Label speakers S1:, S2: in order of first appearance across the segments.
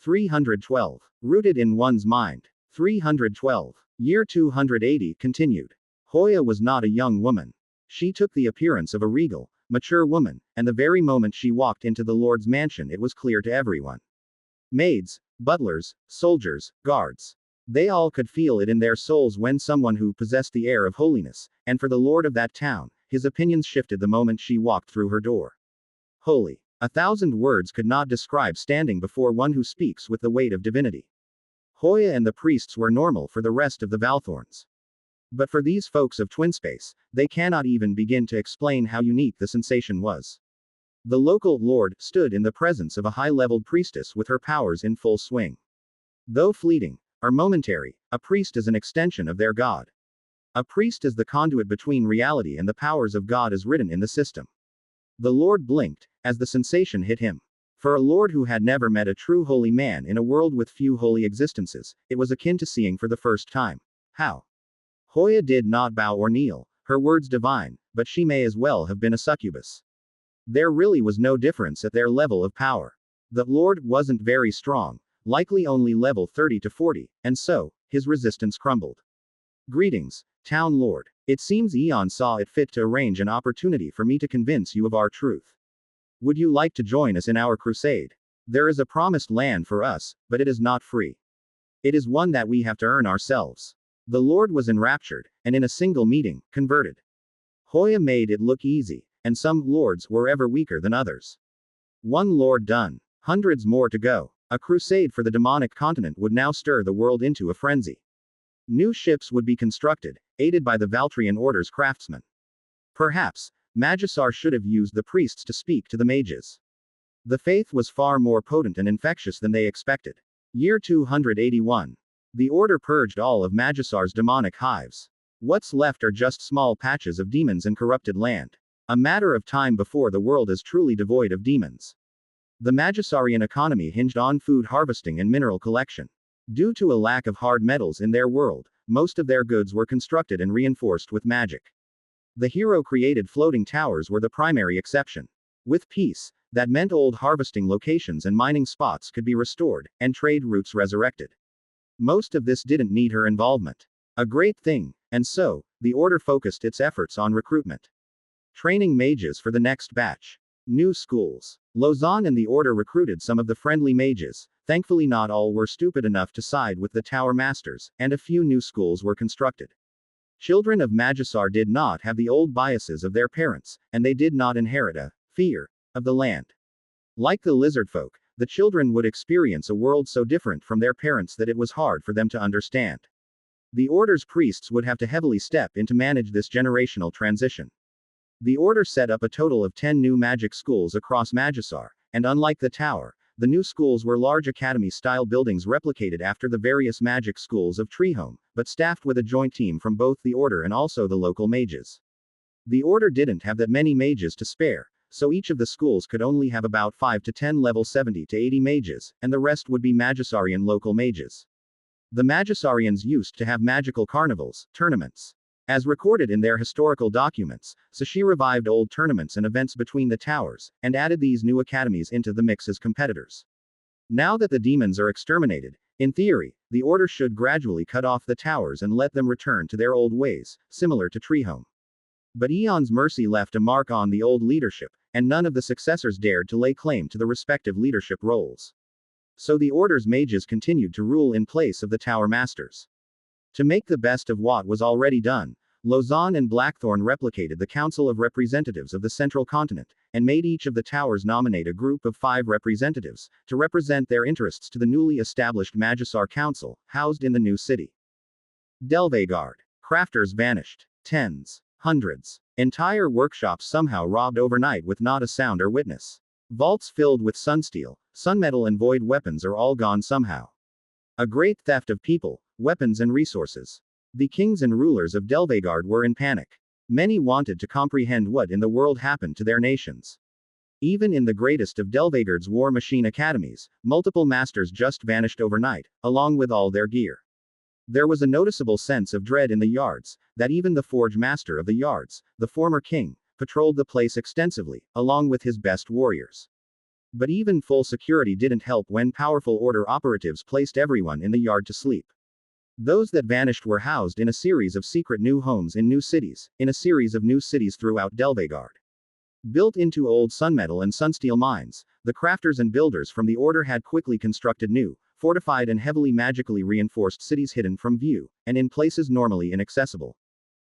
S1: 312. Rooted in one's mind. 312. Year 280 continued. Hoya was not a young woman. She took the appearance of a regal, mature woman, and the very moment she walked into the Lord's mansion it was clear to everyone. Maids, butlers, soldiers, guards. They all could feel it in their souls when someone who possessed the air of holiness, and for the lord of that town, his opinions shifted the moment she walked through her door. Holy. 1,000 words could not describe standing before one who speaks with the weight of divinity. Hoya and the priests were normal for the rest of the Valthorns. But for these folks of Twinspace, they cannot even begin to explain how unique the sensation was. The local lord stood in the presence of a high-leveled priestess with her powers in full swing. Though fleeting, or momentary, a priest is an extension of their god. A priest is the conduit between reality and the powers of God as written in the system. The lord blinked, as the sensation hit him. For a lord who had never met a true holy man in a world with few holy existences, it was akin to seeing for the first time. How? Hoya did not bow or kneel, her words divine, but she may as well have been a succubus. There really was no difference at their level of power. The lord wasn't very strong, likely only level 30 to 40, and so, his resistance crumbled. Greetings, town lord. It seems Eons saw it fit to arrange an opportunity for me to convince you of our truth. Would you like to join us in our crusade? There is a promised land for us, but it is not free. It is one that we have to earn ourselves. The lord was enraptured, and in a single meeting, converted. Hoya made it look easy, and some lords were ever weaker than others. One lord done. Hundreds more to go. A crusade for the demonic continent would now stir the world into a frenzy. New ships would be constructed, aided by the Valtrian Order's craftsmen. Perhaps, Magisar should have used the priests to speak to the mages. The faith was far more potent and infectious than they expected. Year 281. The Order purged all of Magisar's demonic hives. What's left are just small patches of demons and corrupted land. A matter of time before the world is truly devoid of demons. The Magisarian economy hinged on food harvesting and mineral collection. Due to a lack of hard metals in their world, most of their goods were constructed and reinforced with magic. The hero-created floating towers were the primary exception. With peace, that meant old harvesting locations and mining spots could be restored, and trade routes resurrected. Most of this didn't need her involvement. A great thing, and so, the Order focused its efforts on recruitment. Training mages for the next batch. New schools. Lausanne and the Order recruited some of the friendly mages, thankfully not all were stupid enough to side with the Tower Masters, and a few new schools were constructed. Children of Magisar did not have the old biases of their parents, and they did not inherit a fear of the land. Like the lizard folk, the children would experience a world so different from their parents that it was hard for them to understand. The Order's priests would have to heavily step in to manage this generational transition. The Order set up a total of 10 new magic schools across Magisar, and unlike the Tower, the new schools were large academy-style buildings replicated after the various magic schools of Treehome, but staffed with a joint team from both the Order and also the local mages. The Order didn't have that many mages to spare, so each of the schools could only have about 5 to 10 level 70 to 80 mages, and the rest would be Magisarian local mages. The Magisarians used to have magical carnivals, tournaments. As recorded in their historical documents, so she revived old tournaments and events between the towers, and added these new academies into the mix as competitors. Now that the demons are exterminated, in theory, the Order should gradually cut off the towers and let them return to their old ways, similar to Treehome. But Eon's mercy left a mark on the old leadership, and none of the successors dared to lay claim to the respective leadership roles. So the Order's mages continued to rule in place of the Tower Masters. To make the best of what was already done, Lausanne and Blackthorn replicated the Council of Representatives of the Central Continent, and made each of the towers nominate a group of 5 representatives, to represent their interests to the newly established Magisar Council, housed in the new city. Delveardian. Crafters vanished. Tens. Hundreds. Entire workshops somehow robbed overnight with not a sound or witness. Vaults filled with sunsteel, sunmetal and void weapons are all gone somehow. A great theft of people, weapons and resources. The kings and rulers of Delveardian were in panic. Many wanted to comprehend what in the world happened to their nations. Even in the greatest of Delveardian's war machine academies, multiple masters just vanished overnight, along with all their gear. There was a noticeable sense of dread in the yards, that even the forge master of the yards, the former king, patrolled the place extensively, along with his best warriors. But even full security didn't help when powerful order operatives placed everyone in the yard to sleep. Those that vanished were housed in a series of secret new homes in new cities, in a series of new cities throughout Delveardian. Built into old sunmetal and sunsteel mines, the crafters and builders from the Order had quickly constructed new, fortified and heavily magically reinforced cities hidden from view, and in places normally inaccessible.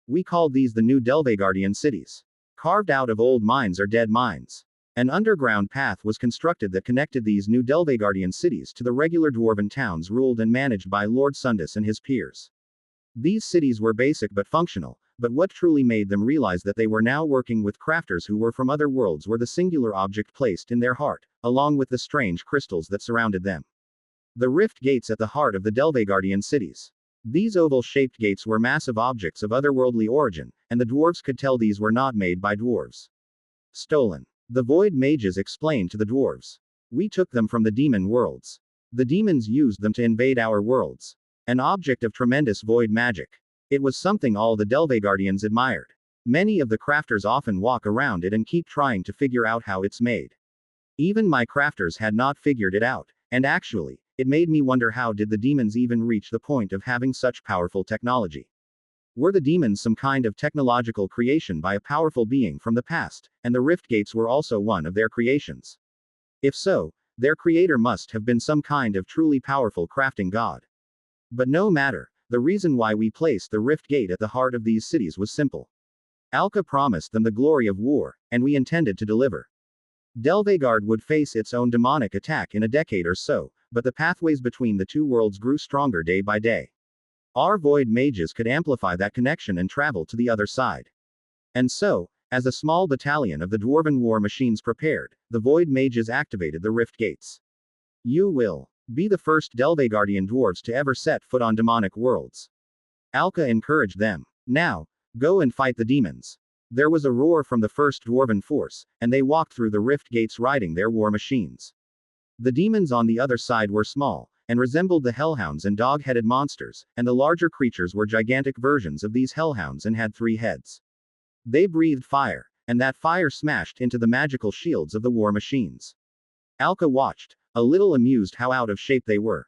S1: We called these the new Delveardian cities. Carved out of old mines or dead mines. An underground path was constructed that connected these new Delveardian cities to the regular dwarven towns ruled and managed by Lord Sundus and his peers. These cities were basic but functional, but what truly made them realize that they were now working with crafters who were from other worlds were the singular object placed in their heart, along with the strange crystals that surrounded them. The rift gates at the heart of the Delveardian cities. These oval-shaped gates were massive objects of otherworldly origin, and the dwarves could tell these were not made by dwarves. Stolen. The void mages explained to the dwarves. We took them from the demon worlds. The demons used them to invade our worlds. An object of tremendous void magic. It was something all the Delveardians admired. Many of the crafters often walk around it and keep trying to figure out how it's made. Even my crafters had not figured it out, and actually, it made me wonder how did the demons even reach the point of having such powerful technology. Were the demons some kind of technological creation by a powerful being from the past, and the rift gates were also one of their creations? If so, their creator must have been some kind of truly powerful crafting god. But no matter, the reason why we placed the rift gate at the heart of these cities was simple. Alka promised them the glory of war, and we intended to deliver. Delveardian would face its own demonic attack in a decade or so, but the pathways between the two worlds grew stronger day by day. Our void mages could amplify that connection and travel to the other side. And so, as a small battalion of the dwarven war machines prepared, the void mages activated the rift gates. You will be the first Delveardian dwarves to ever set foot on demonic worlds. Alka encouraged them. Now, go and fight the demons. There was a roar from the first dwarven force, and they walked through the rift gates riding their war machines. The demons on the other side were small, and resembled the hellhounds and dog-headed monsters, and the larger creatures were gigantic versions of these hellhounds and had 3 heads. They breathed fire, and that fire smashed into the magical shields of the war machines. Alka watched, a little amused how out of shape they were.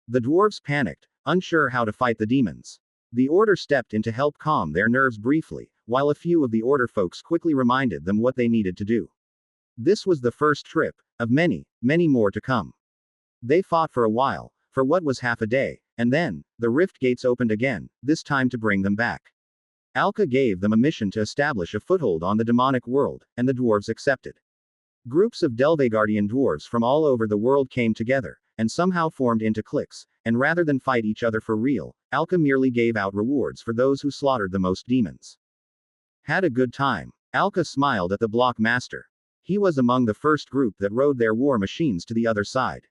S1: The dwarves panicked, unsure how to fight the demons. The Order stepped in to help calm their nerves briefly, while a few of the Order folks quickly reminded them what they needed to do. This was the first trip, of many, many more to come. They fought for a while, for what was half a day, and then, the rift gates opened again, this time to bring them back. Alka gave them a mission to establish a foothold on the demonic world, and the dwarves accepted. Groups of Delveardian dwarves from all over the world came together, and somehow formed into cliques, and rather than fight each other for real, Alka merely gave out rewards for those who slaughtered the most demons. Had a good time. Alka smiled at the block master. He was among the first group that rode their war machines to the other side.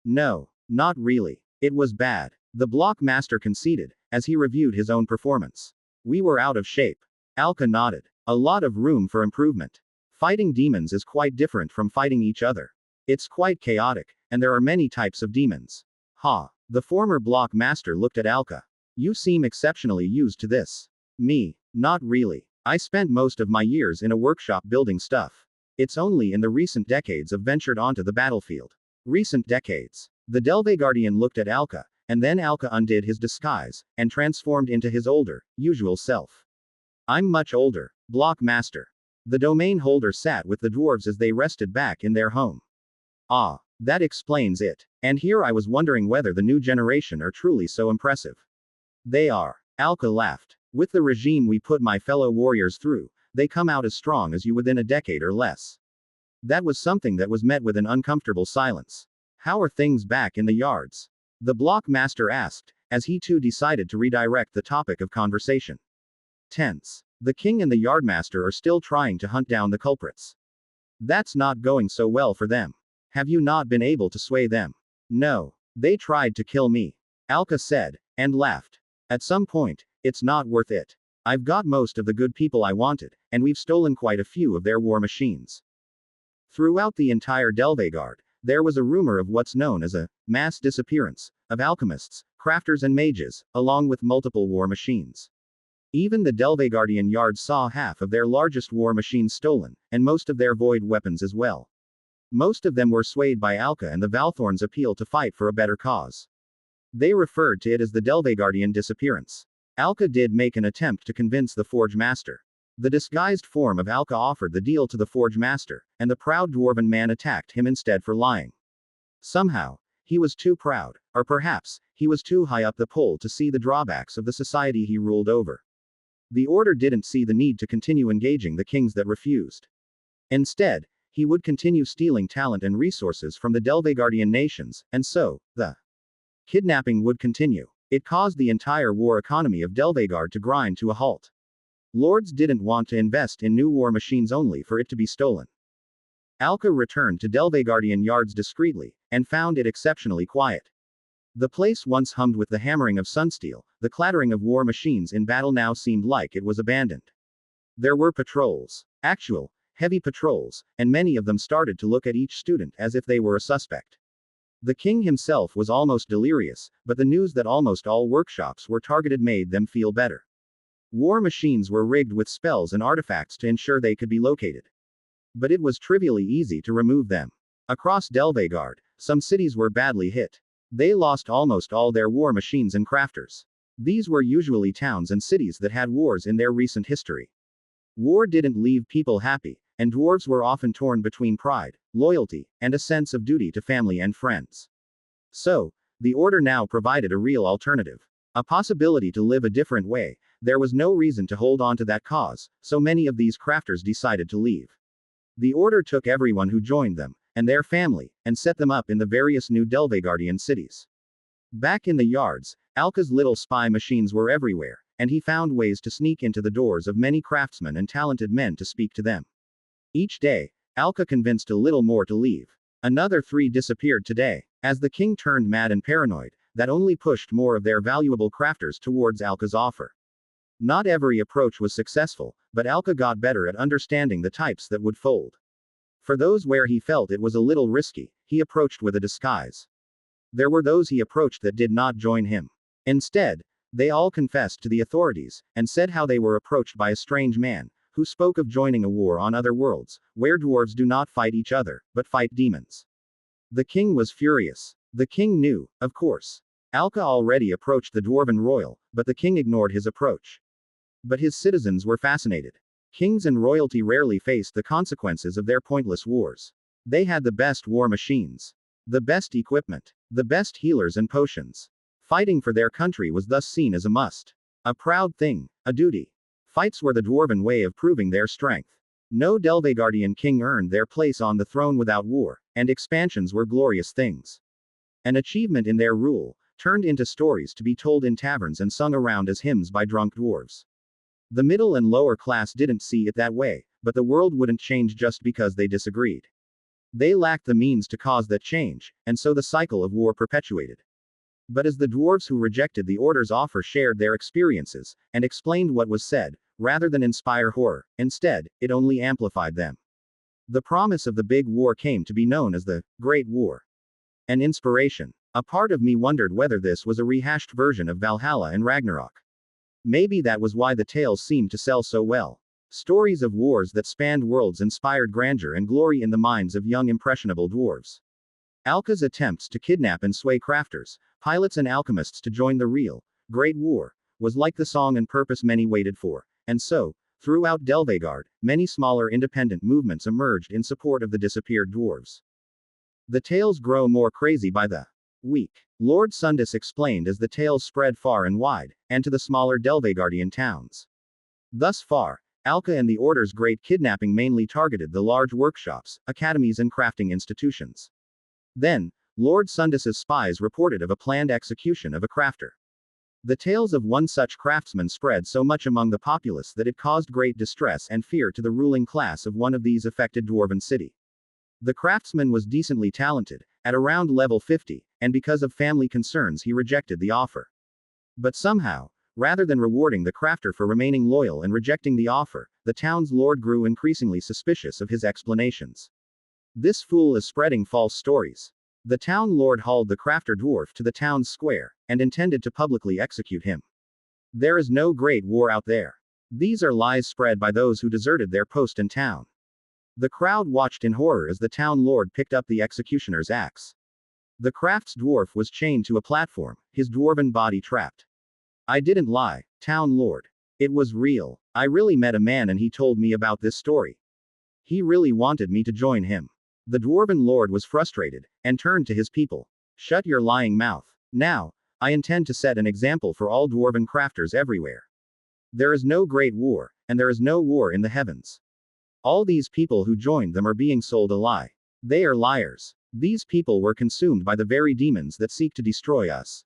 S1: No, not really. It was bad. The block master conceded, as he reviewed his own performance. We were out of shape. Alka nodded. A lot of room for improvement. Fighting demons is quite different from fighting each other. It's quite chaotic, and there are many types of demons. Ha. The former block master looked at Alka. You seem exceptionally used to this. Me, not really. I spent most of my years in a workshop building stuff. It's only in the recent decades I've ventured onto the battlefield. Recent decades. The Delveardian looked at Alka, and then Alka undid his disguise, and transformed into his older, usual self. I'm much older, block master. The domain holder sat with the dwarves as they rested back in their home. Ah, that explains it. And here I was wondering whether the new generation are truly so impressive. They are. Alka laughed. With the regime we put my fellow warriors through, they come out as strong as you within a decade or less. That was something that was met with an uncomfortable silence. How are things back in the yards? The block master asked, as he too decided to redirect the topic of conversation. Tense. The king and the yardmaster are still trying to hunt down the culprits. That's not going so well for them. Have you not been able to sway them? No. They tried to kill me. Alka said, and laughed. At some point, it's not worth it. I've got most of the good people I wanted, and we've stolen quite a few of their war machines. Throughout the entire Delveardian, there was a rumor of what's known as a mass disappearance of alchemists, crafters and mages, along with multiple war machines. Even the Delveardian yards saw half of their largest war machines stolen, and most of their void weapons as well. Most of them were swayed by Alka and the Valthorn's appeal to fight for a better cause. They referred to it as the Delveardian disappearance. Alka did make an attempt to convince the Forge Master. The disguised form of Alka offered the deal to the Forge Master, and the proud dwarven man attacked him instead for lying. Somehow, he was too proud, or perhaps, he was too high up the pole to see the drawbacks of the society he ruled over. The Order didn't see the need to continue engaging the kings that refused. Instead, he would continue stealing talent and resources from the Delveardian nations, and so, the kidnapping would continue. It caused the entire war economy of Delveard to grind to a halt. Lords didn't want to invest in new war machines only for it to be stolen. Alka returned to Delveardian yards discreetly, and found it exceptionally quiet. The place once hummed with the hammering of sunsteel, the clattering of war machines in battle now seemed like it was abandoned. There were patrols. Actual, heavy patrols, and many of them started to look at each student as if they were a suspect. The king himself was almost delirious, but the news that almost all workshops were targeted made them feel better. War machines were rigged with spells and artifacts to ensure they could be located. But it was trivially easy to remove them. Across Delveard, some cities were badly hit. They lost almost all their war machines and crafters. These were usually towns and cities that had wars in their recent history. War didn't leave people happy, and dwarves were often torn between pride, loyalty, and a sense of duty to family and friends. So, the Order now provided a real alternative. A possibility to live a different way. There was no reason to hold on to that cause, so many of these crafters decided to leave. The Order took everyone who joined them, and their family, and set them up in the various new Delveardian cities. Back in the yards, Alka's little spy machines were everywhere, and he found ways to sneak into the doors of many craftsmen and talented men to speak to them. Each day, Alka convinced a little more to leave. Another 3 disappeared today. As the king turned mad and paranoid, that only pushed more of their valuable crafters towards Alka's offer. Not every approach was successful, but Alka got better at understanding the types that would fold. For those where he felt it was a little risky, he approached with a disguise. There were those he approached that did not join him. Instead, they all confessed to the authorities, and said how they were approached by a strange man, who spoke of joining a war on other worlds, where dwarves do not fight each other, but fight demons. The king was furious. The king knew, of course. Alka already approached the dwarven royal, but the king ignored his approach. But his citizens were fascinated. Kings and royalty rarely faced the consequences of their pointless wars. They had the best war machines, the best equipment, the best healers and potions. Fighting for their country was thus seen as a must. A proud thing, a duty. Fights were the dwarven way of proving their strength. No Delveardian king earned their place on the throne without war, and expansions were glorious things. An achievement in their rule, turned into stories to be told in taverns and sung around as hymns by drunk dwarves. The middle and lower class didn't see it that way, but the world wouldn't change just because they disagreed. They lacked the means to cause that change, and so the cycle of war perpetuated. But as the dwarves who rejected the Order's offer shared their experiences, and explained what was said, rather than inspire horror, instead, it only amplified them. The promise of the big war came to be known as the Great War. An inspiration. A part of me wondered whether this was a rehashed version of Valhalla and Ragnarok. Maybe that was why the tales seemed to sell so well. Stories of wars that spanned worlds inspired grandeur and glory in the minds of young impressionable dwarves. Alka's attempts to kidnap and sway crafters, pilots and alchemists to join the real, Great War, was like the song and purpose many waited for, and so, throughout Delveard, many smaller independent movements emerged in support of the disappeared dwarves. The tales grow more crazy by the week. Lord Sundus explained as the tales spread far and wide, and to the smaller Delveardian towns. Thus far, Alka and the Order's great kidnapping mainly targeted the large workshops, academies and crafting institutions. Then, Lord Sundus's spies reported of a planned execution of a crafter. The tales of one such craftsman spread so much among the populace that it caused great distress and fear to the ruling class of one of these affected dwarven city. The craftsman was decently talented, at around level 50, and because of family concerns he rejected the offer. But somehow, rather than rewarding the crafter for remaining loyal and rejecting the offer, the town's lord grew increasingly suspicious of his explanations. This fool is spreading false stories. The town lord hauled the crafter dwarf to the town's square, and intended to publicly execute him. There is no great war out there. These are lies spread by those who deserted their post in town. The crowd watched in horror as the town lord picked up the executioner's axe. The crafts dwarf was chained to a platform, his dwarven body trapped. I didn't lie, town lord. It was real. I really met a man and he told me about this story. He really wanted me to join him. The dwarven lord was frustrated, and turned to his people. Shut your lying mouth. Now, I intend to set an example for all dwarven crafters everywhere. There is no great war, and there is no war in the heavens. All these people who joined them are being sold a lie. They are liars. These people were consumed by the very demons that seek to destroy us.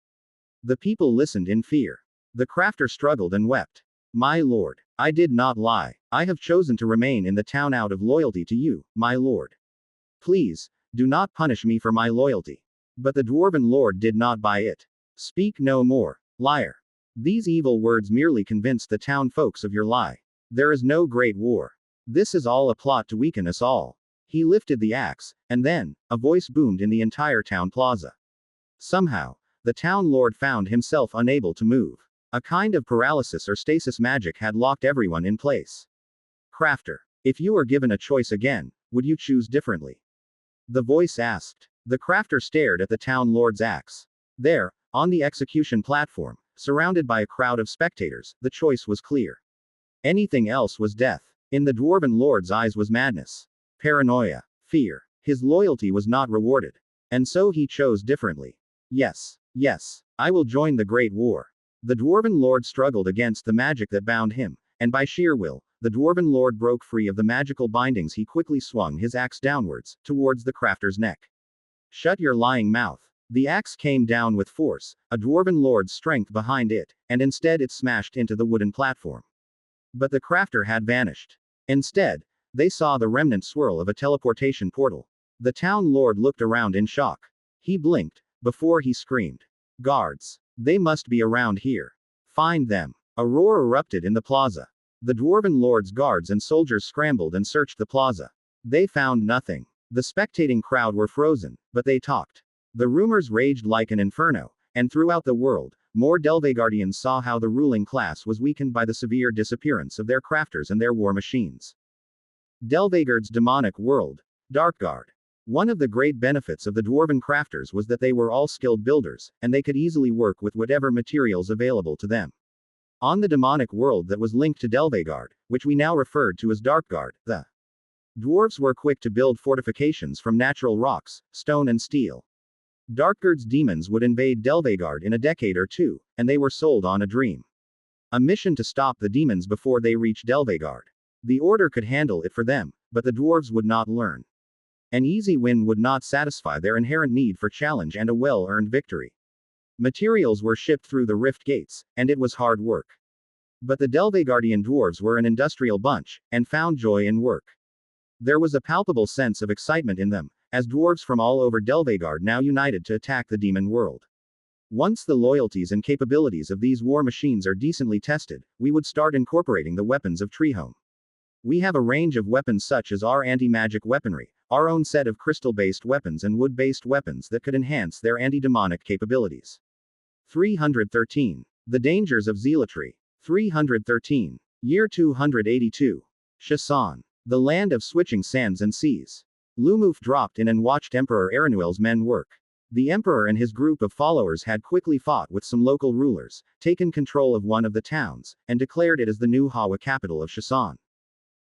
S1: The people listened in fear. The crafter struggled and wept. My lord, I did not lie. I have chosen to remain in the town out of loyalty to you, my lord. Please, do not punish me for my loyalty. But the dwarven lord did not buy it. Speak no more, liar. These evil words merely convinced the town folks of your lie. There is no great war. This is all a plot to weaken us all. He lifted the axe, and then, a voice boomed in the entire town plaza. Somehow, the town lord found himself unable to move. A kind of paralysis or stasis magic had locked everyone in place. Crafter, if you were given a choice again, would you choose differently? The voice asked. The crafter stared at the town lord's axe. There, on the execution platform, surrounded by a crowd of spectators, the choice was clear. Anything else was death. In the dwarven lord's eyes was madness. Paranoia. Fear. His loyalty was not rewarded. And so he chose differently. Yes. Yes. I will join the Great War. The dwarven lord struggled against the magic that bound him, and by sheer will, the dwarven lord broke free of the magical bindings. He quickly swung his axe downwards, towards the crafter's neck. Shut your lying mouth. The axe came down with force, a dwarven lord's strength behind it, and instead it smashed into the wooden platform. But the crafter had vanished. Instead, they saw the remnant swirl of a teleportation portal. The town lord looked around in shock. He blinked, before he screamed. Guards. They must be around here. Find them. A roar erupted in the plaza. The dwarven lord's guards and soldiers scrambled and searched the plaza. They found nothing. The spectating crowd were frozen, but they talked. The rumors raged like an inferno, and throughout the world, more Delveardians saw how the ruling class was weakened by the severe disappearance of their crafters and their war machines. Delveardian's demonic world. Darkguard. One of the great benefits of the dwarven crafters was that they were all skilled builders, and they could easily work with whatever materials available to them. On the demonic world that was linked to Delveard, which we now referred to as Darkguard, the dwarves were quick to build fortifications from natural rocks, stone and steel. Darkguard's demons would invade Delveard in a decade or two, and they were sold on a dream. A mission to stop the demons before they reached Delveard. The Order could handle it for them, but the dwarves would not learn. An easy win would not satisfy their inherent need for challenge and a well-earned victory. Materials were shipped through the rift gates, and it was hard work. But the Delveardian dwarves were an industrial bunch, and found joy in work. There was a palpable sense of excitement in them, as dwarves from all over Delveard now united to attack the demon world. Once the loyalties and capabilities of these war machines are decently tested, we would start incorporating the weapons of Treehome. We have a range of weapons such as our anti-magic weaponry, our own set of crystal-based weapons and wood-based weapons that could enhance their anti-demonic capabilities. 313. The dangers of zealotry. 313. Year 282. Shasan. The land of switching sands and seas. Lumuf dropped in and watched Emperor Aranuel's men work. The emperor and his group of followers had quickly fought with some local rulers, taken control of one of the towns, and declared it as the new Hawa capital of Shasan.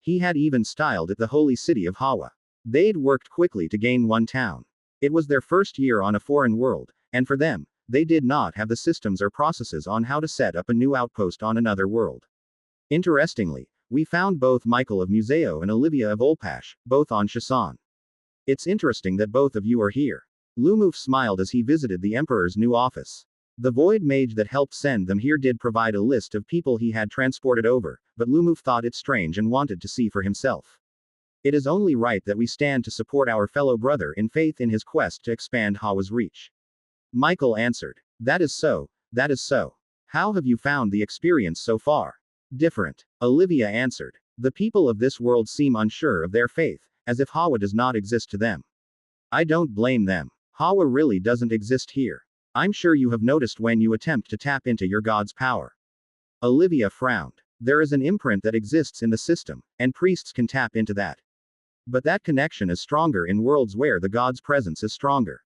S1: He had even styled it the holy city of Hawa. They'd worked quickly to gain one town. It was their first year on a foreign world, and for them, they did not have the systems or processes on how to set up a new outpost on another world. Interestingly, we found both Michael of Museo and Olivia of Olpash, both on Shasan. It's interesting that both of you are here. Lumuf smiled as he visited the Emperor's new office. The void mage that helped send them here did provide a list of people he had transported over, but Lumuf thought it strange and wanted to see for himself. It is only right that we stand to support our fellow brother in faith in his quest to expand Hawa's reach. Michael answered. That is so, that is so. How have you found the experience so far? Different. Olivia answered. The people of this world seem unsure of their faith, as if Hawa does not exist to them. I don't blame them. Hawa really doesn't exist here. I'm sure you have noticed when you attempt to tap into your god's power. Olivia frowned. There is an imprint that exists in the system, and priests can tap into that. But that connection is stronger in worlds where the god's presence is stronger.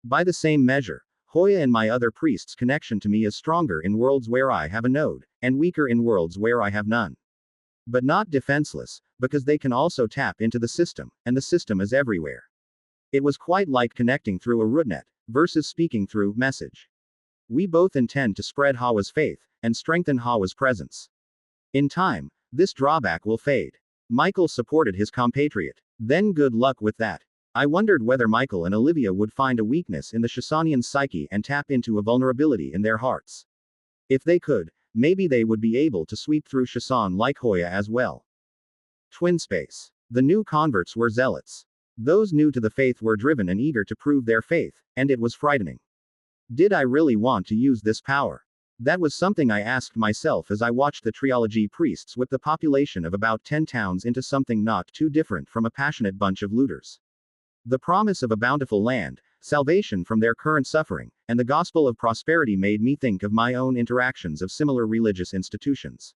S1: By the same measure, Hoya and my other priests' connection to me is stronger in worlds where I have a node, and weaker in worlds where I have none. But not defenseless, because they can also tap into the system, and the system is everywhere. It was quite like connecting through a rootnet, versus speaking through message. We both intend to spread Hawa's faith, and strengthen Hawa's presence. In time, this drawback will fade. Michael supported his compatriot. Then good luck with that. I wondered whether Michael and Olivia would find a weakness in the Shasanian psyche and tap into a vulnerability in their hearts. If they could, maybe they would be able to sweep through Shasan like Hoya as well. Twin space. The new converts were zealots. Those new to the faith were driven and eager to prove their faith, and it was frightening. Did I really want to use this power? That was something I asked myself as I watched the trilogy priests whip the population of about 10 towns into something not too different from a passionate bunch of looters. The promise of a bountiful land, salvation from their current suffering, and the gospel of prosperity made me think of my own interactions of similar religious institutions.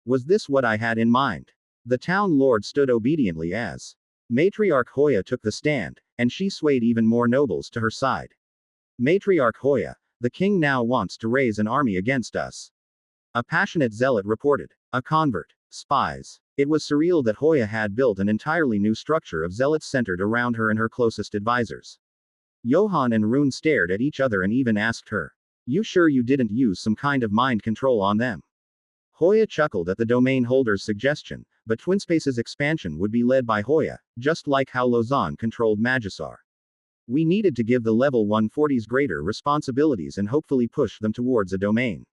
S1: Was this what I had in mind? The town lord stood obediently as Matriarch Hoya took the stand, and she swayed even more nobles to her side. Matriarch Hoya, the king now wants to raise an army against us. A passionate zealot reported. A convert. Spies. It was surreal that Hoya had built an entirely new structure of zealots centered around her and her closest advisors. Johann and Rune stared at each other and even asked her, "You sure you didn't use some kind of mind control on them?" Hoya chuckled at the domain holder's suggestion, but Twinspace's expansion would be led by Hoya, just like how Lausanne controlled Magisar. We needed to give the level 140s greater responsibilities and hopefully push them towards a domain.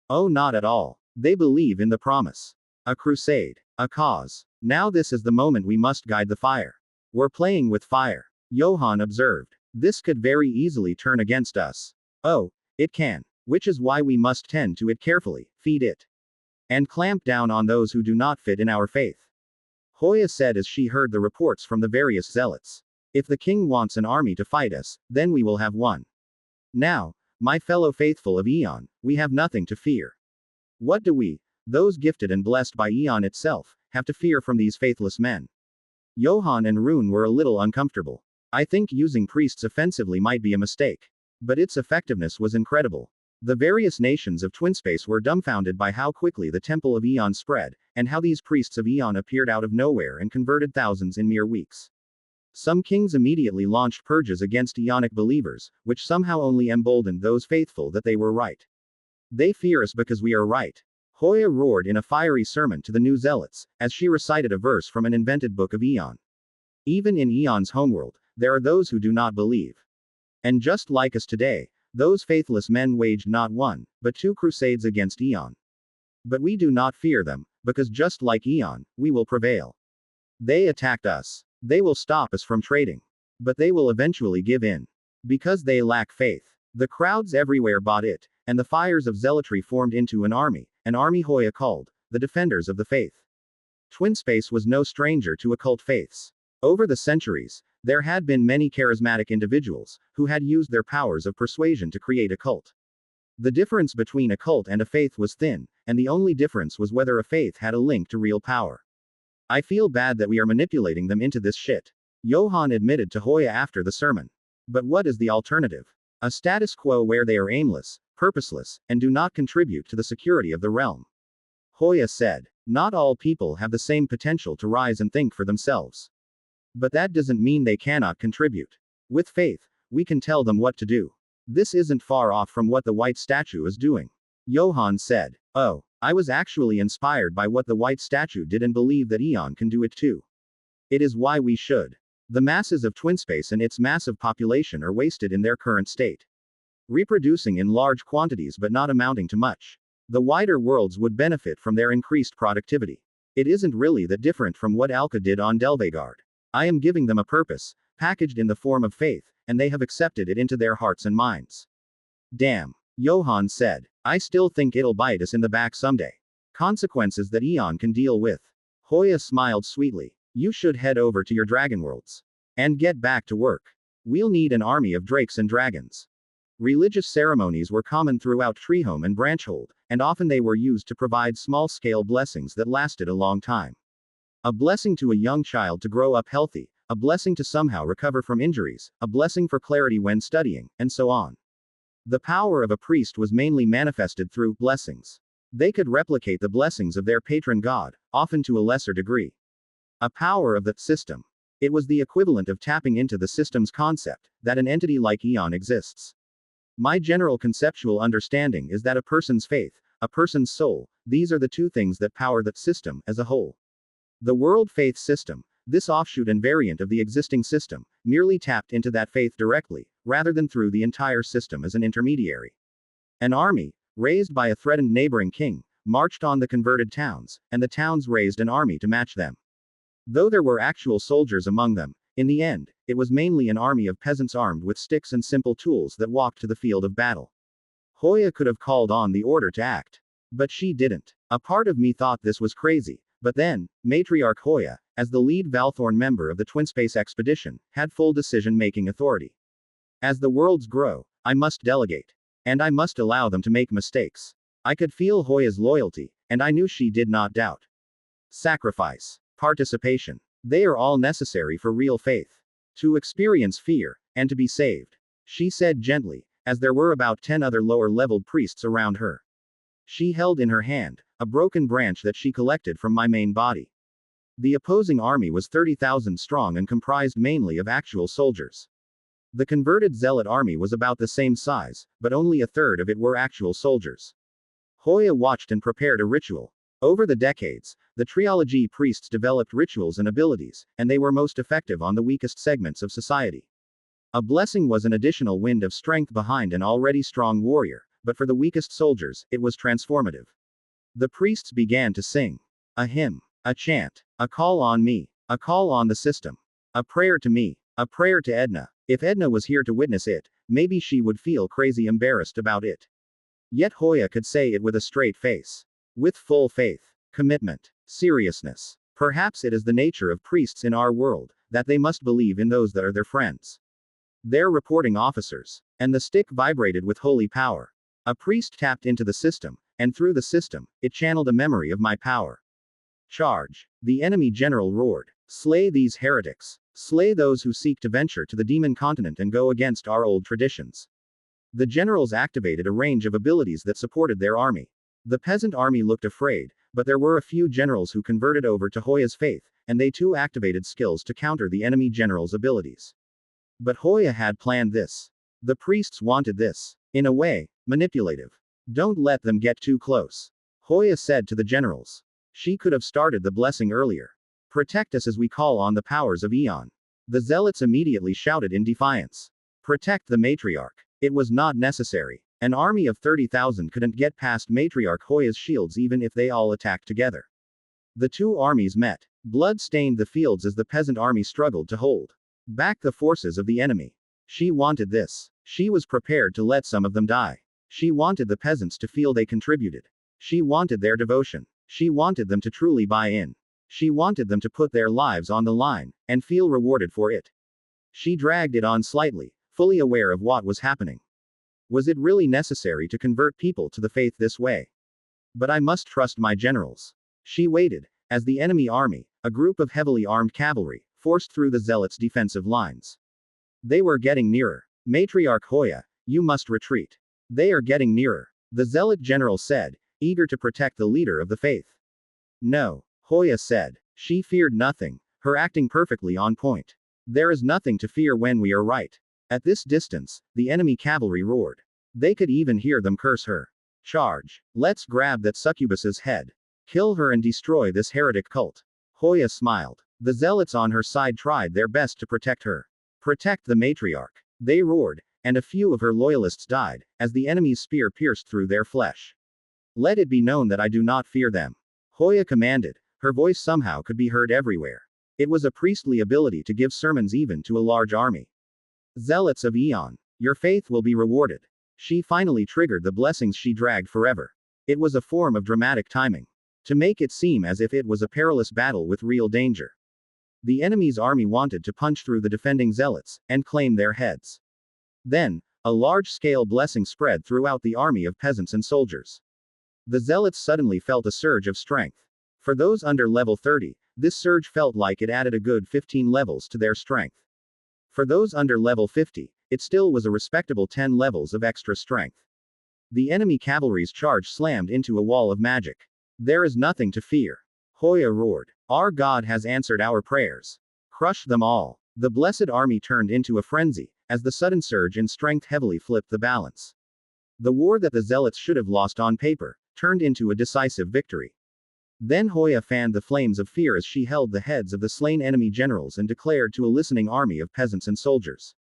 S1: Oh, not at all. They believe in the promise. A crusade. A cause. Now this is the moment we must guide the fire. We're playing with fire. Johann observed. This could very easily turn against us. Oh, it can. Which is why we must tend to it carefully, feed it. And clamp down on those who do not fit in our faith. Hoya said as she heard the reports from the various zealots. If the king wants an army to fight us, then we will have one. Now, my fellow faithful of Eon, we have nothing to fear. What do we, those gifted and blessed by Eon itself, have to fear from these faithless men? Johann and Rune were a little uncomfortable. I think using priests offensively might be a mistake. But its effectiveness was incredible. The various nations of Twinspace were dumbfounded by how quickly the Temple of Eon spread, and how these priests of Eon appeared out of nowhere and converted thousands in mere weeks. Some kings immediately launched purges against Eonic believers, which somehow only emboldened those faithful that they were right. They fear us because we are right. Hoya roared in a fiery sermon to the new zealots, as she recited a verse from an invented book of Eon. Even in Eon's homeworld, there are those who do not believe. And just like us today, those faithless men waged not one, but 2 crusades against Eon. But we do not fear them, because just like Eon, we will prevail. They attacked us. They will stop us from trading. But they will eventually give in. Because they lack faith. The crowds everywhere bought it, and the fires of zealotry formed into an army Hoya called, the Defenders of the Faith. Twinspace was no stranger to occult faiths. Over the centuries, there had been many charismatic individuals, who had used their powers of persuasion to create a cult. The difference between a cult and a faith was thin, and the only difference was whether a faith had a link to real power. I feel bad that we are manipulating them into this shit. Johann admitted to Hoya after the sermon. But what is the alternative? A status quo where they are aimless, purposeless, and do not contribute to the security of the realm. Hoya said, not all people have the same potential to rise and think for themselves. But that doesn't mean they cannot contribute. With faith, we can tell them what to do. This isn't far off from what the white statue is doing. Johann said, oh, I was actually inspired by what the white statue did and believe that Eon can do it too. It is why we should. The masses of Twinspace and its massive population are wasted in their current state. Reproducing in large quantities but not amounting to much. The wider worlds would benefit from their increased productivity. It isn't really that different from what Alka did on Delveardian. I am giving them a purpose, packaged in the form of faith, and they have accepted it into their hearts and minds. Damn. Johann said, I still think it'll bite us in the back someday. Consequences that Eon can deal with. Hoya smiled sweetly. You should head over to your dragon worlds. And get back to work. We'll need an army of drakes and dragons. Religious ceremonies were common throughout Treeholm and Branchhold, and often they were used to provide small-scale blessings that lasted a long time. A blessing to a young child to grow up healthy, a blessing to somehow recover from injuries, a blessing for clarity when studying, and so on. The power of a priest was mainly manifested through blessings. They could replicate the blessings of their patron god, often to a lesser degree. A power of the system. It was the equivalent of tapping into the system's concept, that an entity like Eon exists. My general conceptual understanding is that a person's faith, a person's soul, these are the two things that power the system as a whole. The world faith system, this offshoot and variant of the existing system, merely tapped into that faith directly, rather than through the entire system as an intermediary. An army, raised by a threatened neighboring king, marched on the converted towns, and the towns raised an army to match them. Though there were actual soldiers among them, in the end, it was mainly an army of peasants armed with sticks and simple tools that walked to the field of battle. Hoya could have called on the order to act. But she didn't. A part of me thought this was crazy, but then, Matriarch Hoya, as the lead Valthorn member of the Twinspace expedition, had full decision-making authority. As the worlds grow, I must delegate. And I must allow them to make mistakes. I could feel Hoya's loyalty, and I knew she did not doubt. Sacrifice. Participation. They are all necessary for real faith. To experience fear, and to be saved. She said gently, as there were about 10 other lower-leveled priests around her. She held in her hand a broken branch that she collected from my main body. The opposing army was 30,000 strong and comprised mainly of actual soldiers. The converted zealot army was about the same size, but only a third of it were actual soldiers. Hoya watched and prepared a ritual. Over the decades, the triology priests developed rituals and abilities, and they were most effective on the weakest segments of society. A blessing was an additional wind of strength behind an already strong warrior, but for the weakest soldiers, it was transformative. The priests began to sing. A hymn. A chant. A call on me. A call on the system. A prayer to me. A prayer to Edna. If Edna was here to witness it, maybe she would feel crazy embarrassed about it. Yet Hoya could say it with a straight face. With full faith. Commitment. Seriousness. Perhaps it is the nature of priests in our world, that they must believe in those that are their friends. Their reporting officers. And the stick vibrated with holy power. A priest tapped into the system, and through the system, it channeled a memory of my power. Charge. The enemy general roared. Slay these heretics. Slay those who seek to venture to the demon continent and go against our old traditions. The generals activated a range of abilities that supported their army. The peasant army looked afraid, but there were a few generals who converted over to Hoya's faith, and they too activated skills to counter the enemy general's abilities. But Hoya had planned this. The priests wanted this. In a way, manipulative. Don't let them get too close. Hoya said to the generals. She could have started the blessing earlier. Protect us as we call on the powers of Eon. The zealots immediately shouted in defiance. Protect the matriarch. It was not necessary. An army of 30,000 couldn't get past Matriarch Hoya's shields even if they all attacked together. The two armies met. Blood stained the fields as the peasant army struggled to hold back the forces of the enemy. She wanted this. She was prepared to let some of them die. She wanted the peasants to feel they contributed. She wanted their devotion. She wanted them to truly buy in. She wanted them to put their lives on the line, and feel rewarded for it. She dragged it on slightly, fully aware of what was happening. Was it really necessary to convert people to the faith this way? But I must trust my generals. She waited, as the enemy army, a group of heavily armed cavalry, forced through the zealots' defensive lines. They were getting nearer. Matriarch Hoya, you must retreat. They are getting nearer. The zealot general said, eager to protect the leader of the faith. No, Hoya said. She feared nothing, her acting perfectly on point. There is nothing to fear when we are right. At this distance, the enemy cavalry roared. They could even hear them curse her. Charge. Let's grab that succubus's head. Kill her and destroy this heretic cult. Hoya smiled. The zealots on her side tried their best to protect her. Protect the matriarch. They roared, and a few of her loyalists died, as the enemy's spear pierced through their flesh. Let it be known that I do not fear them. Hoya commanded. Her voice somehow could be heard everywhere. It was a priestly ability to give sermons even to a large army. Zealots of Eon, your faith will be rewarded. She finally triggered the blessings she dragged forever. It was a form of dramatic timing. To make it seem as if it was a perilous battle with real danger. The enemy's army wanted to punch through the defending zealots, and claim their heads. Then, a large-scale blessing spread throughout the army of peasants and soldiers. The zealots suddenly felt a surge of strength. For those under level 30, this surge felt like it added a good 15 levels to their strength. For those under level 50, it still was a respectable 10 levels of extra strength. The enemy cavalry's charge slammed into a wall of magic. There is nothing to fear. Hoya roared. Our God has answered our prayers. Crush them all. The blessed army turned into a frenzy, as the sudden surge in strength heavily flipped the balance. The war that the zealots should have lost on paper, turned into a decisive victory. Then Hoya fanned the flames of fear as she held the heads of the slain enemy generals and declared to a listening army of peasants and soldiers.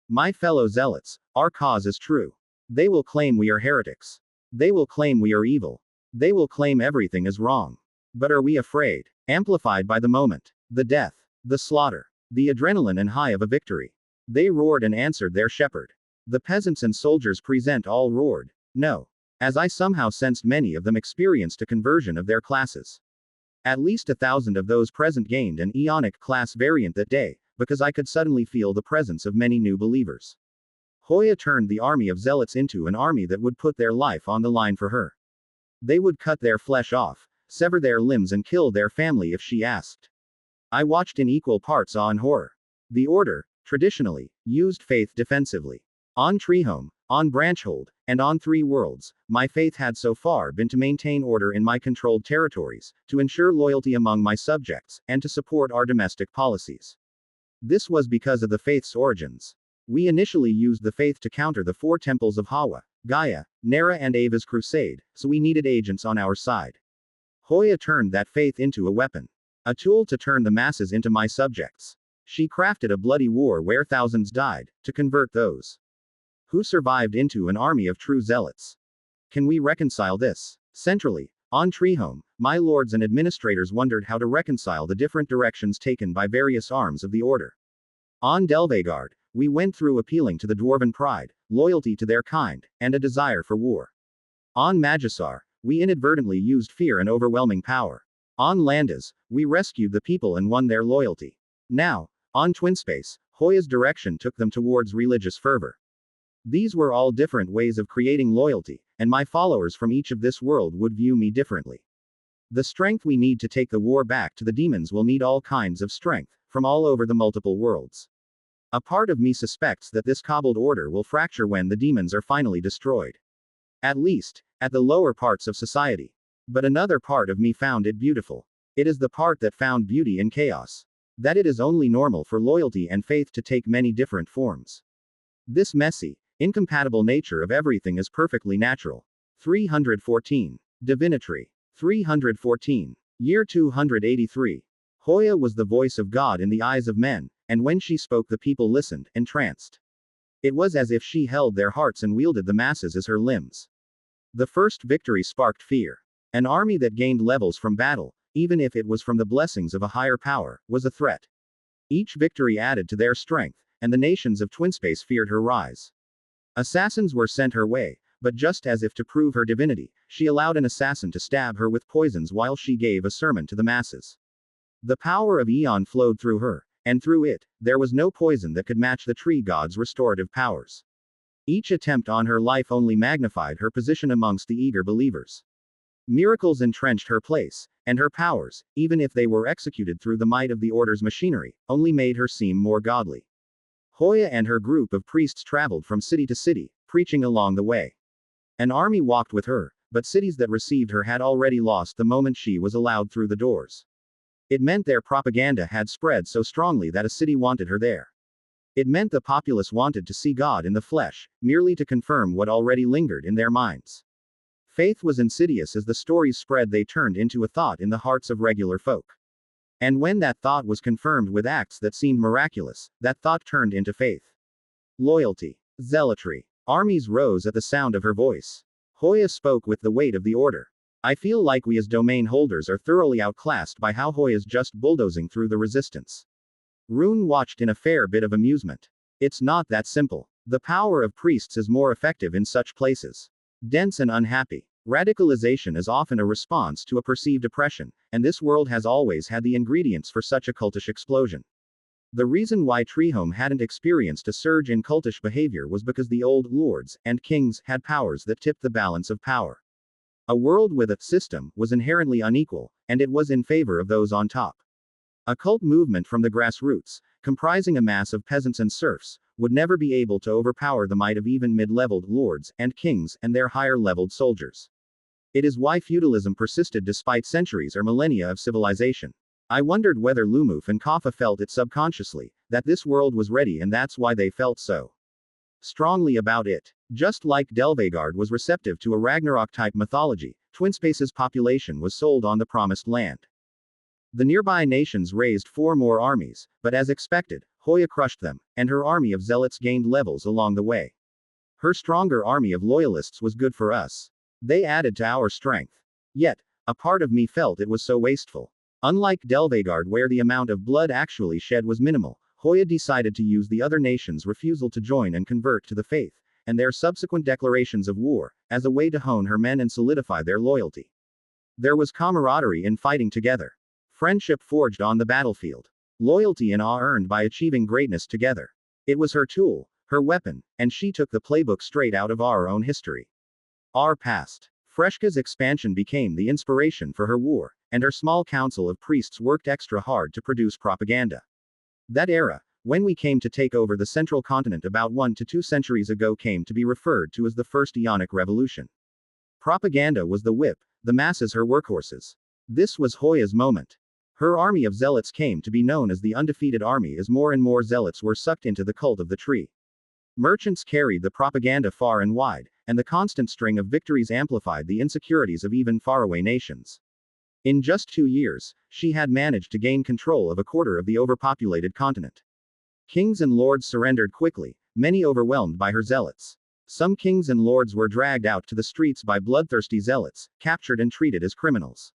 S1: My fellow zealots, our cause is true. They will claim we are heretics. They will claim we are evil. They will claim everything is wrong. But are we afraid? Amplified by the moment, the death, the slaughter, the adrenaline and high of a victory. They roared and answered their shepherd. The peasants and soldiers present all roared, no. As I somehow sensed many of them experienced a conversion of their classes. At least 1,000 of those present gained an Eonic class variant that day, because I could suddenly feel the presence of many new believers. Hoya turned the army of zealots into an army that would put their life on the line for her. They would cut their flesh off, sever their limbs and kill their family if she asked. I watched in equal parts awe and horror. The order, traditionally, used faith defensively. On Treehome, on Branchhold, and on Three Worlds, my faith had so far been to maintain order in my controlled territories, to ensure loyalty among my subjects, and to support our domestic policies. This was because of the faith's origins. We initially used the faith to counter the 4 temples of Hawa, Gaia, Nera and Ava's crusade, so we needed agents on our side. Hoya turned that faith into a weapon. A tool to turn the masses into my subjects. She crafted a bloody war where thousands died, to convert those who survived into an army of true zealots. Can we reconcile this? Centrally, on Treehome, my lords and administrators wondered how to reconcile the different directions taken by various arms of the order. On Delveardian, we went through appealing to the dwarven pride, loyalty to their kind, and a desire for war. On Magisar, we inadvertently used fear and overwhelming power. On Landas, we rescued the people and won their loyalty. Now, on Twinspace, Hoya's direction took them towards religious fervor. These were all different ways of creating loyalty, and my followers from each of this world would view me differently. The strength we need to take the war back to the demons will need all kinds of strength, from all over the multiple worlds. A part of me suspects that this cobbled order will fracture when the demons are finally destroyed. At least, at the lower parts of society. But another part of me found it beautiful. It is the part that found beauty in chaos. That it is only normal for loyalty and faith to take many different forms. This messy, incompatible nature of everything is perfectly natural. 314. Divinatory. 314. Year 283. Hoya was the voice of God in the eyes of men, and when she spoke the people listened, entranced. It was as if she held their hearts and wielded the masses as her limbs. The first victory sparked fear. An army that gained levels from battle, even if it was from the blessings of a higher power, was a threat. Each victory added to their strength, and the nations of Twinspace feared her rise. Assassins were sent her way, but just as if to prove her divinity, she allowed an assassin to stab her with poisons while she gave a sermon to the masses. The power of Eon flowed through her, and through it, there was no poison that could match the tree god's restorative powers. Each attempt on her life only magnified her position amongst the eager believers. Miracles entrenched her place, and her powers, even if they were executed through the might of the order's machinery, only made her seem more godly. Hoya and her group of priests traveled from city to city, preaching along the way. An army walked with her, but cities that received her had already lost the moment she was allowed through the doors. It meant their propaganda had spread so strongly that a city wanted her there. It meant the populace wanted to see God in the flesh, merely to confirm what already lingered in their minds. Faith was insidious. As the stories spread, they turned into a thought in the hearts of regular folk. And when that thought was confirmed with acts that seemed miraculous, that thought turned into faith. Loyalty. Zealotry. Armies rose at the sound of her voice. Hoya spoke with the weight of the order. I feel like we as domain holders are thoroughly outclassed by how Hoya's just bulldozing through the resistance. Rune watched in a fair bit of amusement. It's not that simple. The power of priests is more effective in such places. Dense and unhappy. Radicalization is often a response to a perceived oppression, and this world has always had the ingredients for such a cultish explosion. The reason why Treehome hadn't experienced a surge in cultish behavior was because the old lords and kings had powers that tipped the balance of power. A world with a system was inherently unequal, and it was in favor of those on top. A cult movement from the grassroots, comprising a mass of peasants and serfs, would never be able to overpower the might of even mid-leveled lords and kings and their higher-leveled soldiers. It is why feudalism persisted despite centuries or millennia of civilization. I wondered whether Lumuf and Kaffa felt it subconsciously, that this world was ready and that's why they felt so strongly about it. Just like Delveardian was receptive to a Ragnarok-type mythology, Twinspace's population was sold on the promised land. The nearby nations raised 4 more armies, but as expected, Hoya crushed them, and her army of zealots gained levels along the way. Her stronger army of loyalists was good for us. They added to our strength. Yet, a part of me felt it was so wasteful. Unlike Delveardian, where the amount of blood actually shed was minimal, Hoya decided to use the other nations' refusal to join and convert to the faith, and their subsequent declarations of war, as a way to hone her men and solidify their loyalty. There was camaraderie in fighting together. Friendship forged on the battlefield. Loyalty and awe earned by achieving greatness together. It was her tool, her weapon, and she took the playbook straight out of our own history. Our past. Freshka's expansion became the inspiration for her war, and her small council of priests worked extra hard to produce propaganda. That era, when we came to take over the central continent about 1 to 2 centuries ago, came to be referred to as the First Ionic Revolution. Propaganda was the whip, the masses her workhorses. This was Hoya's moment. Her army of zealots came to be known as the Undefeated Army as more and more zealots were sucked into the cult of the tree. Merchants carried the propaganda far and wide, and the constant string of victories amplified the insecurities of even faraway nations. In just 2 years, she had managed to gain control of a quarter of the overpopulated continent. Kings and lords surrendered quickly, many overwhelmed by her zealots. Some kings and lords were dragged out to the streets by bloodthirsty zealots, captured and treated as criminals.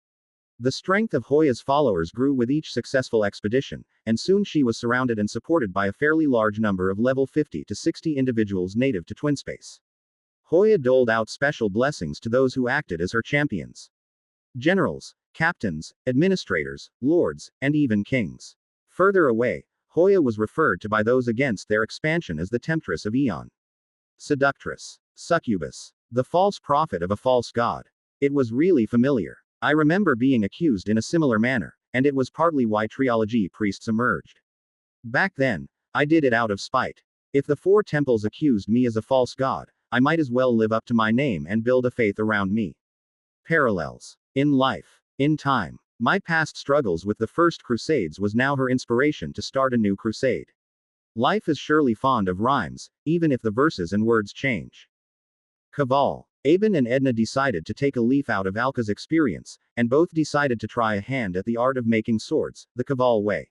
S1: The strength of Hoya's followers grew with each successful expedition, and soon she was surrounded and supported by a fairly large number of level 50 to 60 individuals native to Twinspace. Hoya doled out special blessings to those who acted as her champions. Generals, captains, administrators, lords, and even kings. Further away, Hoya was referred to by those against their expansion as the Temptress of Eon. Seductress. Succubus. The false prophet of a false god. It was really familiar. I remember being accused in a similar manner, and it was partly why triology priests emerged. Back then, I did it out of spite. If the 4 temples accused me as a false god, I might as well live up to my name and build a faith around me. Parallels. In life. In time. My past struggles with the first crusades was now her inspiration to start a new crusade. Life is surely fond of rhymes, even if the verses and words change. Kaval. Aben and Edna decided to take a leaf out of Alka's experience, and both decided to try a hand at the art of making swords, the Kaval way.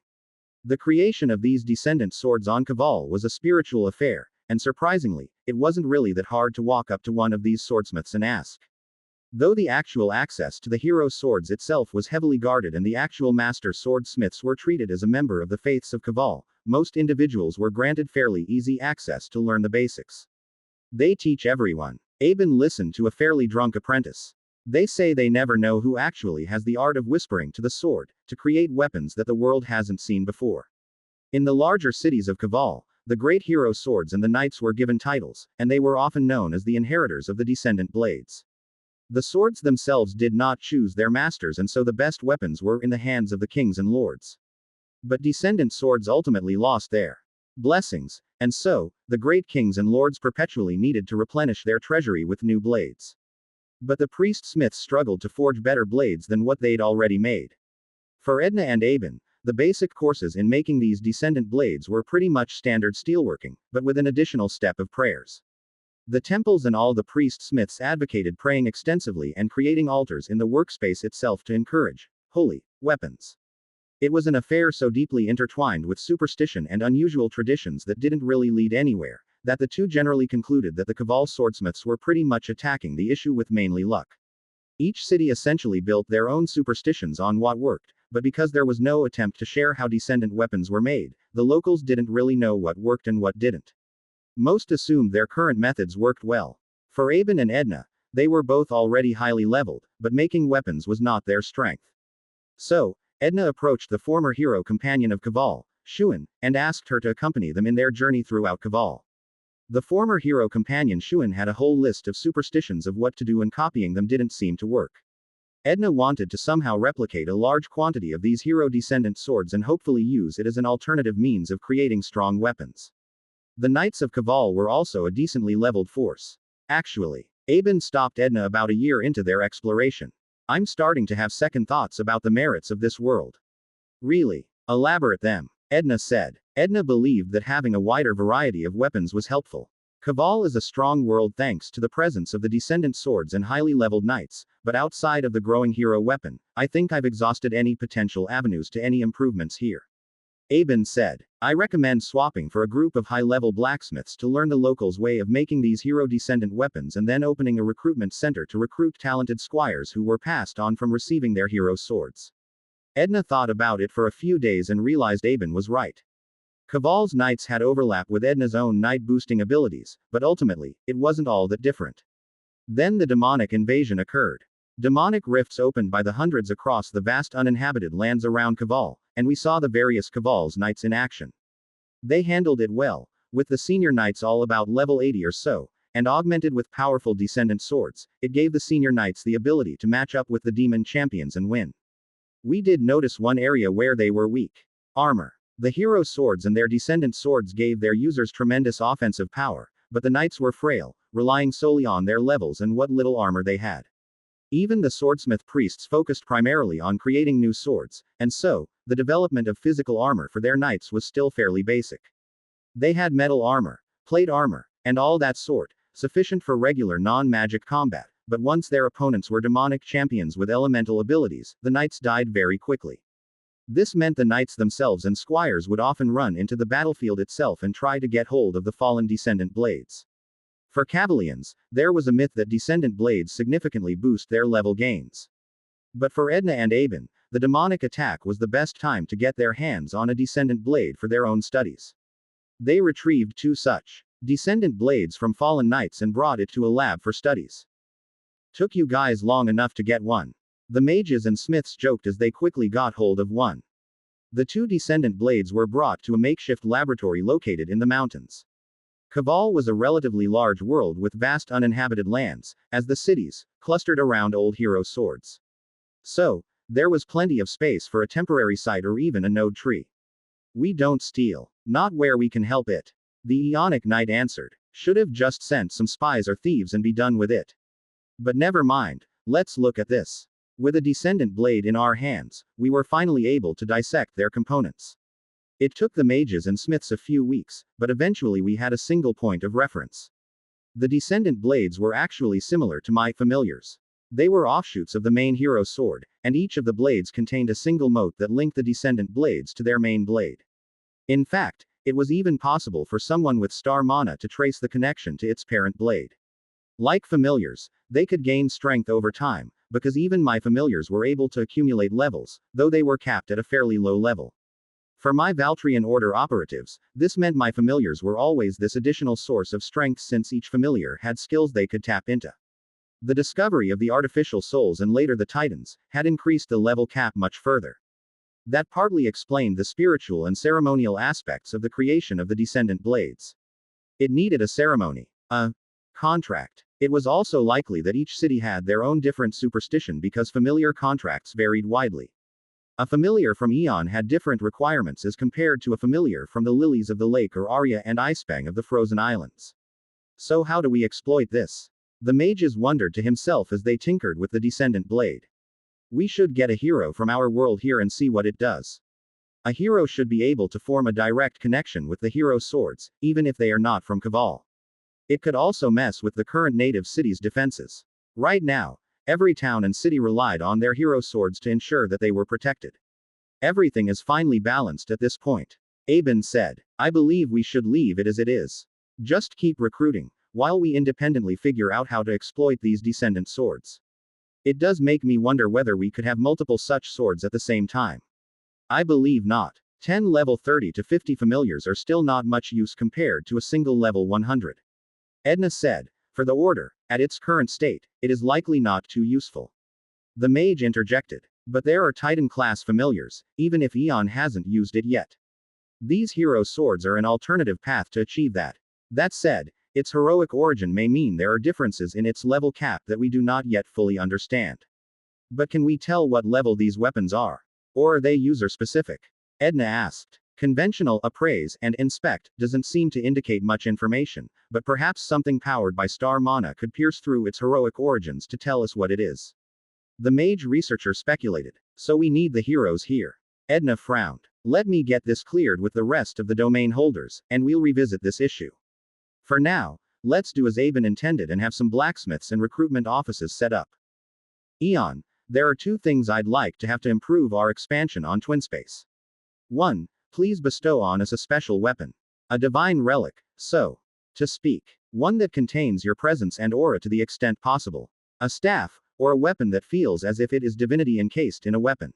S1: The creation of these descendant swords on Kaval was a spiritual affair, and surprisingly, it wasn't really that hard to walk up to one of these swordsmiths and ask. Though the actual access to the hero swords itself was heavily guarded and the actual master swordsmiths were treated as a member of the faiths of Kaval, most individuals were granted fairly easy access to learn the basics. They teach everyone. Aben listened to a fairly drunk apprentice. They say they never know who actually has the art of whispering to the sword, to create weapons that the world hasn't seen before. In the larger cities of Kaval, the great hero swords and the knights were given titles, and they were often known as the inheritors of the descendant blades. The swords themselves did not choose their masters, and so the best weapons were in the hands of the kings and lords. But descendant swords ultimately lost their blessings, and so, the great kings and lords perpetually needed to replenish their treasury with new blades. But the priest-smiths struggled to forge better blades than what they'd already made. For Edna and Aben, the basic courses in making these descendant blades were pretty much standard steelworking, but with an additional step of prayers. The temples and all the priest-smiths advocated praying extensively and creating altars in the workspace itself to encourage holy weapons. It was an affair so deeply intertwined with superstition and unusual traditions that didn't really lead anywhere, that the two generally concluded that the Kaval swordsmiths were pretty much attacking the issue with mainly luck. Each city essentially built their own superstitions on what worked, but because there was no attempt to share how descendant weapons were made, the locals didn't really know what worked and what didn't. Most assumed their current methods worked well. For Aben and Edna, they were both already highly leveled, but making weapons was not their strength. So, Edna approached the former hero companion of Kaval, Shuan, and asked her to accompany them in their journey throughout Kaval. The former hero companion Shuan had a whole list of superstitions of what to do, and copying them didn't seem to work. Edna wanted to somehow replicate a large quantity of these hero descendant swords and hopefully use it as an alternative means of creating strong weapons. The Knights of Kaval were also a decently leveled force. Actually, Aben stopped Edna about a year into their exploration. I'm starting to have second thoughts about the merits of this world. Really? Elaborate them, Edna said. Edna believed that having a wider variety of weapons was helpful. Kaval is a strong world thanks to the presence of the descendant swords and highly leveled knights, but outside of the growing hero weapon, I think I've exhausted any potential avenues to any improvements here. Aben said. I recommend swapping for a group of high-level blacksmiths to learn the locals' way of making these hero descendant weapons and then opening a recruitment center to recruit talented squires who were passed on from receiving their hero swords. Edna thought about it for a few days and realized Aben was right. Kaval's knights had overlap with Edna's own knight-boosting abilities, but ultimately, it wasn't all that different. Then the demonic invasion occurred. Demonic rifts opened by the hundreds across the vast uninhabited lands around Kaval, and we saw the various Kaval's knights in action. They handled it well, with the senior knights all about level 80 or so, and augmented with powerful descendant swords. It gave the senior knights the ability to match up with the demon champions and win. We did notice one area where they were weak. Armor. The hero swords and their descendant swords gave their users tremendous offensive power, but the knights were frail, relying solely on their levels and what little armor they had. Even the swordsmith priests focused primarily on creating new swords, and so, the development of physical armor for their knights was still fairly basic. They had metal armor, plate armor, and all that sort, sufficient for regular non-magic combat, but once their opponents were demonic champions with elemental abilities, the knights died very quickly. This meant the knights themselves and squires would often run into the battlefield itself and try to get hold of the fallen descendant blades. For Kavalians, there was a myth that descendant blades significantly boost their level gains. But for Edna and Aben, the demonic attack was the best time to get their hands on a descendant blade for their own studies. They retrieved 2 such descendant blades from fallen knights and brought it to a lab for studies. Took you guys long enough to get one? The mages and smiths joked as they quickly got hold of one. The 2 descendant blades were brought to a makeshift laboratory located in the mountains. Kaval was a relatively large world with vast uninhabited lands, as the cities, clustered around old hero swords. So, there was plenty of space for a temporary site or even a node tree. We don't steal. Not where we can help it. The Eonic Knight answered. Should have just sent some spies or thieves and be done with it. But never mind, let's look at this. With a descendant blade in our hands, we were finally able to dissect their components. It took the mages and smiths a few weeks, but eventually we had a single point of reference. The descendant blades were actually similar to my familiars. They were offshoots of the main hero sword, and each of the blades contained a single mote that linked the descendant blades to their main blade. In fact, it was even possible for someone with star mana to trace the connection to its parent blade. Like familiars, they could gain strength over time, because even my familiars were able to accumulate levels, though they were capped at a fairly low level. For my Valtrian Order operatives, this meant my familiars were always this additional source of strength since each familiar had skills they could tap into. The discovery of the artificial souls and later the titans, had increased the level cap much further. That partly explained the spiritual and ceremonial aspects of the creation of the descendant blades. It needed a ceremony, a contract. It was also likely that each city had their own different superstition because familiar contracts varied widely. A familiar from Eon had different requirements as compared to a familiar from the Lilies of the Lake or Arya and Icebang of the Frozen Islands. So how do we exploit this? The mages wondered to himself as they tinkered with the descendant blade. We should get a hero from our world here and see what it does. A hero should be able to form a direct connection with the hero swords, even if they are not from Kaval. It could also mess with the current native city's defenses. Right now, every town and city relied on their hero swords to ensure that they were protected. Everything is finely balanced at this point. Aben said. I believe we should leave it as it is. Just keep recruiting, while we independently figure out how to exploit these descendant swords. It does make me wonder whether we could have multiple such swords at the same time. I believe not. 10 level 30 to 50 familiars are still not much use compared to a single level 100. Edna said. For the Order, at its current state, it is likely not too useful. The mage interjected. But there are Titan-class familiars, even if Eon hasn't used it yet. These hero swords are an alternative path to achieve that. That said, its heroic origin may mean there are differences in its level cap that we do not yet fully understand. But can we tell what level these weapons are? Or are they user-specific? Edna asked. Conventional appraise and inspect doesn't seem to indicate much information, but perhaps something powered by star mana could pierce through its heroic origins to tell us what it is. The mage researcher speculated. So we need the heroes here. Edna frowned. Let me get this cleared with the rest of the domain holders, and we'll revisit this issue. For now, let's do as Aben intended and have some blacksmiths and recruitment offices set up. Eon, there are 2 things I'd like to have to improve our expansion on TwinSpace. 1. Please bestow on us a special weapon. A divine relic, so to speak. One that contains your presence and aura to the extent possible. A staff, or a weapon that feels as if it is divinity encased in a weapon.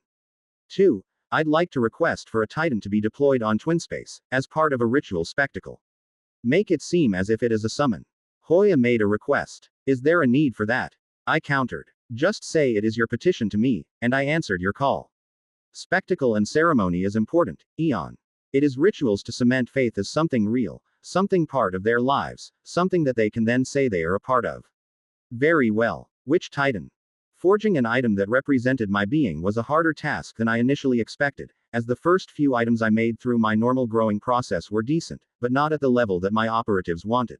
S1: 2. I'd like to request for a titan to be deployed on TwinSpace, as part of a ritual spectacle. Make it seem as if it is a summon. Hoya made a request. Is there a need for that? I countered. Just say it is your petition to me, and I answered your call. Spectacle and ceremony is important, Eon. It is rituals to cement faith as something real, something part of their lives, something that they can then say they are a part of. Very well. Which titan? Forging an item that represented my being was a harder task than I initially expected, as the first few items I made through my normal growing process were decent, but not at the level that my operatives wanted.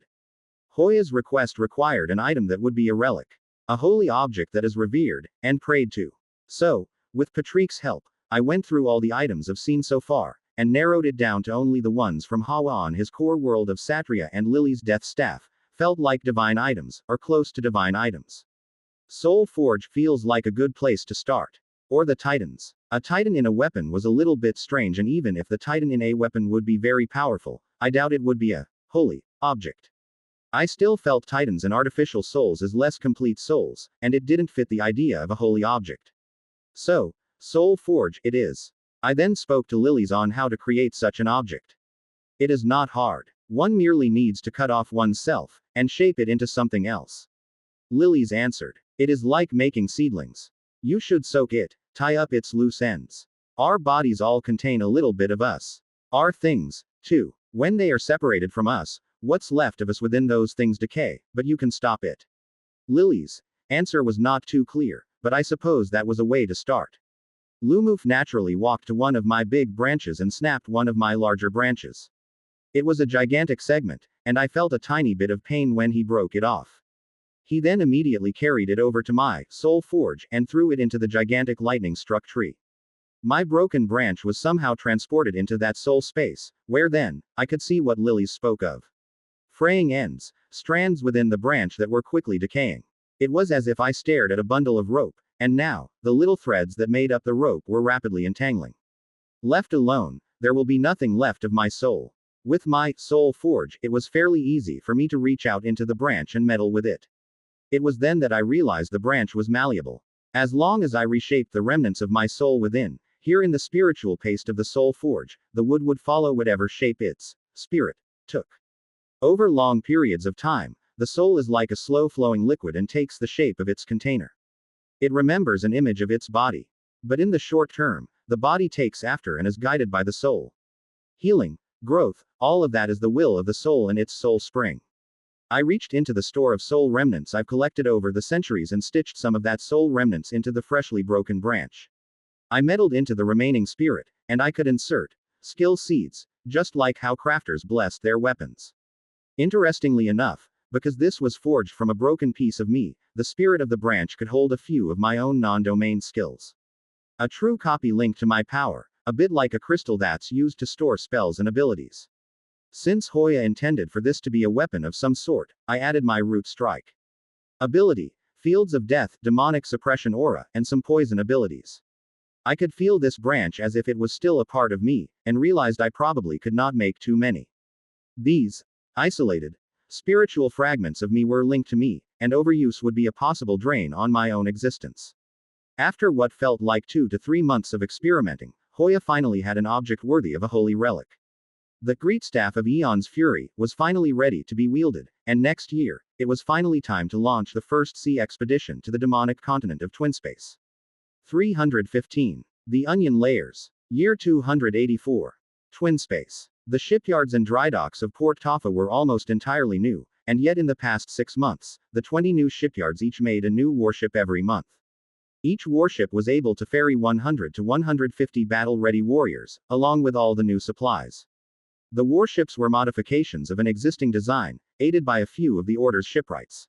S1: Hoya's request required an item that would be a relic. A holy object that is revered, and prayed to. So, with Patrick's help, I went through all the items I've seen so far, and narrowed it down to only the ones from Hawa on his core world of Satria and Lily's death staff, felt like divine items, or close to divine items. Soul Forge feels like a good place to start. Or the Titans. A Titan in a weapon was a little bit strange, and even if the Titan in a weapon would be very powerful, I doubt it would be a holy object. I still felt Titans and artificial souls as less complete souls, and it didn't fit the idea of a holy object. So, Soul Forge it is. I then spoke to Lilies on how to create such an object. It is not hard. One merely needs to cut off oneself, and shape it into something else. Lilies answered. It is like making seedlings. You should soak it, tie up its loose ends. Our bodies all contain a little bit of us. Our things, too. When they are separated from us, what's left of us within those things decay, but you can stop it. Lily's answer was not too clear, but I suppose that was a way to start. Lumuf naturally walked to one of my big branches and snapped one of my larger branches. It was a gigantic segment, and I felt a tiny bit of pain when he broke it off. He then immediately carried it over to my Soul Forge and threw it into the gigantic lightning-struck tree. My broken branch was somehow transported into that soul space, where then, I could see what Lilies spoke of. Fraying ends, strands within the branch that were quickly decaying. It was as if I stared at a bundle of rope, and now, the little threads that made up the rope were rapidly entangling. Left alone, there will be nothing left of my soul. With my Soul Forge, it was fairly easy for me to reach out into the branch and meddle with it. It was then that I realized the branch was malleable. As long as I reshaped the remnants of my soul within, here in the spiritual paste of the Soul Forge, the wood would follow whatever shape its spirit took. Over long periods of time, the soul is like a slow-flowing liquid and takes the shape of its container. It remembers an image of its body. But in the short term, the body takes after and is guided by the soul. Healing, growth, all of that is the will of the soul and its soul spring. I reached into the store of soul remnants I've collected over the centuries and stitched some of that soul remnants into the freshly broken branch. I meddled into the remaining spirit, and I could insert skill seeds, just like how crafters blessed their weapons. Interestingly enough, because this was forged from a broken piece of me, the spirit of the branch could hold a few of my own non-domain skills. A true copy linked to my power, a bit like a crystal that's used to store spells and abilities. Since Hoya intended for this to be a weapon of some sort, I added my root strike ability, fields of death, demonic suppression aura, and some poison abilities. I could feel this branch as if it was still a part of me, and realized I probably could not make too many. These isolated spiritual fragments of me were linked to me, and overuse would be a possible drain on my own existence. After what felt like 2 to 3 months of experimenting, Hoya finally had an object worthy of a holy relic. The great staff of Eons Fury was finally ready to be wielded, and next year, it was finally time to launch the first sea expedition to the demonic continent of TwinSpace. 315. The Onion Layers. Year 284. TwinSpace. The shipyards and drydocks of Port Taffa were almost entirely new, and yet in the past 6 months, the 20 new shipyards each made a new warship every month. Each warship was able to ferry 100 to 150 battle-ready warriors, along with all the new supplies. The warships were modifications of an existing design, aided by a few of the Order's shipwrights.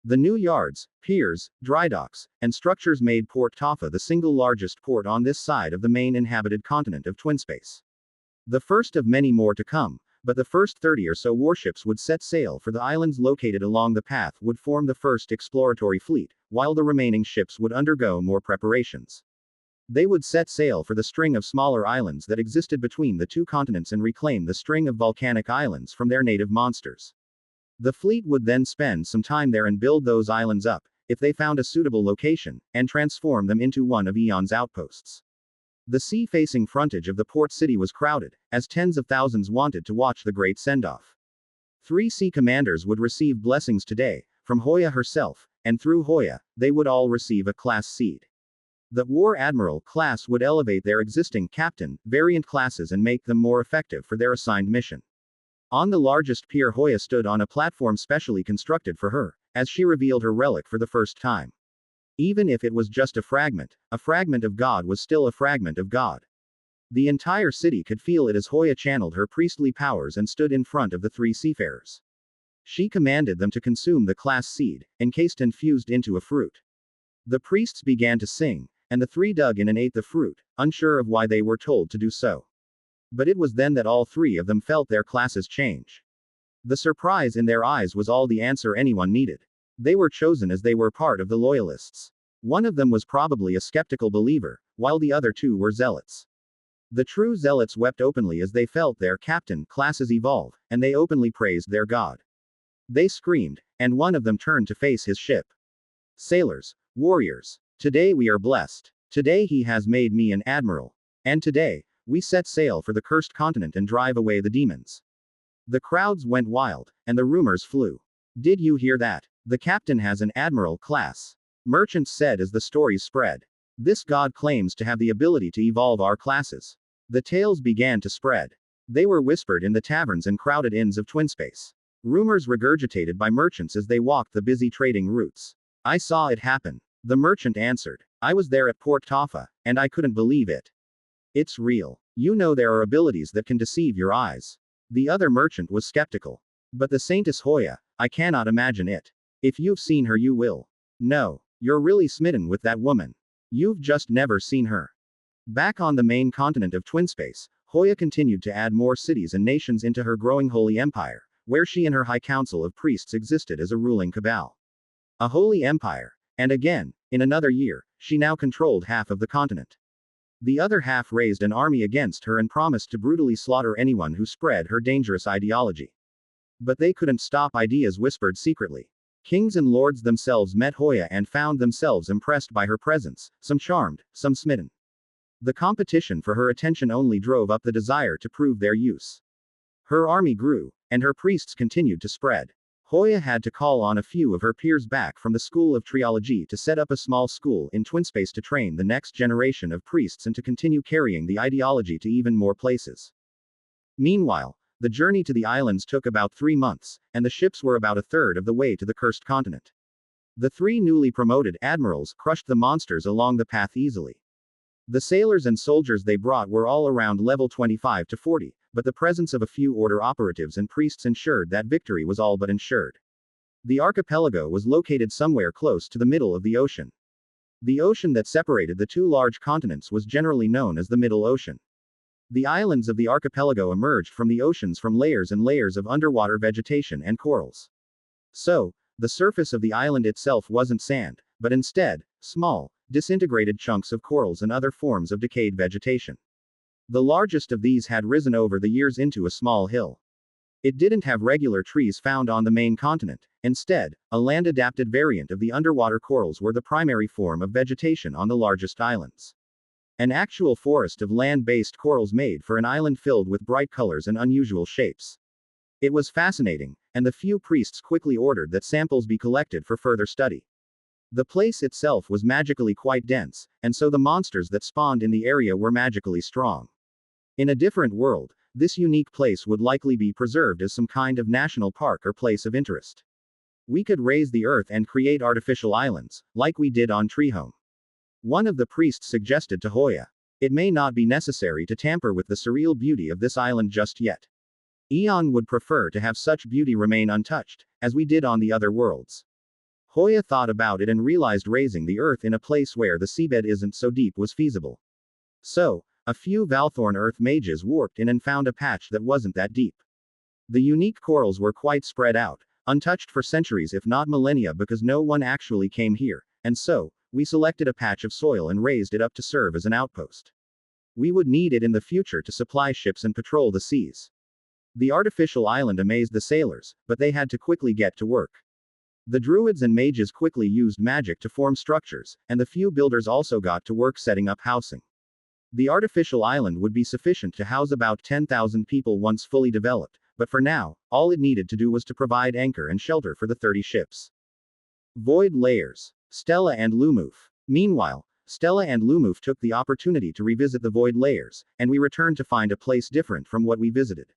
S1: The new yards, piers, drydocks, and structures made Port Taffa the single largest port on this side of the main inhabited continent of Twinspace. The first of many more to come, but the first 30 or so warships would set sail for the islands located along the path would form the first exploratory fleet, while the remaining ships would undergo more preparations. They would set sail for the string of smaller islands that existed between the two continents and reclaim the string of volcanic islands from their native monsters. The fleet would then spend some time there and build those islands up, if they found a suitable location, and transform them into one of Eons' outposts. The sea-facing frontage of the port city was crowded, as tens of thousands wanted to watch the great send-off. 3 sea commanders would receive blessings today, from Hoya herself, and through Hoya, they would all receive a class seed. The War Admiral class would elevate their existing captain, variant classes and make them more effective for their assigned mission. On the largest pier, Hoya stood on a platform specially constructed for her, as she revealed her relic for the first time. Even if it was just a fragment of God was still a fragment of God. The entire city could feel it as Hoya channeled her priestly powers and stood in front of the 3 seafarers. She commanded them to consume the class seed, encased and fused into a fruit. The priests began to sing, and the 3 dug in and ate the fruit, unsure of why they were told to do so. But it was then that all 3 of them felt their classes change. The surprise in their eyes was all the answer anyone needed. They were chosen as they were part of the loyalists. One of them was probably a skeptical believer, while the other 2 were zealots. The true zealots wept openly as they felt their captain classes evolve, and they openly praised their god. They screamed, and one of them turned to face his ship. Sailors, warriors, today we are blessed. Today he has made me an admiral. And today, we set sail for the cursed continent and drive away the demons. The crowds went wild, and the rumors flew. Did you hear that? The captain has an admiral class. Merchants said as the stories spread. This god claims to have the ability to evolve our classes. The tales began to spread. They were whispered in the taverns and crowded inns of Twinspace. Rumors regurgitated by merchants as they walked the busy trading routes. I saw it happen. The merchant answered. I was there at Port Taffa, and I couldn't believe it. It's real. You know there are abilities that can deceive your eyes. The other merchant was skeptical. But the Saintess Hoya, I cannot imagine it. If you've seen her you will. No. You're really smitten with that woman. You've just never seen her. Back on the main continent of Twinspace, Hoya continued to add more cities and nations into her growing holy empire, where she and her high council of priests existed as a ruling cabal. A holy empire. And again, in another year, she now controlled half of the continent. The other half raised an army against her and promised to brutally slaughter anyone who spread her dangerous ideology. But they couldn't stop ideas whispered secretly. Kings and lords themselves met Hoya and found themselves impressed by her presence, some charmed, some smitten. The competition for her attention only drove up the desire to prove their use. Her army grew, and her priests continued to spread. Hoya had to call on a few of her peers back from the School of Triology to set up a small school in Twinspace to train the next generation of priests and to continue carrying the ideology to even more places. Meanwhile, the journey to the islands took about 3 months, and the ships were about a third of the way to the cursed continent. The 3 newly promoted admirals crushed the monsters along the path easily. The sailors and soldiers they brought were all around level 25 to 40, but the presence of a few order operatives and priests ensured that victory was all but ensured. The archipelago was located somewhere close to the middle of the ocean. The ocean that separated the 2 large continents was generally known as the Middle Ocean. The islands of the archipelago emerged from the oceans from layers and layers of underwater vegetation and corals. So, the surface of the island itself wasn't sand, but instead, small, disintegrated chunks of corals and other forms of decayed vegetation. The largest of these had risen over the years into a small hill. It didn't have regular trees found on the main continent. Instead, a land-adapted variant of the underwater corals were the primary form of vegetation on the largest islands. An actual forest of land-based corals made for an island filled with bright colors and unusual shapes. It was fascinating, and the few priests quickly ordered that samples be collected for further study. The place itself was magically quite dense, and so the monsters that spawned in the area were magically strong. In a different world, this unique place would likely be preserved as some kind of national park or place of interest. We could raise the earth and create artificial islands, like we did on Treehome. One of the priests suggested to Hoya. It may not be necessary to tamper with the surreal beauty of this island just yet. Eon would prefer to have such beauty remain untouched, as we did on the other worlds. Hoya thought about it and realized raising the earth in a place where the seabed isn't so deep was feasible. So, a few Valthorn earth mages warped in and found a patch that wasn't that deep. The unique corals were quite spread out, untouched for centuries if not millennia because no one actually came here, and so, we selected a patch of soil and raised it up to serve as an outpost. We would need it in the future to supply ships and patrol the seas. The artificial island amazed the sailors, but they had to quickly get to work. The druids and mages quickly used magic to form structures, and the few builders also got to work setting up housing. The artificial island would be sufficient to house about 10,000 people once fully developed, but for now, all it needed to do was to provide anchor and shelter for the 30 ships. Void layers. Stella and Lumuf. Meanwhile, Stella and Lumuf took the opportunity to revisit the void layers, and we returned to find a place different from what we visited.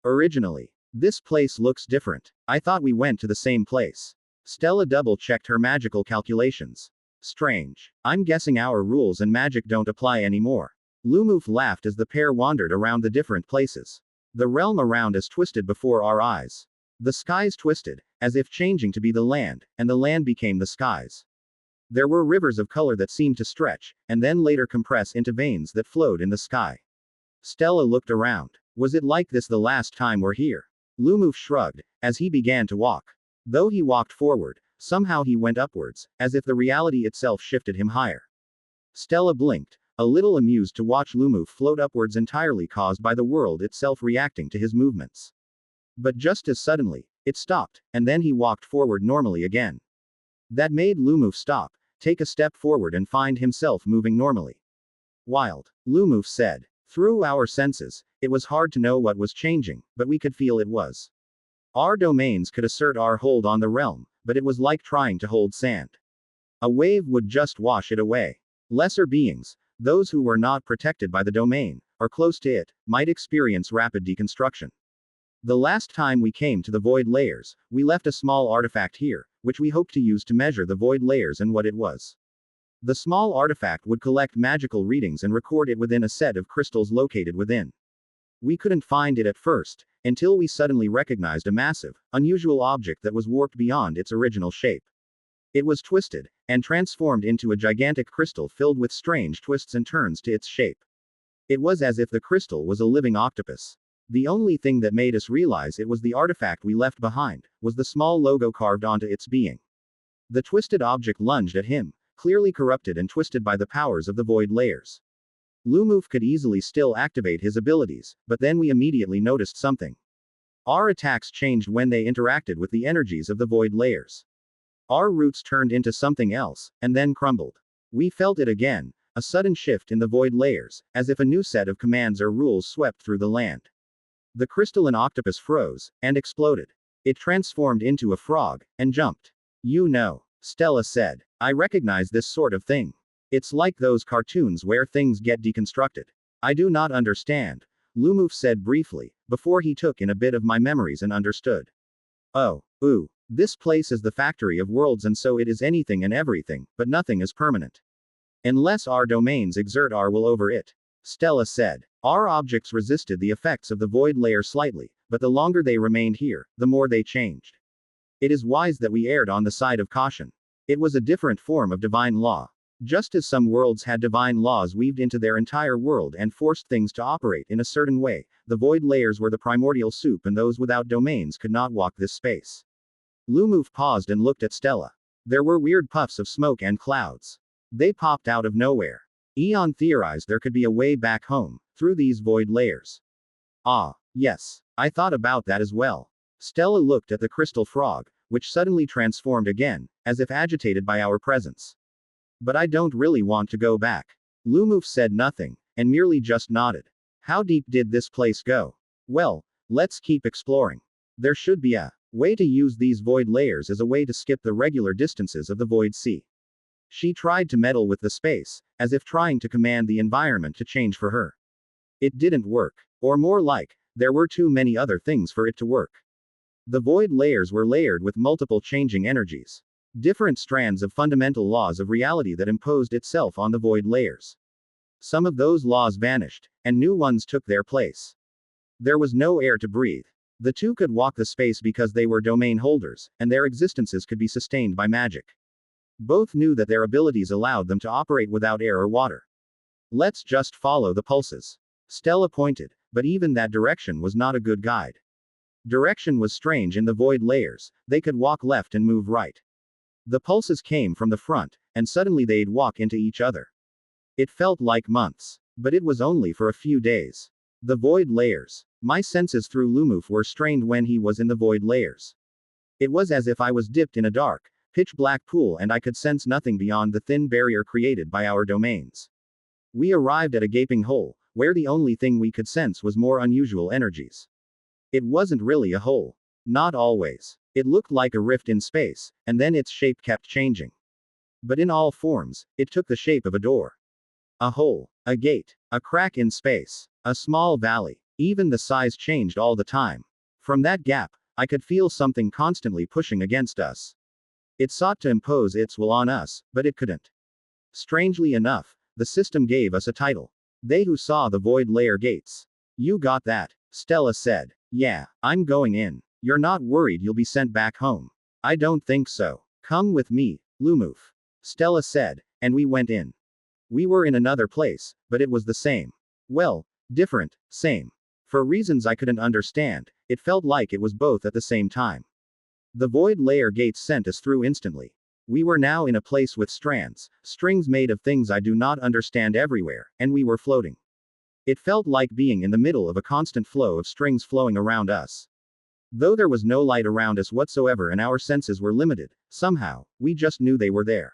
S1: Originally, this place looks different. I thought we went to the same place. Stella double-checked her magical calculations. Strange. I'm guessing our rules and magic don't apply anymore. Lumuf laughed as the pair wandered around the different places. The realm around us twisted before our eyes. The skies twisted, as if changing to be the land, and the land became the skies. There were rivers of color that seemed to stretch, and then later compress into veins that flowed in the sky. Stella looked around. Was it like this the last time we're here? Lumuf shrugged, as he began to walk. Though he walked forward, somehow he went upwards, as if the reality itself shifted him higher. Stella blinked, a little amused to watch Lumuf float upwards entirely caused by the world itself reacting to his movements. But just as suddenly, it stopped, and then he walked forward normally again. That made Lumuf stop, take a step forward and find himself moving normally. Wild, Lumuf said. Through our senses, it was hard to know what was changing, but we could feel it was. Our domains could assert our hold on the realm, but it was like trying to hold sand. A wave would just wash it away. Lesser beings, those who were not protected by the domain, or close to it, might experience rapid deconstruction. The last time we came to the void layers, we left a small artifact here, which we hoped to use to measure the void layers and what it was. The small artifact would collect magical readings and record it within a set of crystals located within. We couldn't find it at first, until we suddenly recognized a massive, unusual object that was warped beyond its original shape. It was twisted, and transformed into a gigantic crystal filled with strange twists and turns to its shape. It was as if the crystal was a living octopus. The only thing that made us realize it was the artifact we left behind, was the small logo carved onto its being. The twisted object lunged at him, clearly corrupted and twisted by the powers of the void layers. Lumuf could easily still activate his abilities, but then we immediately noticed something. Our attacks changed when they interacted with the energies of the void layers. Our roots turned into something else, and then crumbled. We felt it again, a sudden shift in the void layers, as if a new set of commands or rules swept through the land. The crystalline octopus froze, and exploded. It transformed into a frog, and jumped. You know, Stella said. I recognize this sort of thing. It's like those cartoons where things get deconstructed. I do not understand, Lumuf said briefly, before he took in a bit of my memories and understood. Oh, ooh, this place is the factory of worlds and so it is anything and everything, but nothing is permanent. Unless our domains exert our will over it. Stella said. Our objects resisted the effects of the void layer slightly, but the longer they remained here, the more they changed. It is wise that we erred on the side of caution. It was a different form of divine law. Just as some worlds had divine laws weaved into their entire world and forced things to operate in a certain way, the void layers were the primordial soup and those without domains could not walk this space. Lumuf paused and looked at Stella. There were weird puffs of smoke and clouds. They popped out of nowhere. Eon theorized there could be a way back home, through these void layers. Ah, yes. I thought about that as well. Stella looked at the crystal frog, which suddenly transformed again, as if agitated by our presence. But I don't really want to go back. Lumuf said nothing, and merely just nodded. How deep did this place go? Well, let's keep exploring. There should be a way to use these void layers as a way to skip the regular distances of the void sea. She tried to meddle with the space, as if trying to command the environment to change for her. It didn't work. Or more like, there were too many other things for it to work. The void layers were layered with multiple changing energies. Different strands of fundamental laws of reality that imposed itself on the void layers. Some of those laws vanished, and new ones took their place. There was no air to breathe. The two could walk the space because they were domain holders, and their existences could be sustained by magic. Both knew that their abilities allowed them to operate without air or water. Let's just follow the pulses. Stella pointed, but even that direction was not a good guide. Direction was strange in the void layers, they could walk left and move right. The pulses came from the front, and suddenly they'd walk into each other. It felt like months. But it was only for a few days. The void layers. My senses through Lumuf were strained when he was in the void layers. It was as if I was dipped in a dark, pitch-black pool and I could sense nothing beyond the thin barrier created by our domains. We arrived at a gaping hole, where the only thing we could sense was more unusual energies. It wasn't really a hole. Not always. It looked like a rift in space, and then its shape kept changing. But in all forms, it took the shape of a door. A hole. A gate. A crack in space. A small valley. Even the size changed all the time. From that gap, I could feel something constantly pushing against us. It sought to impose its will on us, but it couldn't. Strangely enough, the system gave us a title. They who saw the void layer gates. You got that? Stella said. Yeah, I'm going in. You're not worried you'll be sent back home? I don't think so. Come with me, Lumuf. Stella said, and we went in. We were in another place, but it was the same. Well, different, same. For reasons I couldn't understand, it felt like it was both at the same time. The void layer gates sent us through instantly. We were now in a place with strands, strings made of things I do not understand everywhere, and we were floating. It felt like being in the middle of a constant flow of strings flowing around us. Though there was no light around us whatsoever and our senses were limited, somehow, we just knew they were there.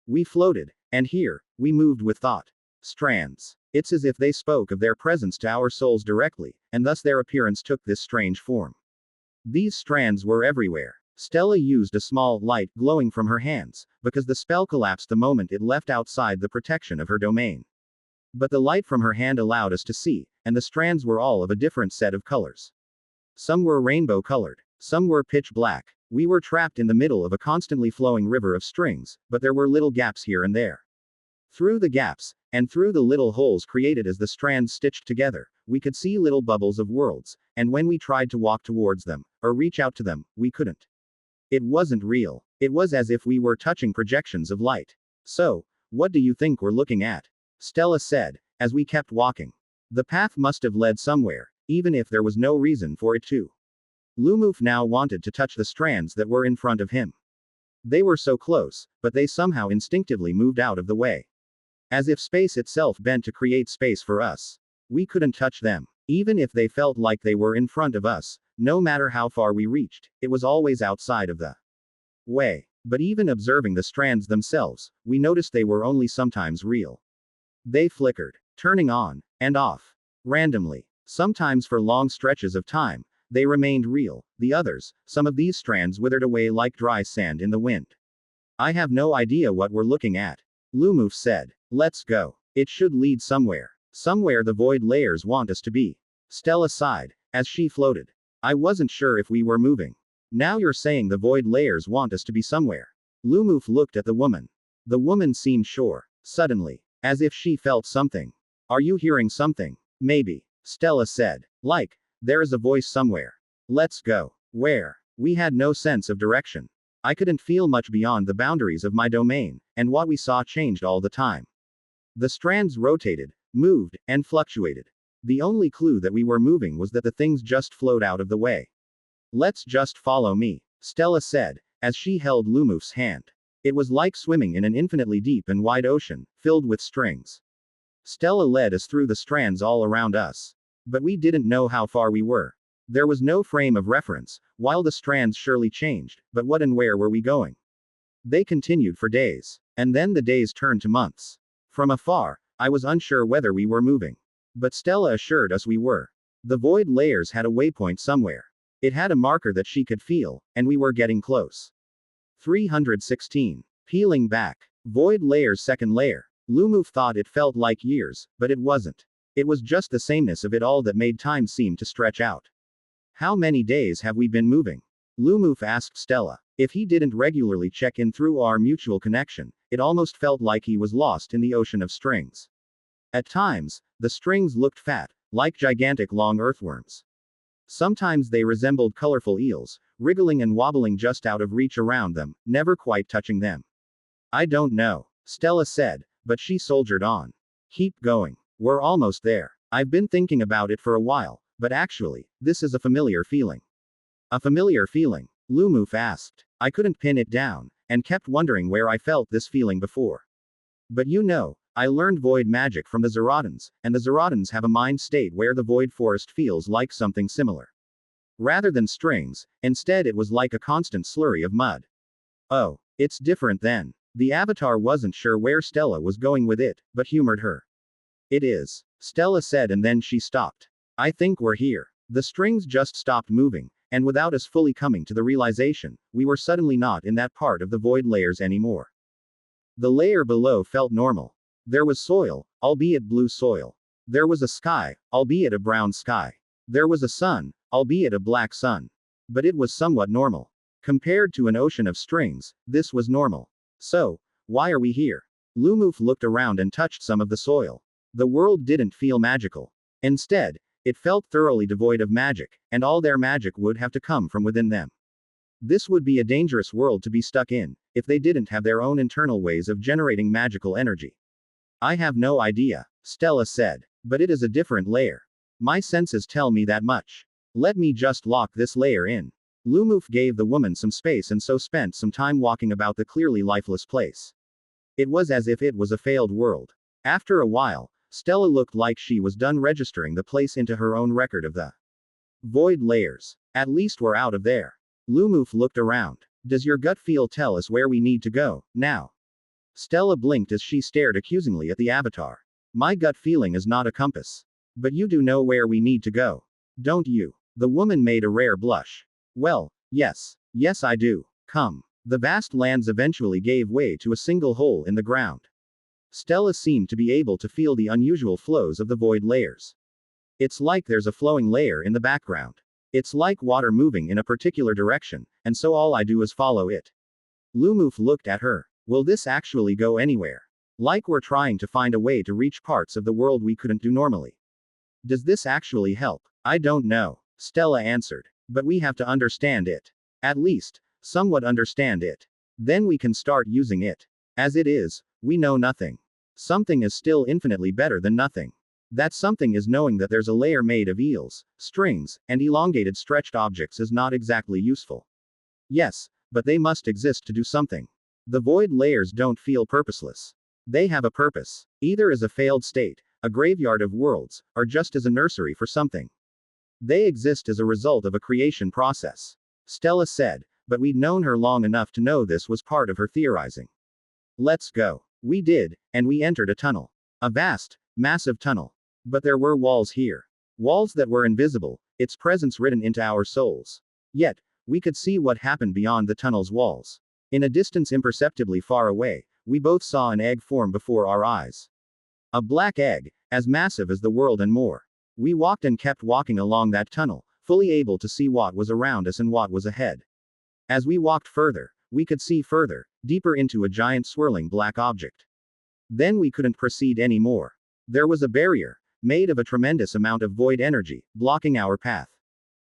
S1: We floated, and here, we moved with thought. Strands. It's as if they spoke of their presence to our souls directly, and thus their appearance took this strange form. These strands were everywhere. Stella used a small light glowing from her hands, because the spell collapsed the moment it left outside the protection of her domain. But the light from her hand allowed us to see, and the strands were all of a different set of colors. Some were rainbow colored, some were pitch black. We were trapped in the middle of a constantly flowing river of strings, but there were little gaps here and there. Through the gaps, and through the little holes created as the strands stitched together, we could see little bubbles of worlds, and when we tried to walk towards them, or reach out to them, we couldn't. It wasn't real. It was as if we were touching projections of light. So, what do you think we're looking at? Stella said, as we kept walking. The path must have led somewhere, even if there was no reason for it to. Lumuf now wanted to touch the strands that were in front of him. They were so close, but they somehow instinctively moved out of the way. As if space itself bent to create space for us. We couldn't touch them. Even if they felt like they were in front of us, no matter how far we reached, it was always outside of the way. But even observing the strands themselves, we noticed they were only sometimes real. They flickered, turning on and off randomly. Sometimes for long stretches of time, they remained real. The others, some of these strands withered away like dry sand in the wind. I have no idea what we're looking at. Lumuf said. Let's go. It should lead somewhere. Somewhere the void layers want us to be. Stella sighed, as she floated. I wasn't sure if we were moving. Now you're saying the void layers want us to be somewhere. Lumuf looked at the woman. The woman seemed sure. Suddenly. As if she felt something. Are you hearing something? Maybe. Stella said. Like, there is a voice somewhere. Let's go. Where? We had no sense of direction. I couldn't feel much beyond the boundaries of my domain, and what we saw changed all the time. The strands rotated, moved, and fluctuated. The only clue that we were moving was that the things just flowed out of the way. Let's just follow me, Stella said, as she held Lumuf's hand. It was like swimming in an infinitely deep and wide ocean, filled with strings. Stella led us through the strands all around us. But we didn't know how far we were. There was no frame of reference, while the strands surely changed, but what and where were we going? They continued for days. And then the days turned to months. From afar, I was unsure whether we were moving. But Stella assured us we were. The void layers had a waypoint somewhere. It had a marker that she could feel, and we were getting close. 316. Peeling back. Void layer's second layer. Lumuf thought it felt like years, but it wasn't. It was just the sameness of it all that made time seem to stretch out. How many days have we been moving? Lumoof asked Stella. If he didn't regularly check in through our mutual connection, it almost felt like he was lost in the ocean of strings. At times, the strings looked fat, like gigantic long earthworms. Sometimes they resembled colorful eels, wriggling and wobbling just out of reach around them, never quite touching them. I don't know, Stella said, but she soldiered on. Keep going. We're almost there. I've been thinking about it for a while, but actually, this is a familiar feeling. A familiar feeling? Lumoof asked. I couldn't pin it down, and kept wondering where I felt this feeling before. But you know, I learned void magic from the Zealotans, and the Zealotans have a mind state where the void forest feels like something similar. Rather than strings, instead it was like a constant slurry of mud. Oh, it's different then. The avatar wasn't sure where Stella was going with it, but humored her. It is, Stella said, and then she stopped. I think we're here. The strings just stopped moving, and without us fully coming to the realization, we were suddenly not in that part of the void layers anymore. The layer below felt normal. There was soil, albeit blue soil. There was a sky, albeit a brown sky. There was a sun, albeit a black sun. But it was somewhat normal. Compared to an ocean of strings, this was normal. So, why are we here? Lumoof looked around and touched some of the soil. The world didn't feel magical. Instead, it felt thoroughly devoid of magic, and all their magic would have to come from within them. This would be a dangerous world to be stuck in, if they didn't have their own internal ways of generating magical energy. I have no idea, Stella said, but it is a different layer. My senses tell me that much. Let me just lock this layer in. Lumoof gave the woman some space and so spent some time walking about the clearly lifeless place. It was as if it was a failed world. After a while, Stella looked like she was done registering the place into her own record of the void layers. At least we're out of there. Lumoof looked around. Does your gut feel tell us where we need to go, now? Stella blinked as she stared accusingly at the avatar. My gut feeling is not a compass. But you do know where we need to go. Don't you? The woman made a rare blush. Well, yes. Yes I do. Come. The vast lands eventually gave way to a single hole in the ground. Stella seemed to be able to feel the unusual flows of the void layers. It's like there's a flowing layer in the background. It's like water moving in a particular direction, and so all I do is follow it. Lumoof looked at her. Will this actually go anywhere? Like we're trying to find a way to reach parts of the world we couldn't do normally. Does this actually help? I don't know, Stella answered. But we have to understand it. At least, somewhat understand it. Then we can start using it. As it is, we know nothing. Something is still infinitely better than nothing. That something is knowing that there's a layer made of eels, strings, and elongated stretched objects is not exactly useful. Yes, but they must exist to do something. The void layers don't feel purposeless. They have a purpose. Either as a failed state, a graveyard of worlds, or just as a nursery for something. They exist as a result of a creation process. Stella said, but we'd known her long enough to know this was part of her theorizing. Let's go. We did, and we entered a tunnel. A vast, massive tunnel. But there were walls here. Walls that were invisible, its presence written into our souls. Yet, we could see what happened beyond the tunnel's walls. In a distance imperceptibly far away, we both saw an egg form before our eyes. A black egg, as massive as the world and more. We walked and kept walking along that tunnel, fully able to see what was around us and what was ahead. As we walked further, we could see further, deeper into a giant swirling black object. Then we couldn't proceed any more. There was a barrier, made of a tremendous amount of void energy, blocking our path.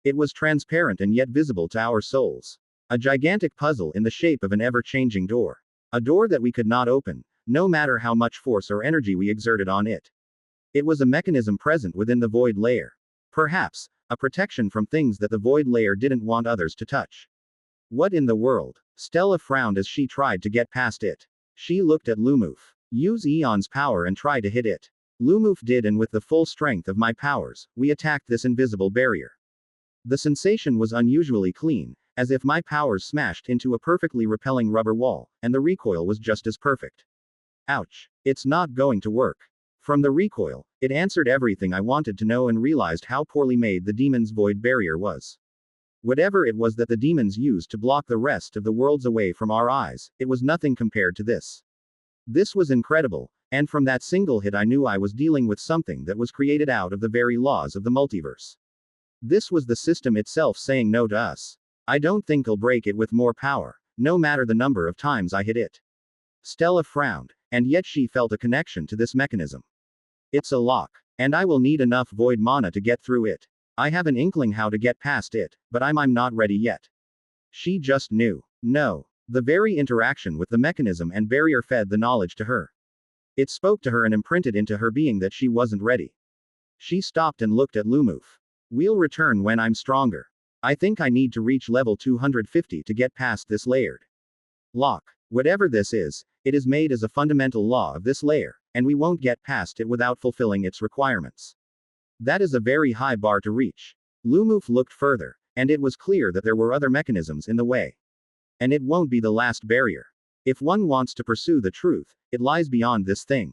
S1: It was transparent and yet visible to our souls. A gigantic puzzle in the shape of an ever-changing door. A door that we could not open, no matter how much force or energy we exerted on it. It was a mechanism present within the void layer. Perhaps, a protection from things that the void layer didn't want others to touch. What in the world? Stella frowned as she tried to get past it. She looked at Lumoof. Use Eon's power and try to hit it. Lumoof did, and with the full strength of my powers, we attacked this invisible barrier. The sensation was unusually clean, as if my powers smashed into a perfectly repelling rubber wall, and the recoil was just as perfect. Ouch. It's not going to work. From the recoil, it answered everything I wanted to know and realized how poorly made the demon's void barrier was. Whatever it was that the demons used to block the rest of the worlds away from our eyes, it was nothing compared to this. This was incredible, and from that single hit I knew I was dealing with something that was created out of the very laws of the multiverse. This was the system itself saying no to us. I don't think I'll break it with more power, no matter the number of times I hit it. Stella frowned, and yet she felt a connection to this mechanism. It's a lock, and I will need enough void mana to get through it. I have an inkling how to get past it, but I'm not ready yet. She just knew. No. The very interaction with the mechanism and barrier fed the knowledge to her. It spoke to her and imprinted into her being that she wasn't ready. She stopped and looked at Lumuf. We'll return when I'm stronger. I think I need to reach level 250 to get past this layered lock. Whatever this is, it is made as a fundamental law of this layer, and we won't get past it without fulfilling its requirements. That is a very high bar to reach. Lumuf looked further, and it was clear that there were other mechanisms in the way. And it won't be the last barrier. If one wants to pursue the truth, it lies beyond this thing.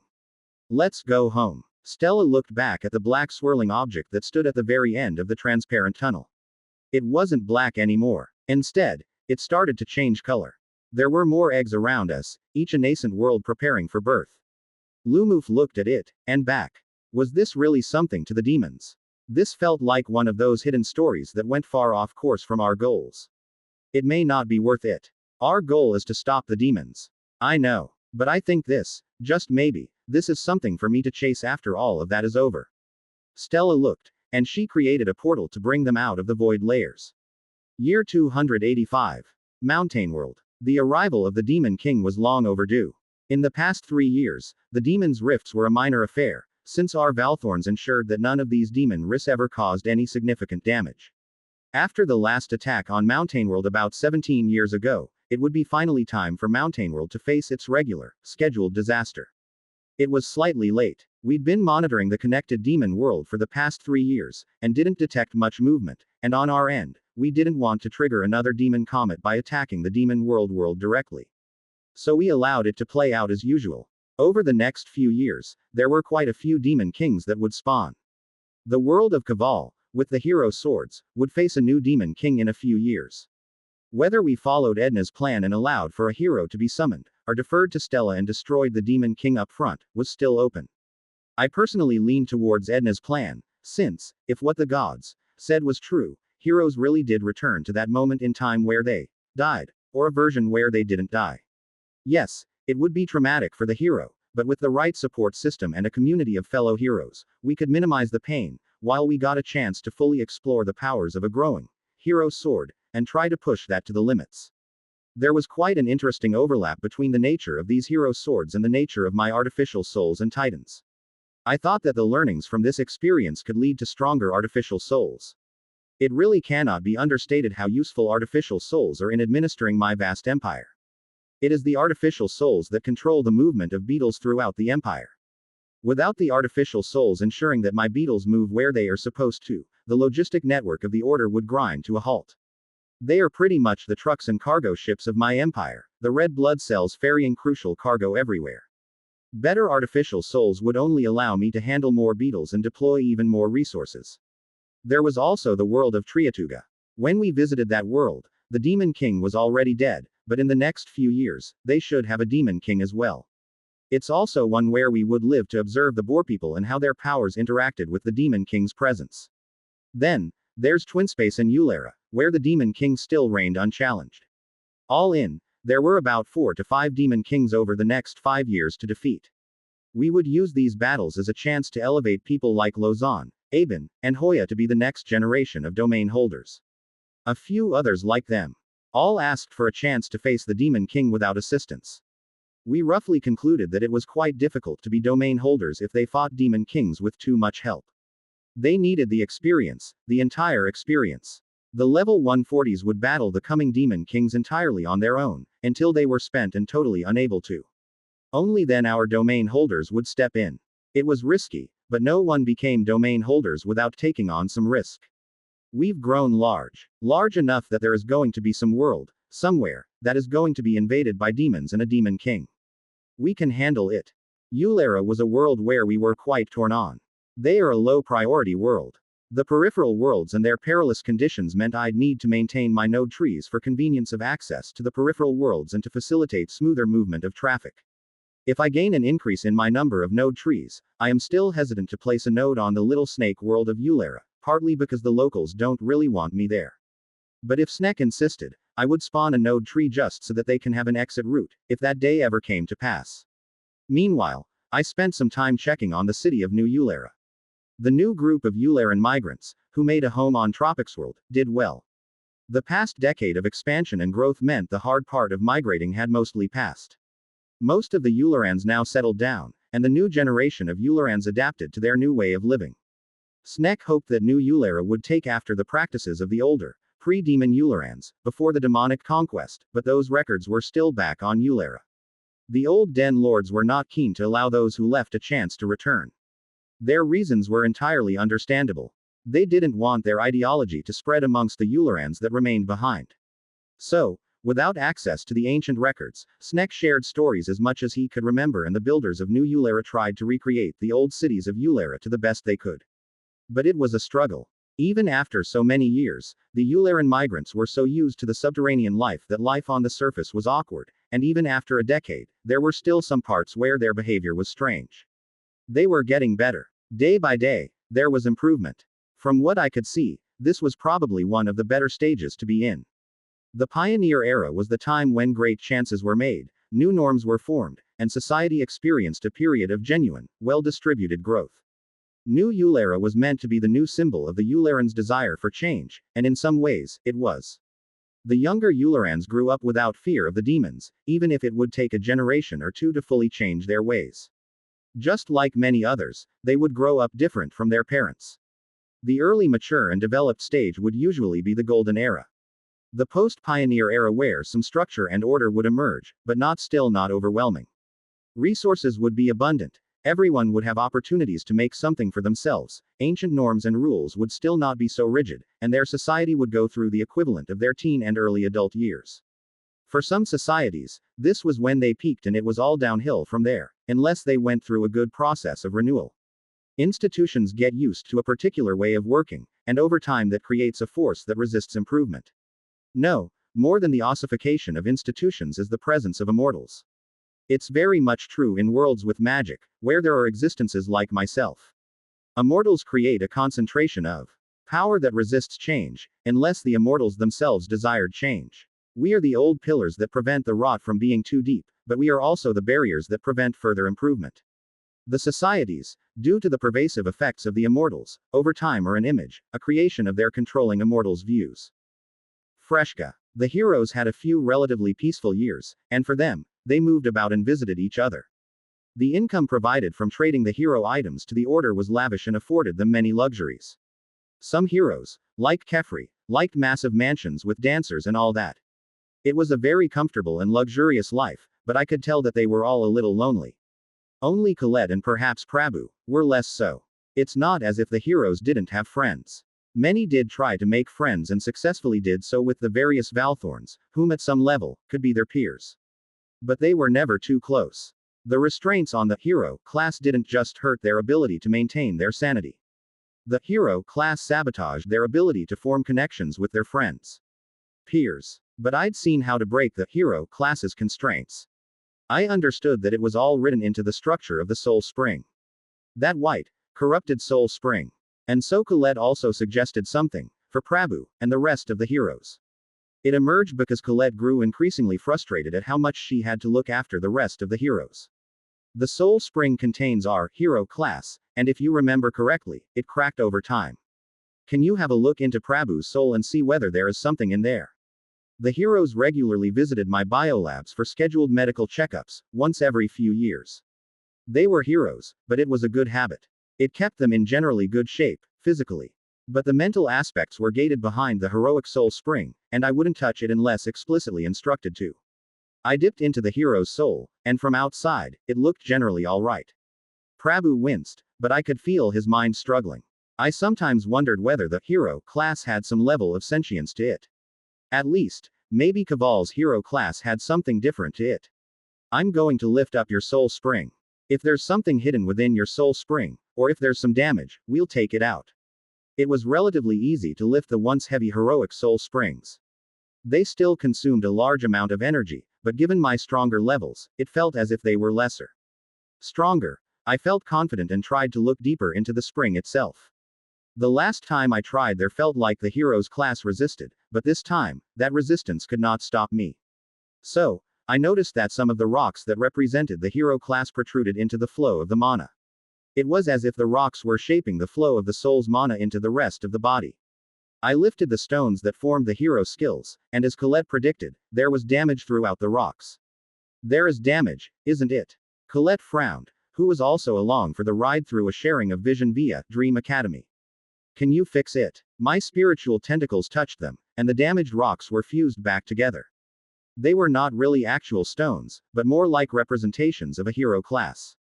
S1: Let's go home. Stella looked back at the black swirling object that stood at the very end of the transparent tunnel. It wasn't black anymore. Instead, it started to change color. There were more eggs around us, each a nascent world preparing for birth. Lumuf looked at it, and back. Was this really something to the demons? This felt like one of those hidden stories that went far off course from our goals. It may not be worth it. Our goal is to stop the demons. I know. But I think this, just maybe, this is something for me to chase after all of that is over. Stella looked, and she created a portal to bring them out of the void layers. Year 285. Mountain World. The arrival of the Demon King was long overdue. In the past 3 years, the demons' rifts were a minor affair, since our Valthorns ensured that none of these demon rifts ever caused any significant damage. After the last attack on Mountain World about 17 years ago, it would be finally time for Mountain World to face its regular, scheduled disaster. It was slightly late. We'd been monitoring the connected demon world for the past 3 years, and didn't detect much movement, and on our end, we didn't want to trigger another demon comet by attacking the demon world directly. So we allowed it to play out as usual. Over the next few years, there were quite a few demon kings that would spawn. The world of Kaval, with the hero swords, would face a new demon king in a few years. Whether we followed Edna's plan and allowed for a hero to be summoned, or deferred to Stella and destroyed the demon king up front, was still open. I personally leaned towards Edna's plan, since, if what the gods said was true, heroes really did return to that moment in time where they died, or a version where they didn't die. Yes, it would be traumatic for the hero, but with the right support system and a community of fellow heroes, we could minimize the pain, while we got a chance to fully explore the powers of a growing hero sword, and try to push that to the limits. There was quite an interesting overlap between the nature of these hero swords and the nature of my artificial souls and titans. I thought that the learnings from this experience could lead to stronger artificial souls. It really cannot be understated how useful artificial souls are in administering my vast empire. It is the artificial souls that control the movement of beetles throughout the empire. Without the artificial souls ensuring that my beetles move where they are supposed to, the logistic network of the order would grind to a halt. They are pretty much the trucks and cargo ships of my empire, the red blood cells ferrying crucial cargo everywhere. Better artificial souls would only allow me to handle more beetles and deploy even more resources. There was also the world of TreeTree. When we visited that world, the Demon King was already dead, but in the next few years, they should have a Demon King as well. It's also one where we would live to observe the Boar people and how their powers interacted with the Demon King's presence. Then, there's Twinspace and Eulera, where the Demon King still reigned unchallenged. All in, there were about 4 to 5 Demon Kings over the next 5 years to defeat. We would use these battles as a chance to elevate people like Lozan, Aben, and Hoya to be the next generation of domain holders. A few others like them. All asked for a chance to face the Demon King without assistance. We roughly concluded that it was quite difficult to be domain holders if they fought Demon Kings with too much help. They needed the experience, the entire experience. The level 140s would battle the coming Demon Kings entirely on their own, until they were spent and totally unable to. Only then our domain holders would step in. It was risky, but no one became domain holders without taking on some risk. We've grown large. Large enough that there is going to be some world, somewhere, that is going to be invaded by demons and a Demon King. We can handle it. Eulera was a world where we were quite torn on. They are a low-priority world. The peripheral worlds and their perilous conditions meant I'd need to maintain my node trees for convenience of access to the peripheral worlds and to facilitate smoother movement of traffic. If I gain an increase in my number of node trees, I am still hesitant to place a node on the Little Snake world of Eulera, partly because the locals don't really want me there. But if Snek insisted, I would spawn a node tree just so that they can have an exit route, if that day ever came to pass. Meanwhile, I spent some time checking on the city of New Eulera. The new group of Eularan migrants, who made a home on Tropicsworld, did well. The past decade of expansion and growth meant the hard part of migrating had mostly passed. Most of the Eularans now settled down, and the new generation of Eularans adapted to their new way of living. Snek hoped that New Eulera would take after the practices of the older, pre-demon Eularans, before the demonic conquest, but those records were still back on Eulera. The old Den Lords were not keen to allow those who left a chance to return. Their reasons were entirely understandable. They didn't want their ideology to spread amongst the Eularans that remained behind. So, without access to the ancient records, Snek shared stories as much as he could remember, and the builders of New Eulera tried to recreate the old cities of Eulera to the best they could. But it was a struggle. Even after so many years, the Eularan migrants were so used to the subterranean life that life on the surface was awkward, and even after a decade, there were still some parts where their behavior was strange. They were getting better. Day by day, there was improvement. From what I could see, this was probably one of the better stages to be in. The pioneer era was the time when great chances were made, new norms were formed, and society experienced a period of genuine, well-distributed growth. New Eulera was meant to be the new symbol of the Eularans' desire for change, and in some ways, it was. The younger Eularans grew up without fear of the demons, even if it would take a generation or two to fully change their ways. Just like many others, they would grow up different from their parents. The early mature and developed stage would usually be the golden era. The post-pioneer era where some structure and order would emerge, but not overwhelming. Resources would be abundant. Everyone would have opportunities to make something for themselves, ancient norms and rules would still not be so rigid, and their society would go through the equivalent of their teen and early adult years. For some societies, this was when they peaked, and it was all downhill from there, unless they went through a good process of renewal. Institutions get used to a particular way of working, and over time that creates a force that resists improvement. No, more than the ossification of institutions is the presence of immortals. It's very much true in worlds with magic, where there are existences like myself. Immortals create a concentration of power that resists change, unless the immortals themselves desired change. We are the old pillars that prevent the rot from being too deep, but we are also the barriers that prevent further improvement. The societies, due to the pervasive effects of the immortals, over time are an image, a creation of their controlling immortals' views. Freshka. The heroes had a few relatively peaceful years, and for them, they moved about and visited each other. The income provided from trading the hero items to the order was lavish and afforded them many luxuries. Some heroes, like Kefri, liked massive mansions with dancers and all that. It was a very comfortable and luxurious life, but I could tell that they were all a little lonely. Only Colette and perhaps Prabhu were less so. It's not as if the heroes didn't have friends. Many did try to make friends and successfully did so with the various Valthorns, whom at some level, could be their peers. But they were never too close. The restraints on the hero class didn't just hurt their ability to maintain their sanity. The hero class sabotaged their ability to form connections with their friends. Peers. But I'd seen how to break the hero class's constraints. I understood that it was all written into the structure of the soul spring. That white, corrupted soul spring. And so Colette also suggested something, for Prabhu, and the rest of the heroes. It emerged because Colette grew increasingly frustrated at how much she had to look after the rest of the heroes. The soul spring contains our hero class, and if you remember correctly, it cracked over time. Can you have a look into Prabhu's soul and see whether there is something in there? The heroes regularly visited my biolabs for scheduled medical checkups, once every few years. They were heroes, but it was a good habit. It kept them in generally good shape, physically. But the mental aspects were gated behind the heroic soul spring, and I wouldn't touch it unless explicitly instructed to. I dipped into the hero's soul, and from outside, it looked generally alright. Prabhu winced, but I could feel his mind struggling. I sometimes wondered whether the hero class had some level of sentience to it. At least, maybe Kaval's hero class had something different to it. I'm going to lift up your soul spring. If there's something hidden within your soul spring, or if there's some damage, we'll take it out. It was relatively easy to lift the once heavy heroic soul springs. They still consumed a large amount of energy, but given my stronger levels, it felt as if they were lesser. Stronger. I felt confident and tried to look deeper into the spring itself. The last time I tried there felt like the hero's class resisted, but this time, that resistance could not stop me. So, I noticed that some of the rocks that represented the hero class protruded into the flow of the mana. It was as if the rocks were shaping the flow of the soul's mana into the rest of the body. I lifted the stones that formed the hero skills, and as Colette predicted, there was damage throughout the rocks. There is damage, isn't it? Colette frowned, who was also along for the ride through a sharing of vision via Dream Academy. Can you fix it? My spiritual tentacles touched them, and the damaged rocks were fused back together. They were not really actual stones, but more like representations of a hero class.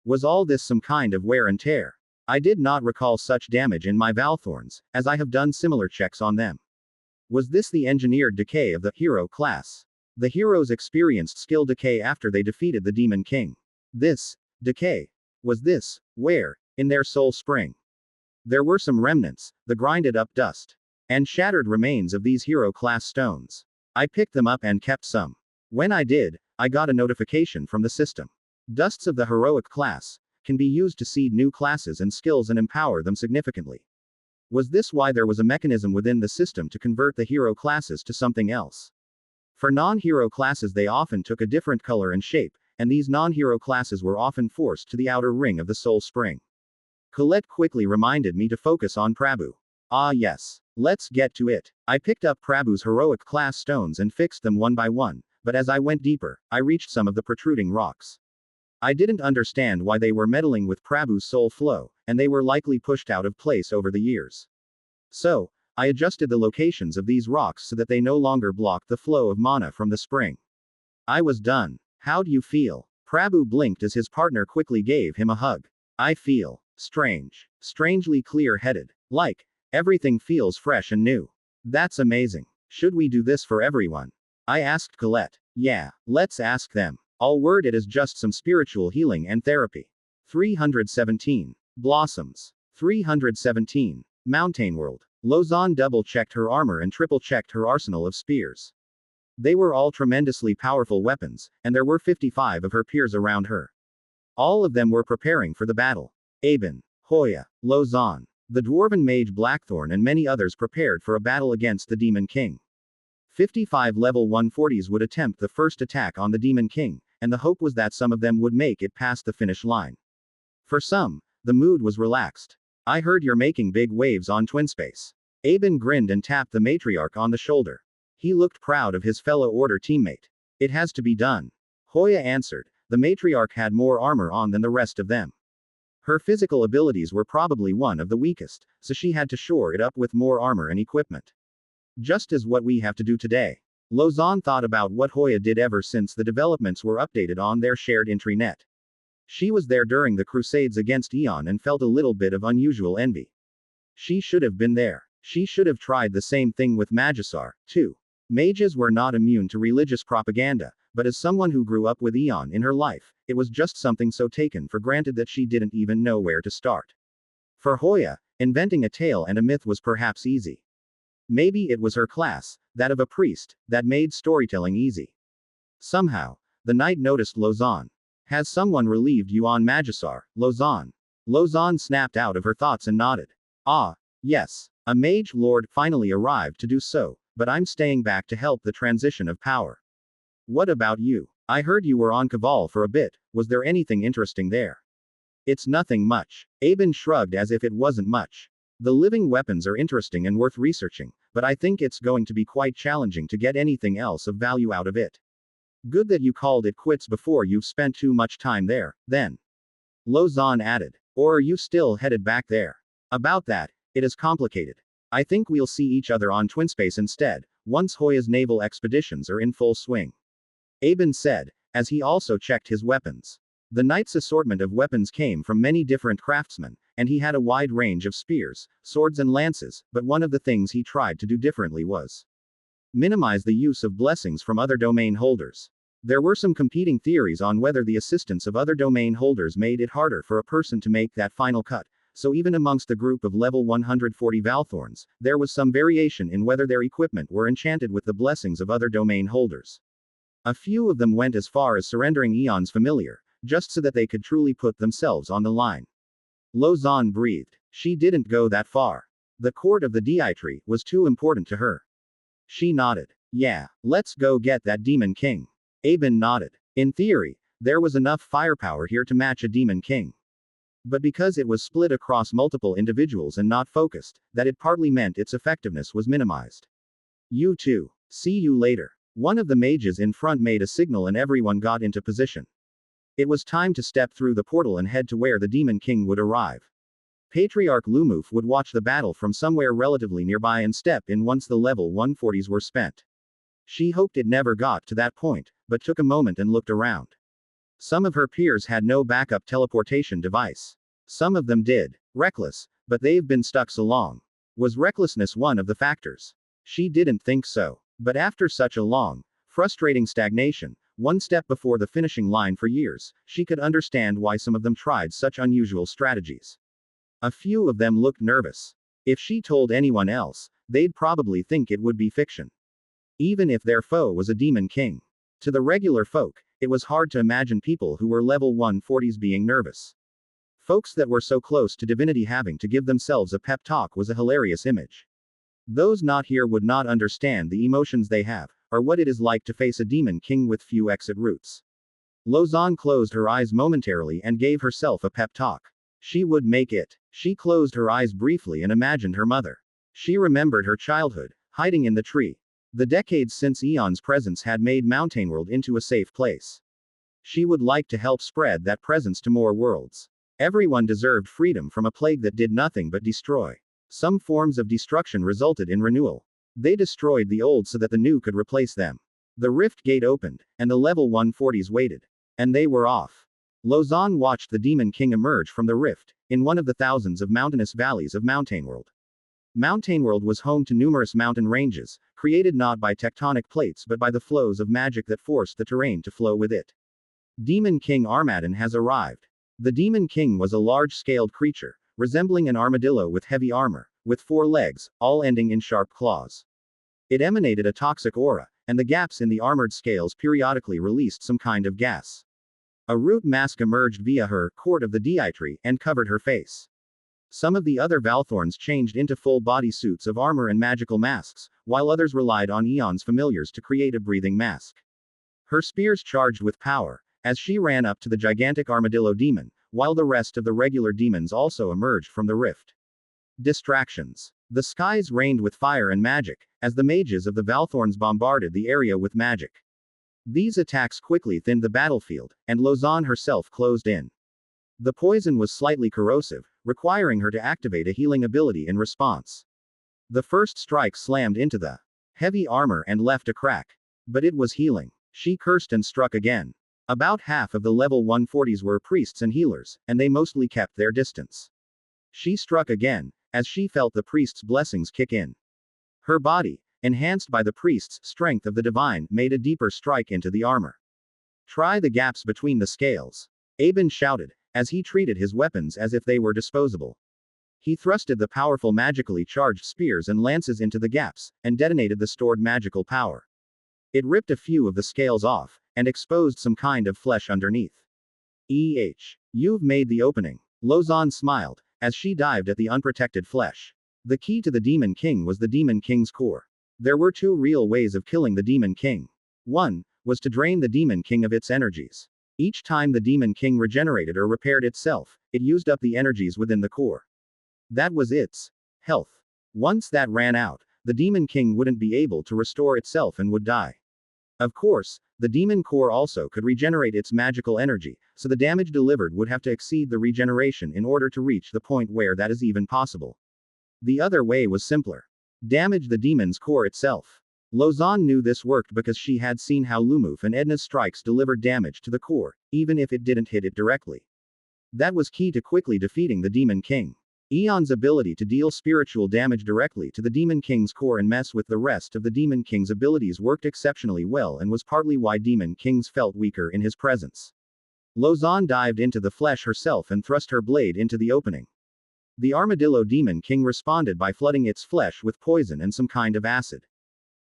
S1: Was all this some kind of wear and tear? I did not recall such damage in my Valthorns, as I have done similar checks on them. Was this the engineered decay of the hero class? The heroes experienced skill decay after they defeated the Demon King. This decay. Was this where, in their soul spring? There were some remnants, the grinded up dust, and shattered remains of these hero class stones. I picked them up and kept some. When I did, I got a notification from the system. Dusts of the heroic class can be used to seed new classes and skills and empower them significantly. Was this why there was a mechanism within the system to convert the hero classes to something else? For non-hero classes they often took a different color and shape, and these non-hero classes were often forced to the outer ring of the soul spring. Colette quickly reminded me to focus on Prabhu. Ah yes. Let's get to it. I picked up Prabhu's heroic class stones and fixed them one by one, but as I went deeper, I reached some of the protruding rocks. I didn't understand why they were meddling with Prabhu's soul flow, and they were likely pushed out of place over the years. So, I adjusted the locations of these rocks so that they no longer blocked the flow of mana from the spring. I was done. How do you feel? Prabhu blinked as his partner quickly gave him a hug. I feel strange. Strangely clear-headed. Like, everything feels fresh and new. That's amazing. Should we do this for everyone? I asked Colette. Yeah, let's ask them. I'll word it as just some spiritual healing and therapy. 317. Blossoms. 317. Mountain World. Lozan double-checked her armor and triple-checked her arsenal of spears. They were all tremendously powerful weapons, and there were 55 of her peers around her. All of them were preparing for the battle. Aben, Hoya, Lozan, the dwarven mage Blackthorn and many others prepared for a battle against the Demon King. 55 level 140s would attempt the first attack on the Demon King, and the hope was that some of them would make it past the finish line. For some, the mood was relaxed. I heard you're making big waves on Twinspace. Aben grinned and tapped the matriarch on the shoulder. He looked proud of his fellow Order teammate. It has to be done. Hoya answered. The matriarch had more armor on than the rest of them. Her physical abilities were probably one of the weakest, so she had to shore it up with more armor and equipment. Just as what we have to do today. Lozan thought about what Hoya did ever since the developments were updated on their shared intranet. She was there during the crusades against Eon and felt a little bit of unusual envy. She should have been there. She should have tried the same thing with Magisar, too. Mages were not immune to religious propaganda, but as someone who grew up with Eon in her life, it was just something so taken for granted that she didn't even know where to start. For Hoya, inventing a tale and a myth was perhaps easy. Maybe it was her class, that of a priest, that made storytelling easy. Somehow, the knight noticed Lozan. Has someone relieved you on Magisar, Lozan? Lozan snapped out of her thoughts and nodded. Ah, yes. A mage lord finally arrived to do so, but I'm staying back to help the transition of power. What about you? I heard you were on Kaval for a bit, was there anything interesting there? It's nothing much. Aben shrugged as if it wasn't much. The living weapons are interesting and worth researching, but I think it's going to be quite challenging to get anything else of value out of it. Good that you called it quits before you've spent too much time there, then. Lozan added. Or are you still headed back there? About that, it is complicated. I think we'll see each other on Twinspace instead, once Hoya's naval expeditions are in full swing. Aben said, as he also checked his weapons. The knight's assortment of weapons came from many different craftsmen, and he had a wide range of spears, swords and lances, but one of the things he tried to do differently was minimize the use of blessings from other domain holders. There were some competing theories on whether the assistance of other domain holders made it harder for a person to make that final cut, so even amongst the group of level 140 Valthorns, there was some variation in whether their equipment were enchanted with the blessings of other domain holders. A few of them went as far as surrendering Eons familiar, just so that they could truly put themselves on the line. Lozan breathed. She didn't go that far. The court of the TreeTree was too important to her. She nodded. Yeah, let's go get that demon king. Aben nodded. In theory, there was enough firepower here to match a demon king. But because it was split across multiple individuals and not focused, that it partly meant its effectiveness was minimized. You too. See you later. One of the mages in front made a signal and everyone got into position. It was time to step through the portal and head to where the demon king would arrive. Patriarch Lumuf would watch the battle from somewhere relatively nearby and step in once the level 140s were spent. She hoped it never got to that point, but took a moment and looked around. Some of her peers had no backup teleportation device. Some of them did. Reckless, but they've been stuck so long. Was recklessness one of the factors? She didn't think so. But after such a long, frustrating stagnation, one step before the finishing line for years, she could understand why some of them tried such unusual strategies. A few of them looked nervous. If she told anyone else, they'd probably think it would be fiction. Even if their foe was a demon king. To the regular folk, it was hard to imagine people who were level 140s being nervous. Folks that were so close to divinity having to give themselves a pep talk was a hilarious image. Those not here would not understand the emotions they have, or what it is like to face a demon king with few exit routes. Lozan closed her eyes momentarily and gave herself a pep talk. She would make it. She closed her eyes briefly and imagined her mother. She remembered her childhood, hiding in the tree. The decades since Eons' presence had made Mountainworld into a safe place. She would like to help spread that presence to more worlds. Everyone deserved freedom from a plague that did nothing but destroy. Some forms of destruction resulted in renewal. They destroyed the old so that the new could replace them. The rift gate opened, and the level 140s waited. And they were off. Lozan watched the Demon King emerge from the rift, in one of the thousands of mountainous valleys of Mountainworld. Mountainworld was home to numerous mountain ranges, created not by tectonic plates but by the flows of magic that forced the terrain to flow with it. Demon King Armadan has arrived. The Demon King was a large-scaled creature, resembling an armadillo with heavy armor, with 4 legs, all ending in sharp claws. It emanated a toxic aura, and the gaps in the armored scales periodically released some kind of gas. A root mask emerged via her court of the TreeTree and covered her face. Some of the other Valthorns changed into full-body suits of armor and magical masks, while others relied on Eons familiars to create a breathing mask. Her spears charged with power, as she ran up to the gigantic armadillo demon, while the rest of the regular demons also emerged from the rift. Distractions. The skies rained with fire and magic, as the mages of the Valthorns bombarded the area with magic. These attacks quickly thinned the battlefield, and Lozan herself closed in. The poison was slightly corrosive, requiring her to activate a healing ability in response. The first strike slammed into the heavy armor and left a crack. But it was healing. She cursed and struck again. About half of the level 140s were priests and healers, and they mostly kept their distance. She struck again, as she felt the priest's blessings kick in. Her body, enhanced by the priest's strength of the divine, made a deeper strike into the armor. Try the gaps between the scales. Aben shouted, as he treated his weapons as if they were disposable. He thrusted the powerful magically charged spears and lances into the gaps, and detonated the stored magical power. It ripped a few of the scales off, and exposed some kind of flesh underneath. You've made the opening. Lozan smiled, as she dived at the unprotected flesh. The key to the Demon King was the Demon King's core. There were 2 real ways of killing the Demon King. One was to drain the Demon King of its energies. Each time the Demon King regenerated or repaired itself, it used up the energies within the core. That was its health. Once that ran out, the Demon King wouldn't be able to restore itself and would die. Of course, the Demon Core also could regenerate its magical energy, so the damage delivered would have to exceed the regeneration in order to reach the point where that is even possible. The other way was simpler. Damage the Demon's core itself. Lozan knew this worked because she had seen how Lumuf and Edna's strikes delivered damage to the core, even if it didn't hit it directly. That was key to quickly defeating the Demon King. Eon's ability to deal spiritual damage directly to the Demon King's core and mess with the rest of the Demon King's abilities worked exceptionally well and was partly why Demon Kings felt weaker in his presence. Lozan dived into the flesh herself and thrust her blade into the opening. The Armadillo Demon King responded by flooding its flesh with poison and some kind of acid.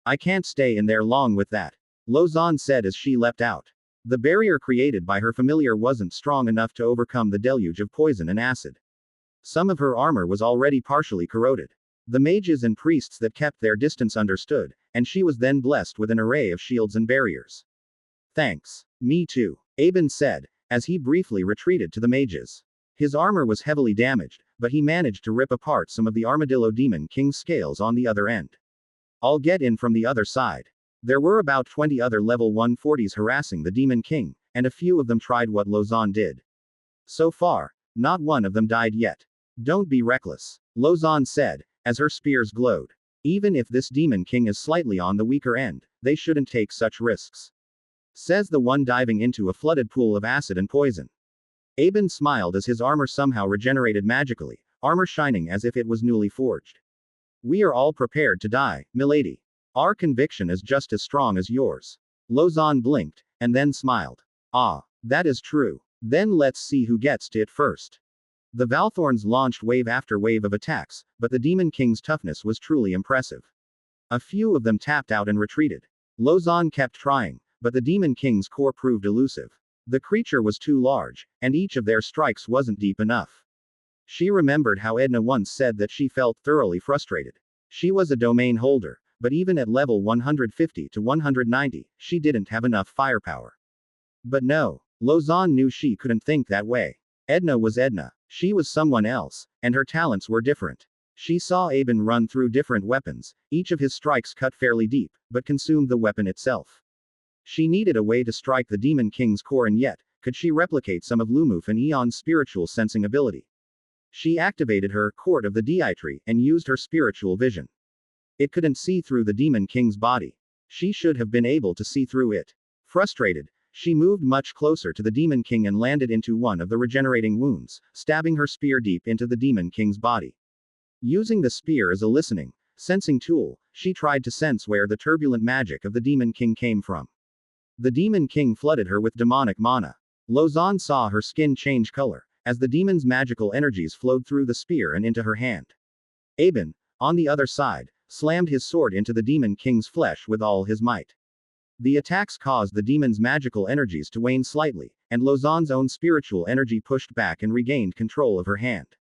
S1: I can't stay in there long with that, Lozan said as she leapt out. The barrier created by her familiar wasn't strong enough to overcome the deluge of poison and acid. Some of her armor was already partially corroded. The mages and priests that kept their distance understood, and she was then blessed with an array of shields and barriers. Thanks. Me too, Aben said, as he briefly retreated to the mages. His armor was heavily damaged, but he managed to rip apart some of the Armadillo Demon King's scales on the other end. I'll get in from the other side. There were about 20 other level 140s harassing the Demon King, and a few of them tried what Lozan did. So far, not one of them died yet. Don't be reckless, Lozan said, as her spears glowed. Even if this Demon King is slightly on the weaker end, they shouldn't take such risks. Says the one diving into a flooded pool of acid and poison. Aben smiled as his armor somehow regenerated magically, armor shining as if it was newly forged. We are all prepared to die, milady. Our conviction is just as strong as yours. Lozan blinked, and then smiled. Ah, that is true. Then let's see who gets to it first. The Valthorns launched wave after wave of attacks, but the Demon King's toughness was truly impressive. A few of them tapped out and retreated. Lozan kept trying, but the Demon King's core proved elusive. The creature was too large, and each of their strikes wasn't deep enough. She remembered how Edna once said that she felt thoroughly frustrated. She was a domain holder, but even at level 150 to 190, she didn't have enough firepower. But no, Lozan knew she couldn't think that way. Edna was Edna. She was someone else, and her talents were different. She saw Aben run through different weapons, each of his strikes cut fairly deep, but consumed the weapon itself. She needed a way to strike the Demon King's core, and yet, could she replicate some of Lumuf and Eon's spiritual sensing ability? She activated her Court of the TreeTree and used her spiritual vision. It couldn't see through the Demon King's body. She should have been able to see through it. Frustrated, she moved much closer to the Demon King and landed into one of the regenerating wounds, stabbing her spear deep into the Demon King's body. Using the spear as a listening, sensing tool, she tried to sense where the turbulent magic of the Demon King came from. The Demon King flooded her with demonic mana. Lozan saw her skin change color, as the demon's magical energies flowed through the spear and into her hand. Aben, on the other side, slammed his sword into the Demon King's flesh with all his might. The attacks caused the demon's magical energies to wane slightly, and Lozan's own spiritual energy pushed back and regained control of her hand.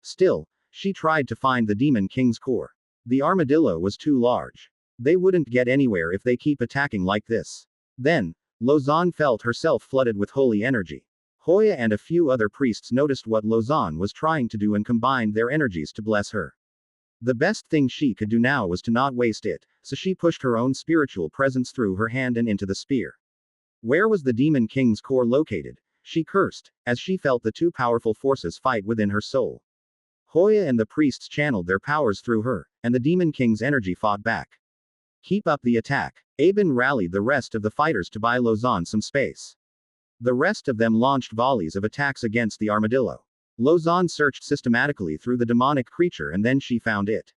S1: Still, she tried to find the Demon King's core. The armadillo was too large. They wouldn't get anywhere if they keep attacking like this. Then, Lozan felt herself flooded with holy energy. Hoya and a few other priests noticed what Lozan was trying to do and combined their energies to bless her. The best thing she could do now was to not waste it, so she pushed her own spiritual presence through her hand and into the spear. Where was the Demon King's core located? She cursed, as she felt the two powerful forces fight within her soul. Hoya and the priests channeled their powers through her, and the Demon King's energy fought back. Keep up the attack. Aben rallied the rest of the fighters to buy Lozan some space. The rest of them launched volleys of attacks against the armadillo. Lozan searched systematically through the demonic creature and then she found it.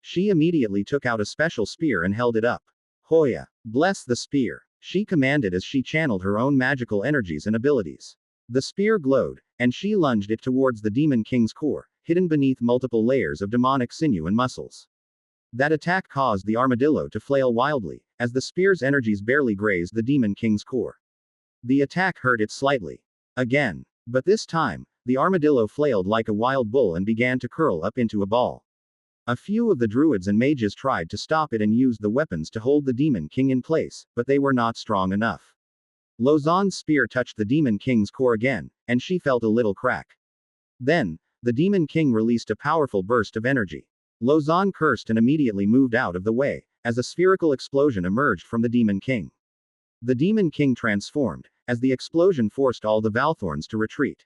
S1: She immediately took out a special spear and held it up. Hoya, bless the spear, she commanded as she channeled her own magical energies and abilities. The spear glowed, and she lunged it towards the Demon King's core, hidden beneath multiple layers of demonic sinew and muscles. That attack caused the armadillo to flail wildly, as the spear's energies barely grazed the Demon King's core. The attack hurt it slightly. Again. But this time, the armadillo flailed like a wild bull and began to curl up into a ball. A few of the druids and mages tried to stop it and used the weapons to hold the Demon King in place, but they were not strong enough. Lozan's spear touched the Demon King's core again, and she felt a little crack. Then, the Demon King released a powerful burst of energy. Lozan cursed and immediately moved out of the way, as a spherical explosion emerged from the Demon King. The Demon King transformed, as the explosion forced all the Valthorns to retreat.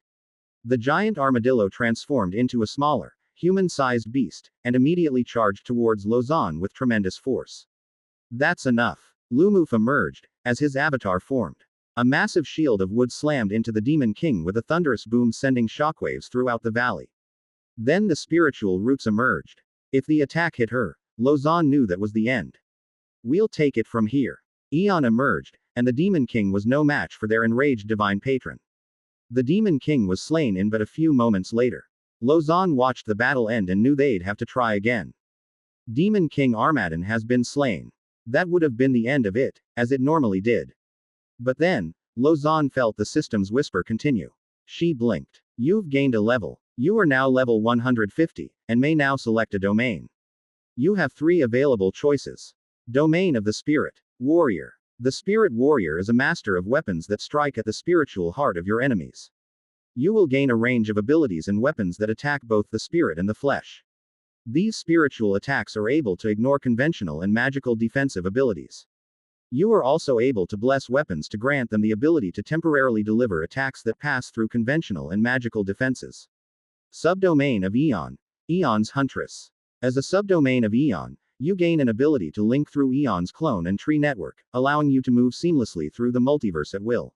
S1: The giant armadillo transformed into a smaller, human-sized beast, and immediately charged towards Lozan with tremendous force. That's enough. Lumuf emerged, as his avatar formed. A massive shield of wood slammed into the Demon King with a thunderous boom sending shockwaves throughout the valley. Then the spiritual roots emerged. If the attack hit her, Lozan knew that was the end. We'll take it from here. Eon emerged, and the Demon King was no match for their enraged divine patron. The Demon King was slain in but a few moments later. Lozan watched the battle end and knew they'd have to try again. Demon King Armadan has been slain. That would have been the end of it, as it normally did. But then, Lozan felt the system's whisper continue. She blinked. You've gained a level. You are now level 150, and may now select a domain. You have 3 available choices. Domain of the Spirit Warrior. The Spirit Warrior is a master of weapons that strike at the spiritual heart of your enemies. You will gain a range of abilities and weapons that attack both the spirit and the flesh. These spiritual attacks are able to ignore conventional and magical defensive abilities. You are also able to bless weapons to grant them the ability to temporarily deliver attacks that pass through conventional and magical defenses. Subdomain of Eon. Eon's Huntress. As a subdomain of Eon, you gain an ability to link through Eon's clone and tree network, allowing you to move seamlessly through the multiverse at will.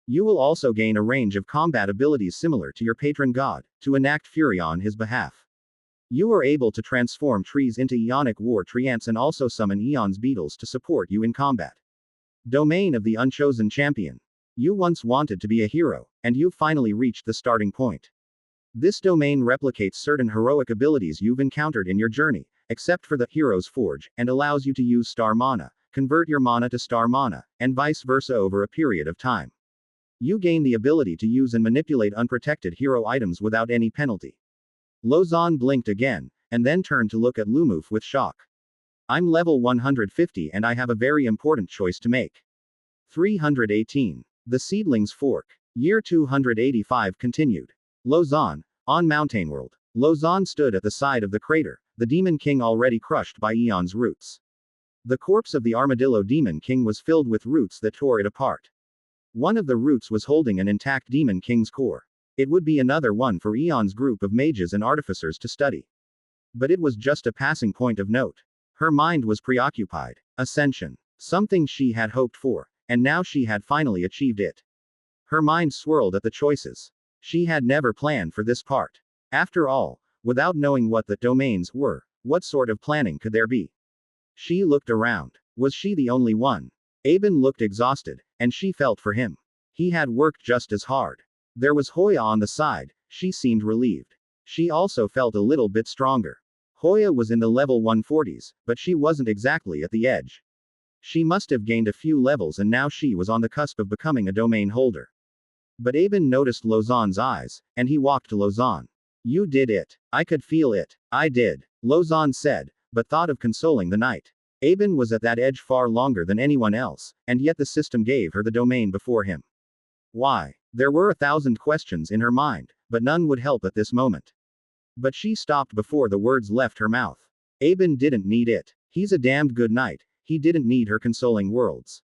S1: You will also gain a range of combat abilities similar to your patron god, to enact fury on his behalf. You are able to transform trees into Eonic war treants and also summon Eon's beetles to support you in combat. Domain of the Unchosen Champion. You once wanted to be a hero, and you've finally reached the starting point. This domain replicates certain heroic abilities you've encountered in your journey, except for the Hero's Forge, and allows you to use star mana, convert your mana to star mana, and vice versa over a period of time. You gain the ability to use and manipulate unprotected hero items without any penalty. Lozan blinked again, and then turned to look at Lumuf with shock. I'm level 150 and I have a very important choice to make. 318. The Seedling's Fork. Year 285 continued. Lozan, on Mountain World. Lozan stood at the side of the crater, the Demon King already crushed by Eon's roots. The corpse of the Armadillo Demon King was filled with roots that tore it apart. One of the roots was holding an intact Demon King's core. It would be another one for Eon's group of mages and artificers to study. But it was just a passing point of note. Her mind was preoccupied. Ascension. Something she had hoped for, and now she had finally achieved it. Her mind swirled at the choices. She had never planned for this part. After all, without knowing what the domains were, what sort of planning could there be? She looked around. Was she the only one? Aben looked exhausted, and she felt for him. He had worked just as hard. There was Hoya on the side, she seemed relieved. She also felt a little bit stronger. Hoya was in the level 140s, but she wasn't exactly at the edge. She must have gained a few levels and now she was on the cusp of becoming a domain holder. But Aben noticed Lozan's eyes, and he walked to Lozan. You did it. I could feel it. I did, Lozan said, but thought of consoling the knight. Aben was at that edge far longer than anyone else, and yet the system gave her the domain before him. Why? There were 1,000 questions in her mind, but none would help at this moment. But she stopped before the words left her mouth. Aben didn't need it. He's a damned good knight, he didn't need her consoling words.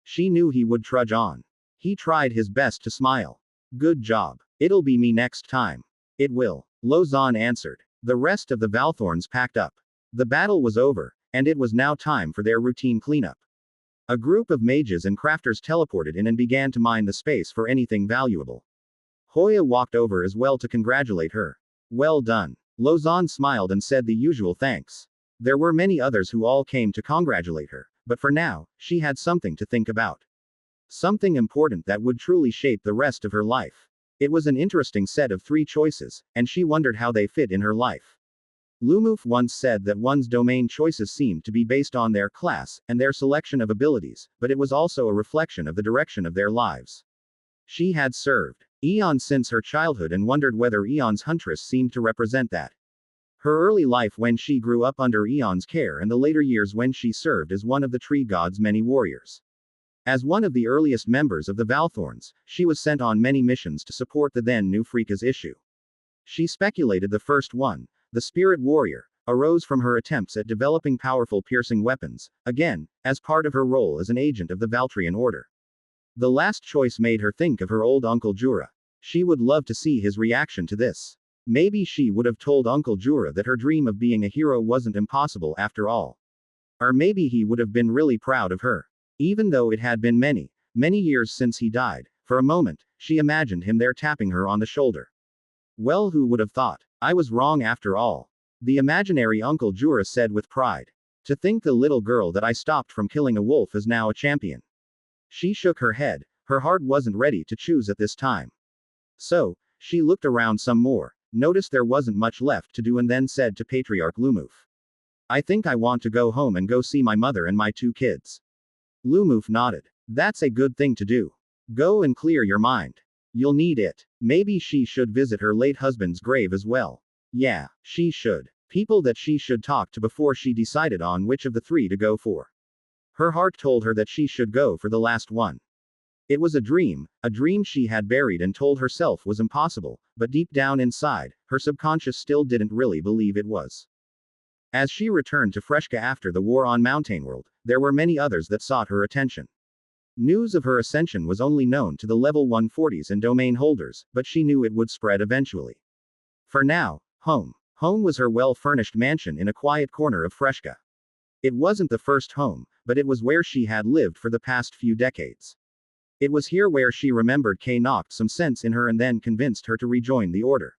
S1: She knew he would trudge on. He tried his best to smile. Good job. It'll be me next time. It will, Lozan answered. The rest of the Valthorns packed up. The battle was over, and it was now time for their routine cleanup. A group of mages and crafters teleported in and began to mine the space for anything valuable. Hoya walked over as well to congratulate her. Well done. Lozan smiled and said the usual thanks. There were many others who all came to congratulate her, but for now, she had something to think about. Something important that would truly shape the rest of her life. It was an interesting set of 3 choices, and she wondered how they fit in her life. Lumuf once said that one's domain choices seemed to be based on their class, and their selection of abilities, but it was also a reflection of the direction of their lives. She had served Eons since her childhood and wondered whether Eon's Huntress seemed to represent that. Her early life when she grew up under Eon's care and the later years when she served as one of the tree god's many warriors. As one of the earliest members of the Valthorns, she was sent on many missions to support the then new Freeka's issue. She speculated the first one, the Spirit Warrior, arose from her attempts at developing powerful piercing weapons, again, as part of her role as an agent of the Valtrian Order. The last choice made her think of her old Uncle Jura. She would love to see his reaction to this. Maybe she would have told Uncle Jura that her dream of being a hero wasn't impossible after all. Or maybe he would have been really proud of her. Even though it had been many, many years since he died, for a moment, she imagined him there tapping her on the shoulder. Well, who would have thought? I was wrong after all. The imaginary Uncle Jura said with pride. To think the little girl that I stopped from killing a wolf is now a champion. She shook her head, her heart wasn't ready to choose at this time. So, she looked around some more, noticed there wasn't much left to do and then said to Patriarch Lumuf. I think I want to go home and go see my mother and my 2 kids. Lumuf nodded. That's a good thing to do. Go and clear your mind. You'll need it. Maybe she should visit her late husband's grave as well. Yeah, she should. People that she should talk to before she decided on which of the three to go for. Her heart told her that she should go for the last one. It was a dream she had buried and told herself was impossible, but deep down inside, her subconscious still didn't really believe it was. As she returned to Freshka after the war on Mountainworld, there were many others that sought her attention. News of her ascension was only known to the level 140s and domain holders, but she knew it would spread eventually. For now, home. Home was her well-furnished mansion in a quiet corner of Freshka. It wasn't the first home, but it was where she had lived for the past few decades. It was here where she remembered Kay knocked some sense in her and then convinced her to rejoin the order.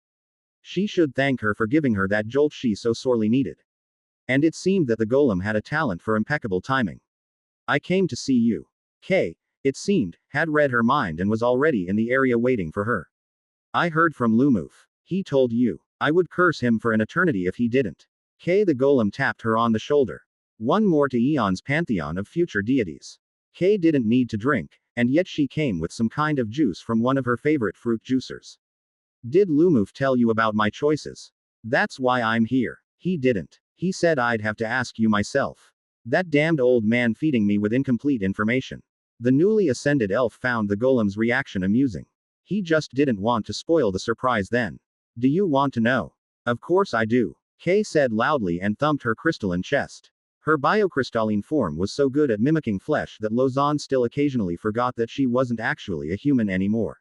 S1: She should thank her for giving her that jolt she so sorely needed. And it seemed that the golem had a talent for impeccable timing. I came to see you. Kay, it seemed, had read her mind and was already in the area waiting for her. I heard from Lumuf. He told you. I would curse him for an eternity if he didn't. Kay the golem tapped her on the shoulder. One more to Eons' pantheon of future deities. Kay didn't need to drink, and yet she came with some kind of juice from one of her favorite fruit juicers. Did Lumuf tell you about my choices? That's why I'm here. He didn't. He said I'd have to ask you myself. That damned old man feeding me with incomplete information. The newly ascended elf found the golem's reaction amusing. He just didn't want to spoil the surprise then. Do you want to know? Of course I do. Kay said loudly and thumped her crystalline chest. Her biocrystalline form was so good at mimicking flesh that Lausanne still occasionally forgot that she wasn't actually a human anymore.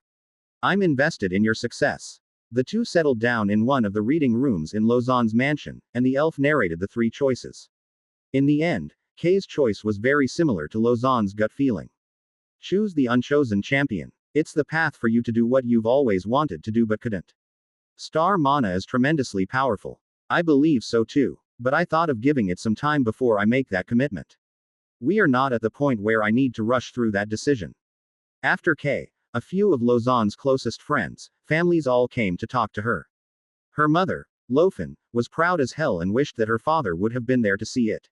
S1: I'm invested in your success. The two settled down in one of the reading rooms in Lausanne's mansion, and the elf narrated the three choices. In the end, Kay's choice was very similar to Lausanne's gut feeling. Choose the unchosen champion. It's the path for you to do what you've always wanted to do but couldn't. Star mana is tremendously powerful. I believe so too, but I thought of giving it some time before I make that commitment. We are not at the point where I need to rush through that decision. After Kay, a few of Lausanne's closest friends, families all came to talk to her. Her mother, Lofen, was proud as hell and wished that her father would have been there to see it.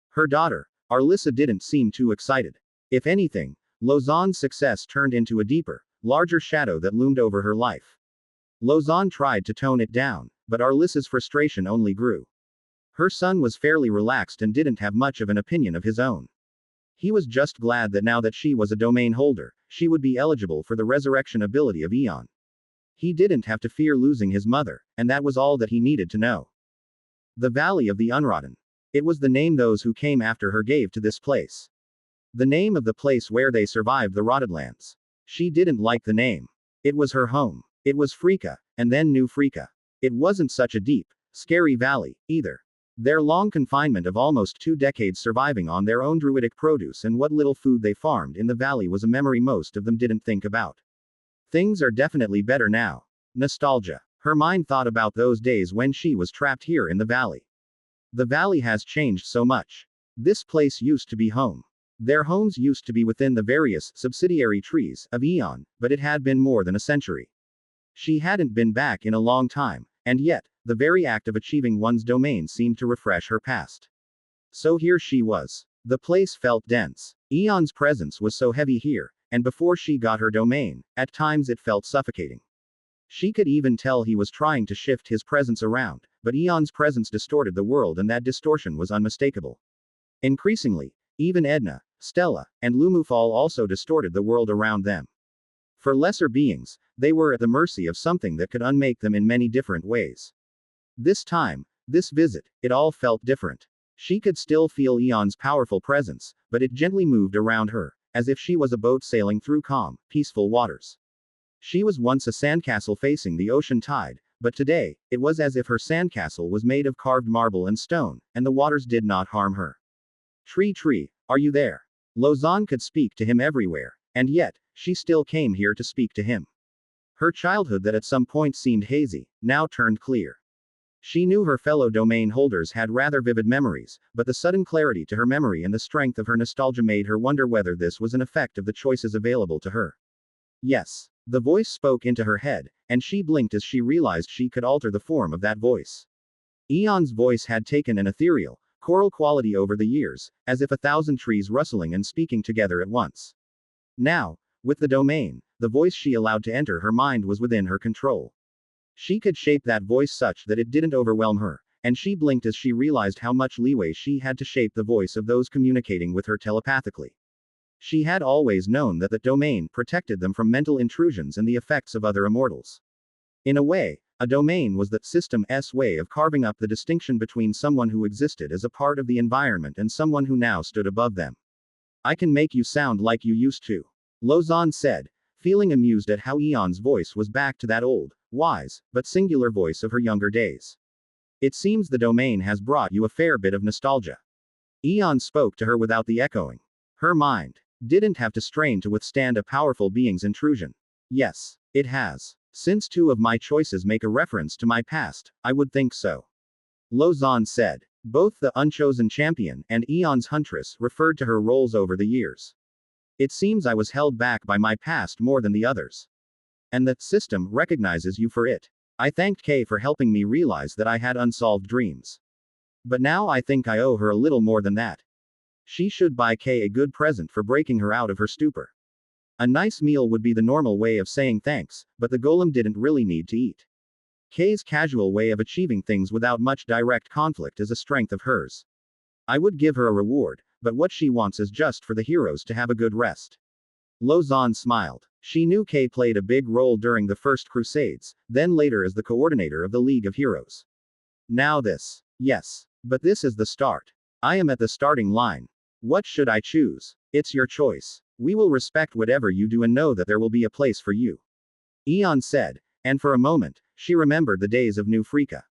S1: Her daughter, Arlissa, didn't seem too excited. If anything, Lausanne's success turned into a deeper, larger shadow that loomed over her life. Lausanne tried to tone it down, but Arlissa's frustration only grew. Her son was fairly relaxed and didn't have much of an opinion of his own. He was just glad that now that she was a domain holder, she would be eligible for the resurrection ability of Eon. He didn't have to fear losing his mother, and that was all that he needed to know. The Valley of the Unrodden. It was the name those who came after her gave to this place. The name of the place where they survived the Rotted Lands. She didn't like the name. It was her home. It was Frika, and then New Frika. It wasn't such a deep, scary valley, either. Their long confinement of almost 2 decades surviving on their own druidic produce and what little food they farmed in the valley was a memory most of them didn't think about. Things are definitely better now. Nostalgia. Her mind thought about those days when she was trapped here in the valley. The valley has changed so much. This place used to be home. Their homes used to be within the various subsidiary trees of Eon, but it had been more than a century. She hadn't been back in a long time, and yet, the very act of achieving one's domain seemed to refresh her past. So here she was. The place felt dense. Eon's presence was so heavy here, and before she got her domain, at times it felt suffocating. She could even tell he was trying to shift his presence around, but Eon's presence distorted the world and that distortion was unmistakable. Increasingly, even Edna, Stella, and Lumufal also distorted the world around them. For lesser beings, they were at the mercy of something that could unmake them in many different ways. This time, this visit, it all felt different. She could still feel Eon's powerful presence, but it gently moved around her, as if she was a boat sailing through calm, peaceful waters. She was once a sandcastle facing the ocean tide, but today, it was as if her sandcastle was made of carved marble and stone, and the waters did not harm her. TreeTree, are you there? Lausanne could speak to him everywhere, and yet, she still came here to speak to him. Her childhood that at some point seemed hazy, now turned clear. She knew her fellow domain holders had rather vivid memories, but the sudden clarity to her memory and the strength of her nostalgia made her wonder whether this was an effect of the choices available to her. Yes. The voice spoke into her head, and she blinked as she realized she could alter the form of that voice. Eon's voice had taken an ethereal, choral quality over the years, as if 1,000 trees rustling and speaking together at once. Now, with the domain, the voice she allowed to enter her mind was within her control. She could shape that voice such that it didn't overwhelm her, and she blinked as she realized how much leeway she had to shape the voice of those communicating with her telepathically. She had always known that the domain protected them from mental intrusions and the effects of other immortals. In a way, a domain was the system's way of carving up the distinction between someone who existed as a part of the environment and someone who now stood above them. I can make you sound like you used to, Lozan said, feeling amused at how Eon's voice was back to that old, wise, but singular voice of her younger days. It seems the domain has brought you a fair bit of nostalgia. Eon spoke to her without the echoing. Her mind didn't have to strain to withstand a powerful being's intrusion. Yes, it has. Since two of my choices make a reference to my past, I would think so. Lozan said. Both the Unchosen Champion and Eon's Huntress referred to her roles over the years. It seems I was held back by my past more than the others. And the system recognizes you for it. I thanked Kay for helping me realize that I had unsolved dreams. But now I think I owe her a little more than that. She should buy Kay a good present for breaking her out of her stupor. A nice meal would be the normal way of saying thanks, but the golem didn't really need to eat. Kay's casual way of achieving things without much direct conflict is a strength of hers. I would give her a reward, but what she wants is just for the heroes to have a good rest. Lozan smiled. She knew Kay played a big role during the first Crusades, then later as the coordinator of the League of Heroes. Now this. Yes. But this is the start. I am at the starting line. What should I choose? It's your choice. We will respect whatever you do and know that there will be a place for you. Eon said, and for a moment, she remembered the days of New Freaka.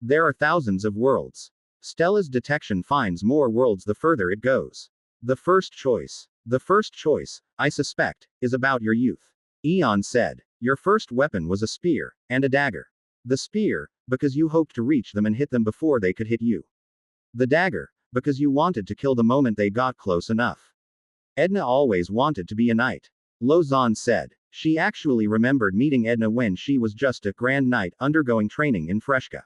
S1: There are thousands of worlds. Stella's detection finds more worlds the further it goes. The first choice, I suspect, is about your youth. Eon said, your first weapon was a spear, and a dagger. The spear, because you hoped to reach them and hit them before they could hit you. The dagger, because you wanted to kill the moment they got close enough. Edna always wanted to be a knight. Lozan said. She actually remembered meeting Edna when she was just a Grand Knight undergoing training in Freshka.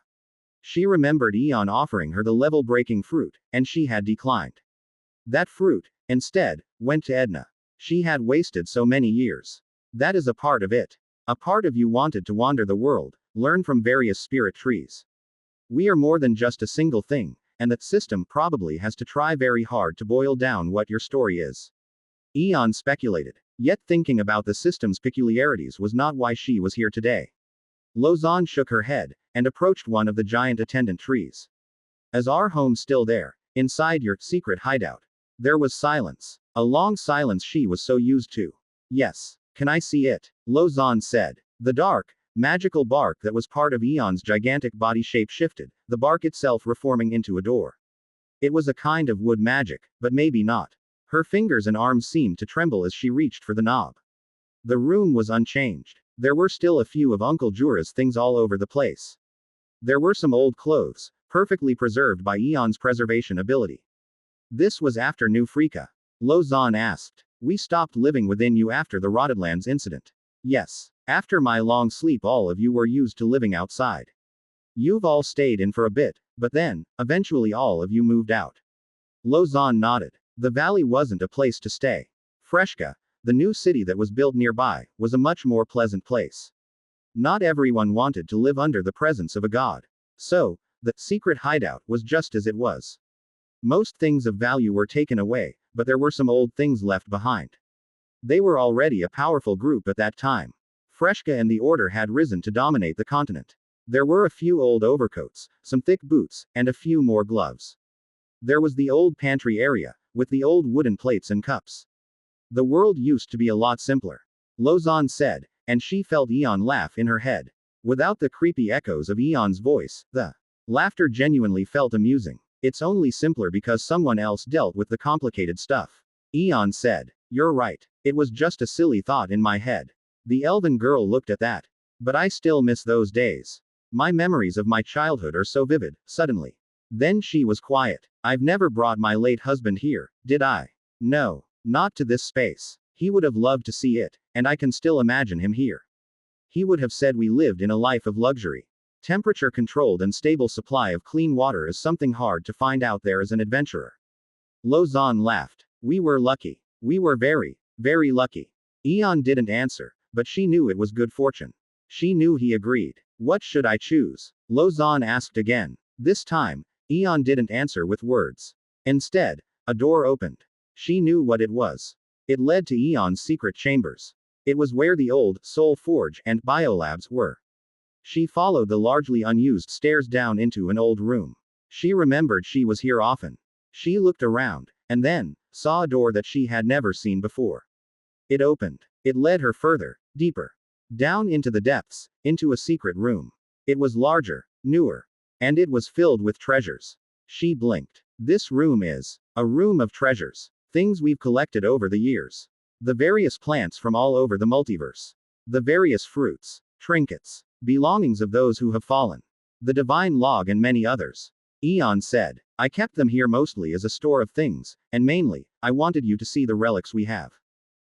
S1: She remembered Eon offering her the level-breaking fruit, and she had declined. That fruit, instead, went to Edna. She had wasted so many years. That is a part of it. A part of you wanted to wander the world, learn from various spirit trees. We are more than just a single thing, and that system probably has to try very hard to boil down what your story is. Eon speculated. Yet thinking about the system's peculiarities was not why she was here today. Lozan shook her head, and approached one of the giant attendant trees. Is our home still there, inside your secret hideout? There was silence. A long silence she was so used to. Yes. Can I see it? Lozan said. The dark, magical bark that was part of Eon's gigantic body shape shifted, the bark itself reforming into a door. It was a kind of wood magic, but maybe not. Her fingers and arms seemed to tremble as she reached for the knob. The room was unchanged. There were still a few of Uncle Jura's things all over the place. There were some old clothes, perfectly preserved by Eon's preservation ability. This was after New Freaka. Lozan asked. We stopped living within you after the Rotterdlands incident. Yes. After my long sleep all of you were used to living outside. You've all stayed in for a bit, but then, eventually all of you moved out. Lozan nodded. The valley wasn't a place to stay. Freshka, the new city that was built nearby, was a much more pleasant place. Not everyone wanted to live under the presence of a god. So, the secret hideout was just as it was. Most things of value were taken away, but there were some old things left behind. They were already a powerful group at that time. Freshka and the Order had risen to dominate the continent. There were a few old overcoats, some thick boots, and a few more gloves. There was the old pantry area, with the old wooden plates and cups. The world used to be a lot simpler. Lozan said, and she felt Eon laugh in her head. Without the creepy echoes of Eon's voice, the laughter genuinely felt amusing. It's only simpler because someone else dealt with the complicated stuff. Eon said, you're right. It was just a silly thought in my head. The elven girl looked at that. But I still miss those days. My memories of my childhood are so vivid, suddenly. Then she was quiet. I've never brought my late husband here, did I? No. Not to this space. He would have loved to see it, and I can still imagine him here. He would have said we lived in a life of luxury. Temperature-controlled and stable supply of clean water is something hard to find out there as an adventurer. Lozan laughed. We were lucky. We were very, very lucky. Eon didn't answer, but she knew it was good fortune. She knew he agreed. What should I choose? Lozan asked again. This time, Eon didn't answer with words. Instead, a door opened. She knew what it was. It led to Eon's secret chambers. It was where the old Soul Forge and biolabs were. She followed the largely unused stairs down into an old room. She remembered she was here often. She looked around, and then saw a door that she had never seen before. It opened. It led her further, deeper, down into the depths, into a secret room. It was larger, newer, and it was filled with treasures. She blinked. This room is a room of treasures. Things we've collected over the years. The various plants from all over the multiverse. The various fruits, trinkets, belongings of those who have fallen. The divine log and many others. Eon said, I kept them here mostly as a store of things, and mainly, I wanted you to see the relics we have.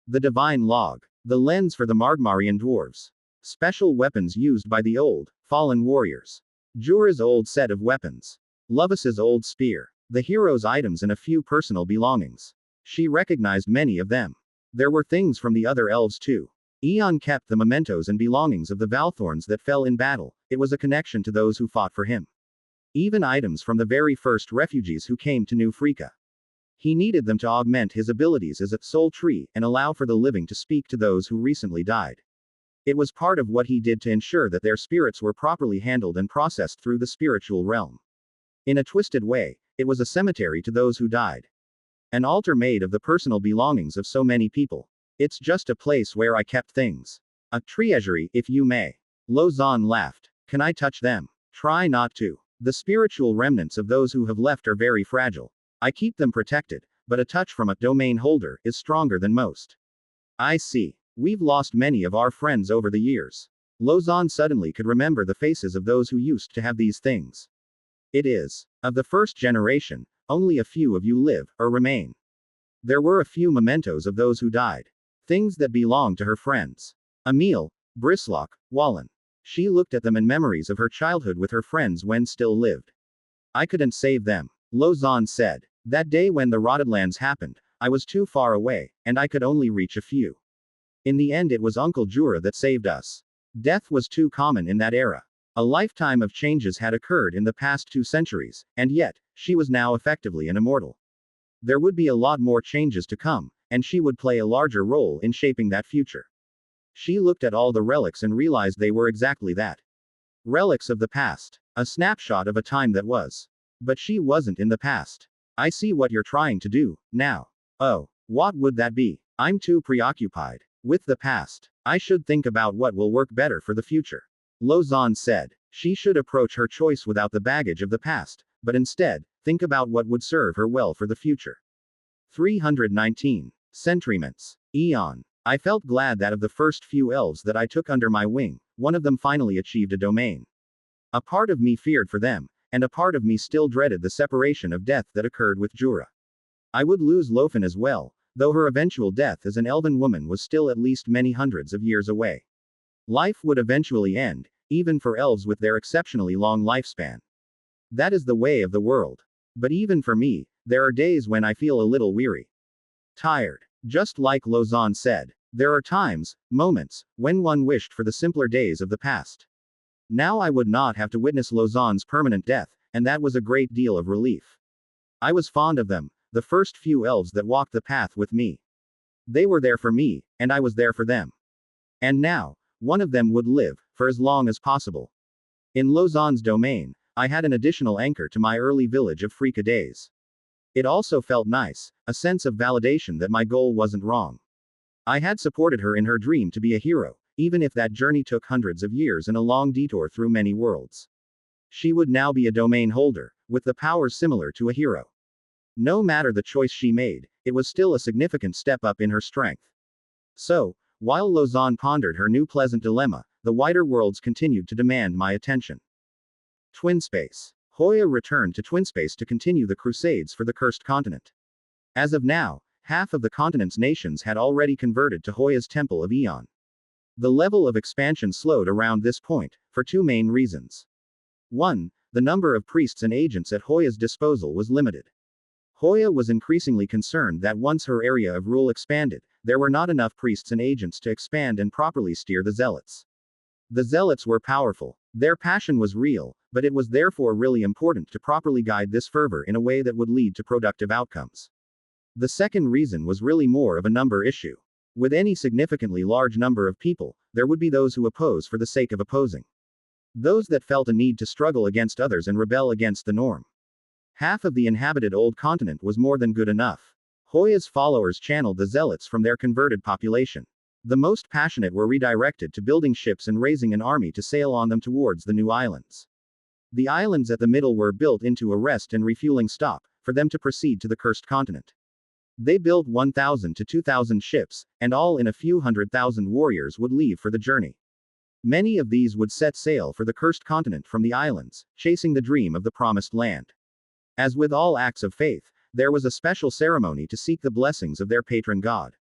S1: The divine log. The lens for the Margmarian dwarves. Special weapons used by the old, fallen warriors. Jura's old set of weapons. Lovis's old spear. The hero's items and a few personal belongings. She recognized many of them. There were things from the other elves too. Eon kept the mementos and belongings of the Valthorns that fell in battle. It was a connection to those who fought for him. Even items from the very first refugees who came to New Freaka. He needed them to augment his abilities as a soul tree and allow for the living to speak to those who recently died. It was part of what he did to ensure that their spirits were properly handled and processed through the spiritual realm. In a twisted way, it was a cemetery to those who died. An altar made of the personal belongings of so many people. It's just a place where I kept things. A treasury, if you may. Lozan laughed. Can I touch them? Try not to. The spiritual remnants of those who have left are very fragile. I keep them protected, but a touch from a domain holder is stronger than most. I see. We've lost many of our friends over the years. Lozan suddenly could remember the faces of those who used to have these things. It is. Of the first generation, only a few of you live, or remain. There were a few mementos of those who died. Things that belonged to her friends. Emil, Brislock, Wallen. She looked at them in memories of her childhood with her friends when still lived. I couldn't save them. Lozan said. That day when the Rotted Lands happened, I was too far away, and I could only reach a few. In the end it was Uncle Jura that saved us. Death was too common in that era. A lifetime of changes had occurred in the past 2 centuries, and yet, she was now effectively an immortal. There would be a lot more changes to come, and she would play a larger role in shaping that future. She looked at all the relics and realized they were exactly that. Relics of the past. A snapshot of a time that was. But she wasn't in the past. I see what you're trying to do, now. Oh, what would that be? I'm too preoccupied with the past. I should think about what will work better for the future. Lozan said. She should approach her choice without the baggage of the past, but instead, think about what would serve her well for the future. 319. Sentriments. Eon. I felt glad that of the first few elves that I took under my wing, one of them finally achieved a domain. A part of me feared for them, and a part of me still dreaded the separation of death that occurred with Jura. I would lose Lofen as well, though her eventual death as an elven woman was still at least many hundreds of years away. Life would eventually end, even for elves with their exceptionally long lifespan. That is the way of the world. But even for me, there are days when I feel a little weary. Tired. Just like Lozan said, there are times, moments, when one wished for the simpler days of the past. Now I would not have to witness Lozan's permanent death, and that was a great deal of relief. I was fond of them, the first few elves that walked the path with me. They were there for me, and I was there for them. And now, one of them would live, for as long as possible. In Lozan's domain, I had an additional anchor to my early village of Freaka days. It also felt nice, a sense of validation that my goal wasn't wrong. I had supported her in her dream to be a hero, even if that journey took hundreds of years and a long detour through many worlds. She would now be a domain holder, with the powers similar to a hero. No matter the choice she made, it was still a significant step up in her strength. So, while Lozan pondered her new pleasant dilemma, the wider worlds continued to demand my attention. Twinspace. Hoya returned to Twinspace to continue the crusades for the Cursed Continent. As of now, half of the continent's nations had already converted to Hoya's Temple of Eon. The level of expansion slowed around this point, for 2 main reasons. 1. The number of priests and agents at Hoya's disposal was limited. Hoya was increasingly concerned that once her area of rule expanded, there were not enough priests and agents to expand and properly steer the zealots. The zealots were powerful. Their passion was real, but it was therefore really important to properly guide this fervor in a way that would lead to productive outcomes. The second reason was really more of a number issue. With any significantly large number of people, there would be those who oppose for the sake of opposing. Those that felt a need to struggle against others and rebel against the norm. Half of the inhabited old continent was more than good enough. Hoya's followers channeled the zealots from their converted population. The most passionate were redirected to building ships and raising an army to sail on them towards the new islands. The islands at the middle were built into a rest and refueling stop, for them to proceed to the cursed continent. They built 1,000 to 2,000 ships, and all in a few 100,000 warriors would leave for the journey. Many of these would set sail for the cursed continent from the islands, chasing the dream of the promised land. As with all acts of faith, there was a special ceremony to seek the blessings of their patron god.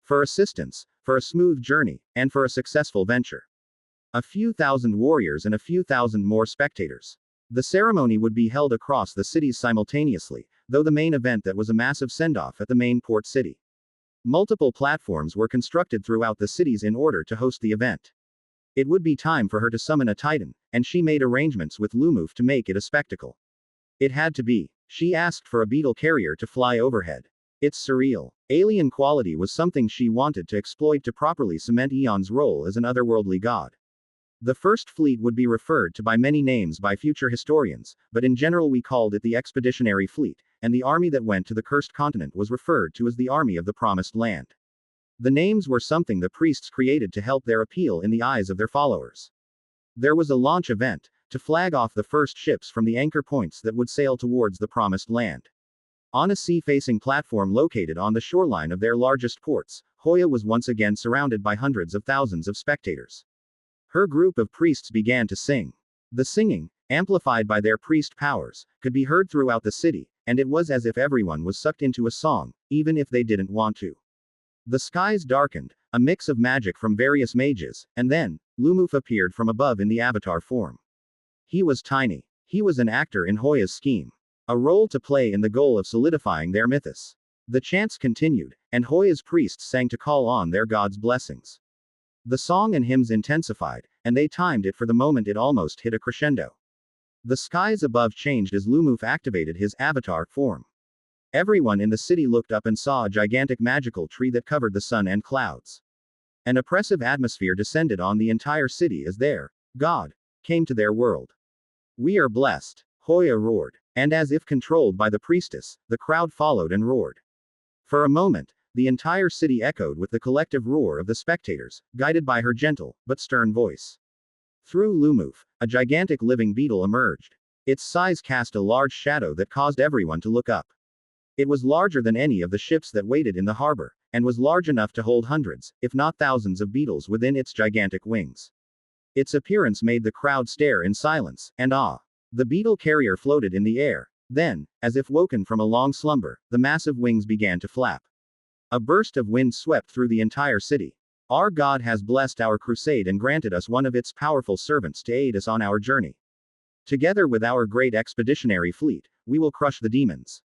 S1: For assistance, for a smooth journey, and for a successful venture. A few thousand warriors and a few thousand more spectators. The ceremony would be held across the cities simultaneously, though the main event that was a massive send-off at the main port city. Multiple platforms were constructed throughout the cities in order to host the event. It would be time for her to summon a titan, and she made arrangements with Lumuf to make it a spectacle. It had to be. She asked for a beetle carrier to fly overhead. Its surreal, alien quality was something she wanted to exploit to properly cement Eon's role as an otherworldly god. The first fleet would be referred to by many names by future historians, but in general we called it the Expeditionary Fleet, and the army that went to the Cursed Continent was referred to as the Army of the Promised Land. The names were something the priests created to help their appeal in the eyes of their followers. There was a launch event, to flag off the first ships from the anchor points that would sail towards the Promised Land. On a sea-facing platform located on the shoreline of their largest ports, Hoya was once again surrounded by hundreds of thousands of spectators. Her group of priests began to sing. The singing, amplified by their priest powers, could be heard throughout the city, and it was as if everyone was sucked into a song, even if they didn't want to. The skies darkened, a mix of magic from various mages, and then, Lumuf appeared from above in the avatar form. He was tiny. He was an actor in Hoya's scheme. A role to play in the goal of solidifying their mythos. The chants continued, and Hoya's priests sang to call on their god's blessings. The song and hymns intensified, and they timed it for the moment it almost hit a crescendo. The skies above changed as Lumuf activated his avatar form. Everyone in the city looked up and saw a gigantic magical tree that covered the sun and clouds. An oppressive atmosphere descended on the entire city as their god came to their world. "We are blessed," Hoya roared. And as if controlled by the priestess, the crowd followed and roared. For a moment, the entire city echoed with the collective roar of the spectators, guided by her gentle, but stern voice. Through Lumuf, a gigantic living beetle emerged. Its size cast a large shadow that caused everyone to look up. It was larger than any of the ships that waited in the harbor, and was large enough to hold hundreds, if not thousands of beetles within its gigantic wings. Its appearance made the crowd stare in silence and awe. The beetle carrier floated in the air. Then, as if woken from a long slumber, the massive wings began to flap. A burst of wind swept through the entire city. "Our God has blessed our crusade and granted us one of its powerful servants to aid us on our journey. Together with our great expeditionary fleet, we will crush the demons."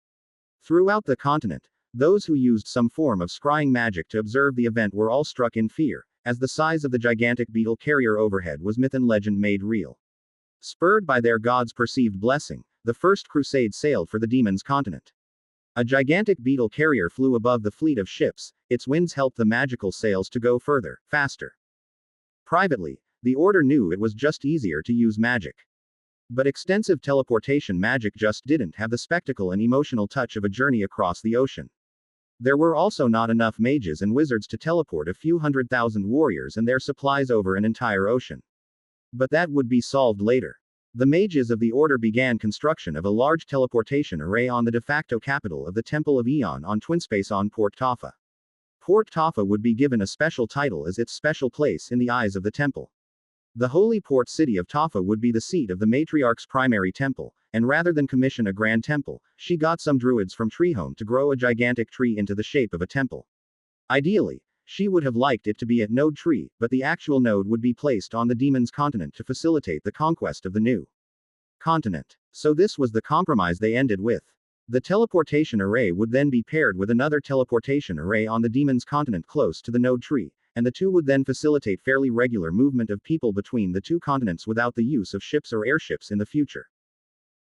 S1: Throughout the continent, those who used some form of scrying magic to observe the event were all struck in fear, as the size of the gigantic beetle carrier overhead was myth and legend made real. Spurred by their god's perceived blessing, the first crusade sailed for the demons' continent. A gigantic beetle carrier flew above the fleet of ships, its winds helped the magical sails to go further, faster. Privately, the Order knew it was just easier to use magic. But extensive teleportation magic just didn't have the spectacle and emotional touch of a journey across the ocean. There were also not enough mages and wizards to teleport a few 100,000 warriors and their supplies over an entire ocean. But that would be solved later. The mages of the Order began construction of a large teleportation array on the de facto capital of the Temple of Eon on Twinspace on Port Taffa. Port Taffa would be given a special title as its special place in the eyes of the temple. The holy port city of Taffa would be the seat of the matriarch's primary temple, and rather than commission a grand temple, she got some druids from Treehome to grow a gigantic tree into the shape of a temple. Ideally, she would have liked it to be a node tree, but the actual node would be placed on the demon's continent to facilitate the conquest of the new continent. So this was the compromise they ended with. The teleportation array would then be paired with another teleportation array on the demon's continent close to the node tree, and the two would then facilitate fairly regular movement of people between the two continents without the use of ships or airships in the future.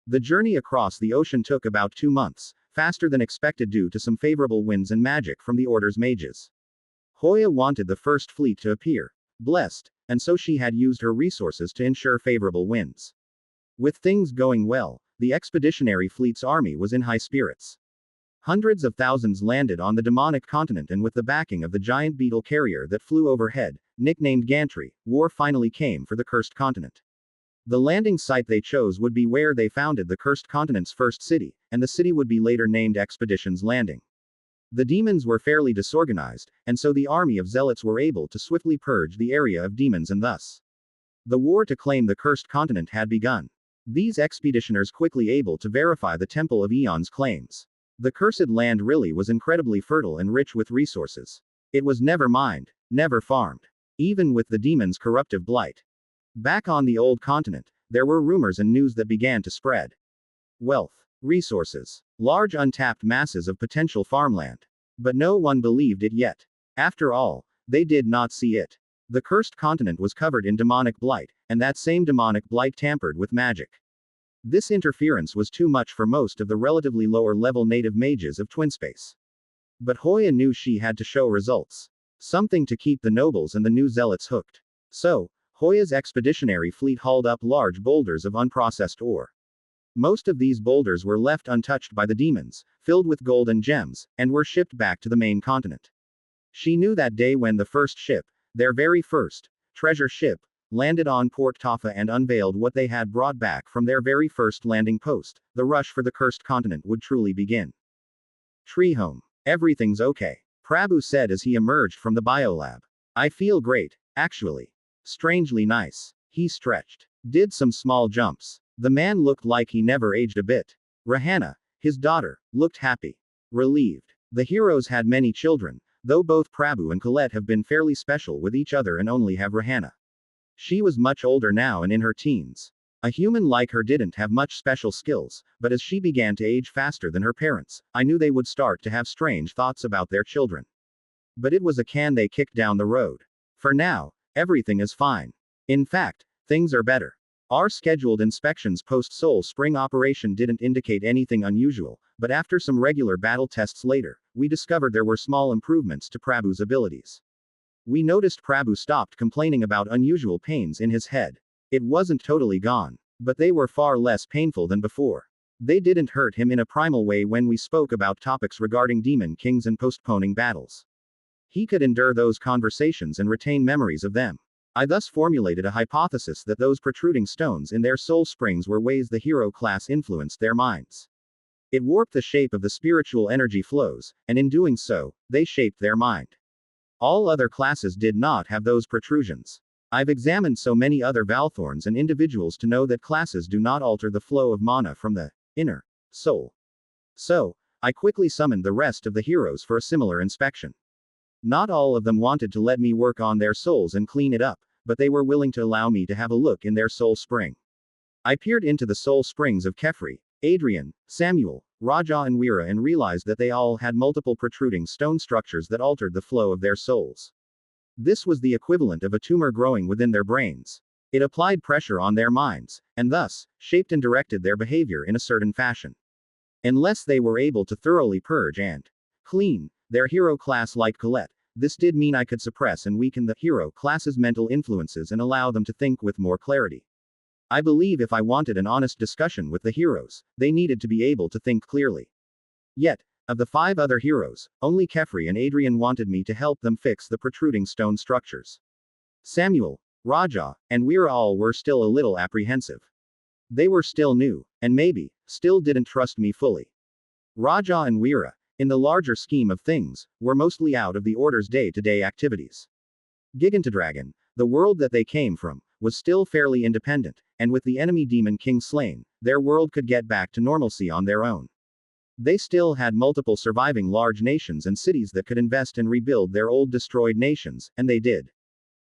S1: The journey across the ocean took about 2 months, faster than expected due to some favorable winds and magic from the Order's mages. Hoya wanted the first fleet to appear blessed, and so she had used her resources to ensure favorable winds. With things going well, the expeditionary fleet's army was in high spirits. Hundreds of thousands landed on the demonic continent, and with the backing of the giant beetle carrier that flew overhead, nicknamed Gantry, war finally came for the cursed continent. The landing site they chose would be where they founded the cursed continent's first city, and the city would be later named Expedition's Landing. The demons were fairly disorganized, and so the army of zealots were able to swiftly purge the area of demons, and thus the war to claim the cursed continent had begun. These expeditioners quickly able to verify the Temple of Eons claims. The cursed land really was incredibly fertile and rich with resources. It was never mined, never farmed. Even with the demons' corruptive blight. Back on the old continent, there were rumors and news that began to spread. Wealth, resources, large untapped masses of potential farmland. But no one believed it yet. After all, they did not see it. The cursed continent was covered in demonic blight, and that same demonic blight tampered with magic. This interference was too much for most of the relatively lower-level native mages of Twinspace. But Hoya knew she had to show results. Something to keep the nobles and the new zealots hooked. So, Hoya's expeditionary fleet hauled up large boulders of unprocessed ore. Most of these boulders were left untouched by the demons, filled with gold and gems, and were shipped back to the main continent. She knew that day when the first ship, their very first treasure ship, landed on Port Taffa and unveiled what they had brought back from their very first landing post, the rush for the cursed continent would truly begin. Tree home. Everything's okay, Prabhu said as he emerged from the biolab. I feel great, actually. Strangely nice. He stretched. Did some small jumps. The man looked like he never aged a bit. Rahana, his daughter, looked happy. Relieved. The heroes had many children, though both Prabhu and Colette have been fairly special with each other and only have Rahana. She was much older now and in her teens. A human like her didn't have much special skills, but as she began to age faster than her parents, I knew they would start to have strange thoughts about their children. But it was a can they kicked down the road. For now, everything is fine. In fact, things are better. Our scheduled inspections post-Soul Spring operation didn't indicate anything unusual, but after some regular battle tests later, we discovered there were small improvements to Prabhu's abilities. We noticed Prabhu stopped complaining about unusual pains in his head. It wasn't totally gone, but they were far less painful than before. They didn't hurt him in a primal way when we spoke about topics regarding demon kings and postponing battles. He could endure those conversations and retain memories of them. I thus formulated a hypothesis that those protruding stones in their soul springs were ways the hero class influenced their minds. It warped the shape of the spiritual energy flows, and in doing so, they shaped their mind. All other classes did not have those protrusions. I've examined so many other Valthorns and individuals to know that classes do not alter the flow of mana from the inner soul. So, I quickly summoned the rest of the heroes for a similar inspection. Not all of them wanted to let me work on their souls and clean it up, but they were willing to allow me to have a look in their soul spring. I peered into the soul springs of Kefri, Adrian, Samuel, Raja and Weera and realized that they all had multiple protruding stone structures that altered the flow of their souls. This was the equivalent of a tumor growing within their brains. It applied pressure on their minds, and thus, shaped and directed their behavior in a certain fashion. Unless they were able to thoroughly purge and clean their hero class like Colette, this did mean I could suppress and weaken the hero class's mental influences and allow them to think with more clarity. I believe if I wanted an honest discussion with the heroes, they needed to be able to think clearly. Yet, of the 5 other heroes, only Kefri and Adrian wanted me to help them fix the protruding stone structures. Samuel, Raja, and Weera all were still a little apprehensive. They were still new, and maybe, still didn't trust me fully. Raja and Weera, in the larger scheme of things, were mostly out of the Order's day-to-day activities. Gigantodragon, the world that they came from, was still fairly independent, and with the enemy demon king slain, their world could get back to normalcy on their own. They still had multiple surviving large nations and cities that could invest and rebuild their old destroyed nations, and they did.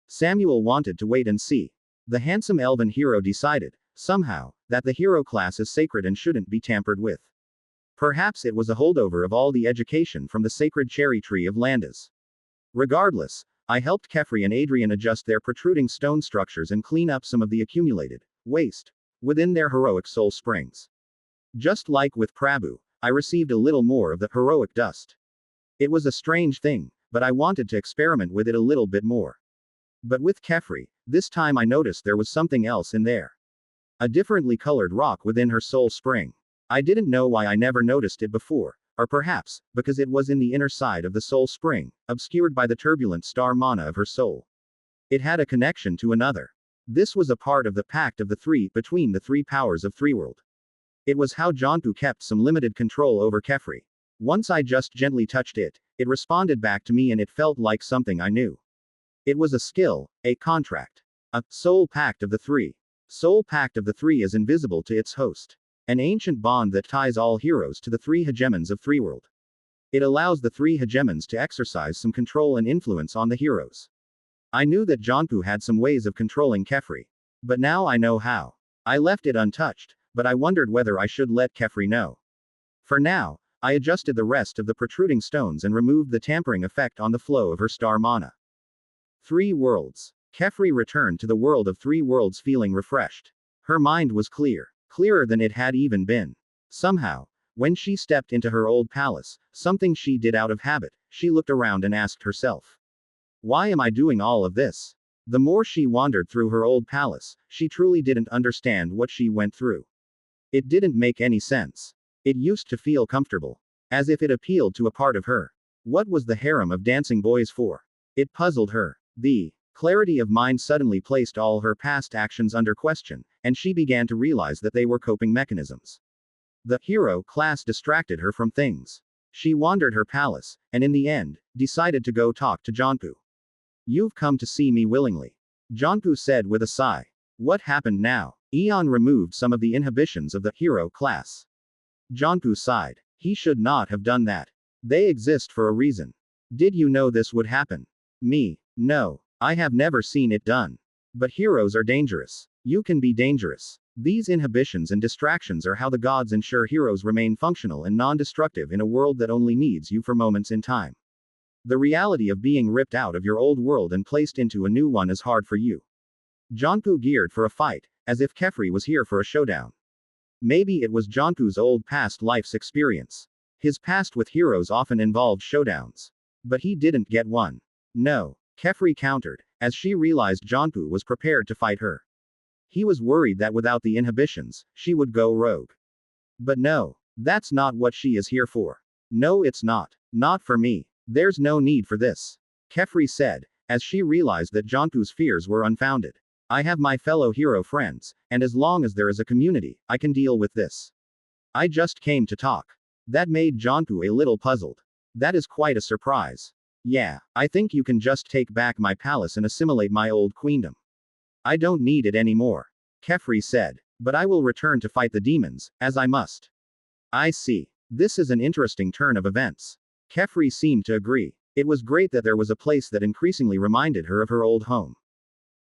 S1: Samuel wanted to wait and see. The handsome elven hero decided, somehow, that the hero class is sacred and shouldn't be tampered with. Perhaps it was a holdover of all the education from the sacred cherry tree of Landas. Regardless, I helped Kefri and Adrian adjust their protruding stone structures and clean up some of the accumulated waste within their heroic soul springs. Just like with Prabhu, I received a little more of the heroic dust. It was a strange thing, but I wanted to experiment with it a little bit more. But with Kefri, this time I noticed there was something else in there. A differently colored rock within her soul spring. I didn't know why I never noticed it before, or perhaps, because it was in the inner side of the soul spring, obscured by the turbulent star mana of her soul. It had a connection to another. This was a part of the pact of the three between the three powers of Threeworld. It was how Jonpu kept some limited control over Kefri. Once I just gently touched it, it responded back to me and it felt like something I knew. It was a skill, a contract. A soul pact of the three. Soul pact of the three is invisible to its host. An ancient bond that ties all heroes to the three hegemons of Threeworld. It allows the three hegemons to exercise some control and influence on the heroes. I knew that Jonpu had some ways of controlling Kefri. But now I know how. I left it untouched, but I wondered whether I should let Kefri know. For now, I adjusted the rest of the protruding stones and removed the tampering effect on the flow of her star mana. 3 worlds. Kefri returned to the world of 3 worlds feeling refreshed. Her mind was clear. Clearer than it had even been. Somehow, when she stepped into her old palace, something she did out of habit, she looked around and asked herself, why am I doing all of this? The more she wandered through her old palace, she truly didn't understand what she went through. It didn't make any sense. It used to feel comfortable. As if it appealed to a part of her. What was the harem of dancing boys for? It puzzled her. The clarity of mind suddenly placed all her past actions under question, and she began to realize that they were coping mechanisms. The hero class distracted her from things. She wandered her palace, and in the end, decided to go talk to Jonpu. You've come to see me willingly. Jonpu said with a sigh. What happened now? Eon removed some of the inhibitions of the hero class. Jonpu sighed. He should not have done that. They exist for a reason. Did you know this would happen? Me? No. I have never seen it done. But heroes are dangerous. You can be dangerous. These inhibitions and distractions are how the gods ensure heroes remain functional and non-destructive in a world that only needs you for moments in time. The reality of being ripped out of your old world and placed into a new one is hard for you. Jonpu geared for a fight, as if Kefri was here for a showdown. Maybe it was Jonpu's old past life's experience. His past with heroes often involved showdowns. But he didn't get one. No. Kefri countered, as she realized Jonpu was prepared to fight her. He was worried that without the inhibitions, she would go rogue. But no, that's not what she is here for. No, it's not. Not for me. There's no need for this. Kefri said, as she realized that Jonpu's fears were unfounded. I have my fellow hero friends, and as long as there is a community, I can deal with this. I just came to talk. That made Jonpu a little puzzled. That is quite a surprise. Yeah, I think you can just take back my palace and assimilate my old queendom. I don't need it anymore. Kefri said. But I will return to fight the demons, as I must. I see. This is an interesting turn of events. Kefri seemed to agree. It was great that there was a place that increasingly reminded her of her old home.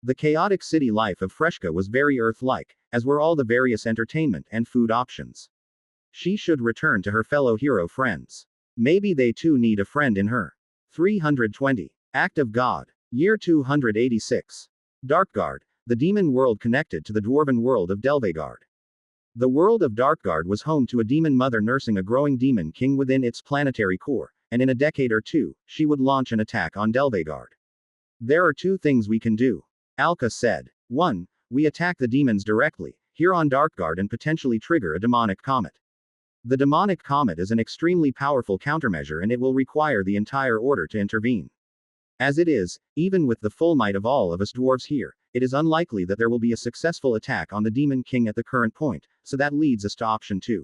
S1: The chaotic city life of Freshka was very Earth-like, as were all the various entertainment and food options. She should return to her fellow hero friends. Maybe they too need a friend in her. 320. Act of God. Year 286. Darkguard, the demon world connected to the dwarven world of Delveardian. The world of Darkguard was home to a demon mother nursing a growing demon king within its planetary core, and in a decade or two, she would launch an attack on Delveardian. There are 2 things we can do. Alka said. 1. We attack the demons directly, here on Darkguard and potentially trigger a demonic comet. The demonic comet is an extremely powerful countermeasure and it will require the entire order to intervene. As it is, even with the full might of all of us dwarves here, it is unlikely that there will be a successful attack on the Demon King at the current point, so that leads us to option 2.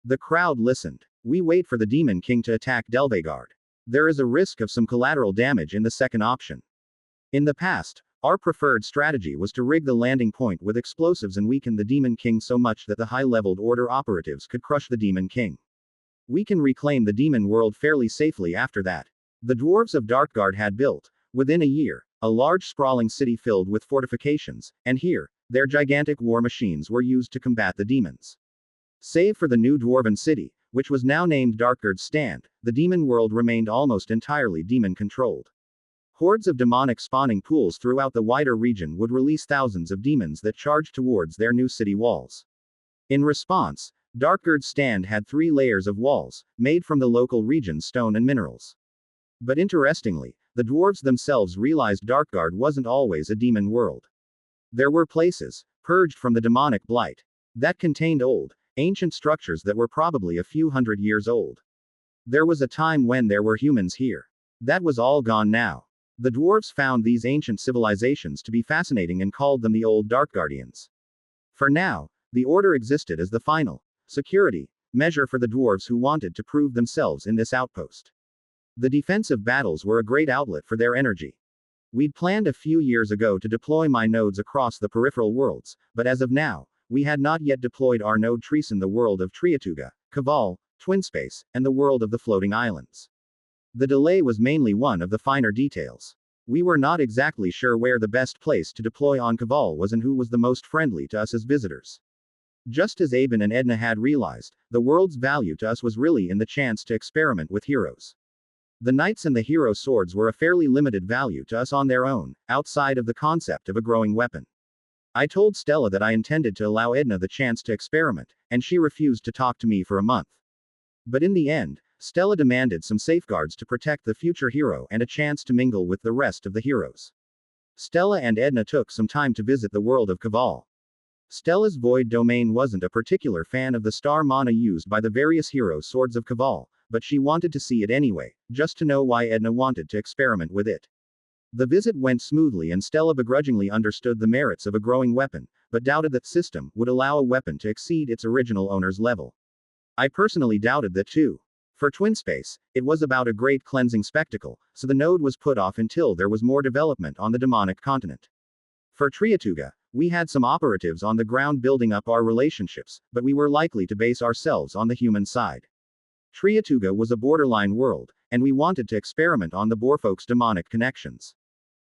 S1: The crowd listened. We wait for the Demon King to attack Delveardian. There is a risk of some collateral damage in the second option. In the past, our preferred strategy was to rig the landing point with explosives and weaken the Demon King so much that the high-leveled order operatives could crush the Demon King. We can reclaim the demon world fairly safely after that. The dwarves of Darkguard had built, within a year, a large sprawling city filled with fortifications, and here, their gigantic war machines were used to combat the demons. Save for the new dwarven city, which was now named Darkguard's Stand, the demon world remained almost entirely demon-controlled. Hordes of demonic spawning pools throughout the wider region would release thousands of demons that charged towards their new city walls. In response, Darkguard's Stand had 3 layers of walls, made from the local region's stone and minerals. But interestingly, the dwarves themselves realized Darkguard wasn't always a demon world. There were places, purged from the demonic blight, that contained old, ancient structures that were probably a few hundred years old. There was a time when there were humans here. That was all gone now. The dwarves found these ancient civilizations to be fascinating and called them the Old Darkguardians. For now, the order existed as the final security measure for the dwarves who wanted to prove themselves in this outpost. The defensive battles were a great outlet for their energy. We'd planned a few years ago to deploy my nodes across the peripheral worlds, but as of now, we had not yet deployed our node trees in the world of TreeTree, Kaval, Twinspace, and the world of the floating islands. The delay was mainly one of the finer details. We were not exactly sure where the best place to deploy on Kaval was and who was the most friendly to us as visitors. Just as Aben and Edna had realized, the world's value to us was really in the chance to experiment with heroes. The knights and the hero swords were a fairly limited value to us on their own, outside of the concept of a growing weapon. I told Stella that I intended to allow Edna the chance to experiment, and she refused to talk to me for a month. But in the end, Stella demanded some safeguards to protect the future hero and a chance to mingle with the rest of the heroes. Stella and Edna took some time to visit the world of Kaval. Stella's void domain wasn't a particular fan of the star mana used by the various hero swords of Kaval, but she wanted to see it anyway, just to know why Edna wanted to experiment with it. The visit went smoothly and Stella begrudgingly understood the merits of a growing weapon, but doubted that system would allow a weapon to exceed its original owner's level. I personally doubted that too. For Twinspace, it was about a great cleansing spectacle, so the node was put off until there was more development on the demonic continent. For TreeTree, we had some operatives on the ground building up our relationships, but we were likely to base ourselves on the human side. TreeTree was a borderline world, and we wanted to experiment on the boorfolk's demonic connections.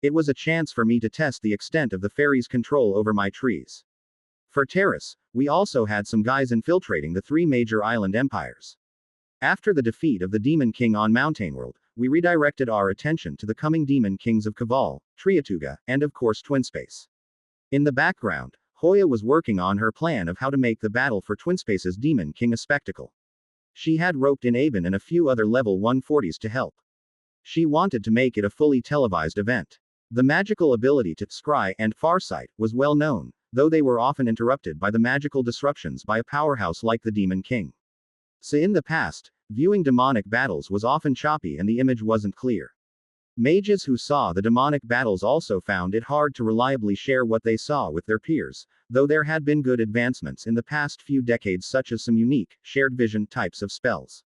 S1: It was a chance for me to test the extent of the fairies' control over my trees. For Terrace, we also had some guys infiltrating the 3 major island empires. After the defeat of the Demon King on Mountainworld, we redirected our attention to the coming Demon Kings of Kaval, TreeTree, and of course Twinspace. In the background, Hoya was working on her plan of how to make the battle for Twinspace's Demon King a spectacle. She had roped in Aben and a few other level 140s to help. She wanted to make it a fully televised event. The magical ability to scry and farsight was well known, though they were often interrupted by the magical disruptions by a powerhouse like the Demon King. So in the past, viewing demonic battles was often choppy and the image wasn't clear. Mages who saw the demonic battles also found it hard to reliably share what they saw with their peers, though there had been good advancements in the past few decades such as some unique, shared vision types of spells.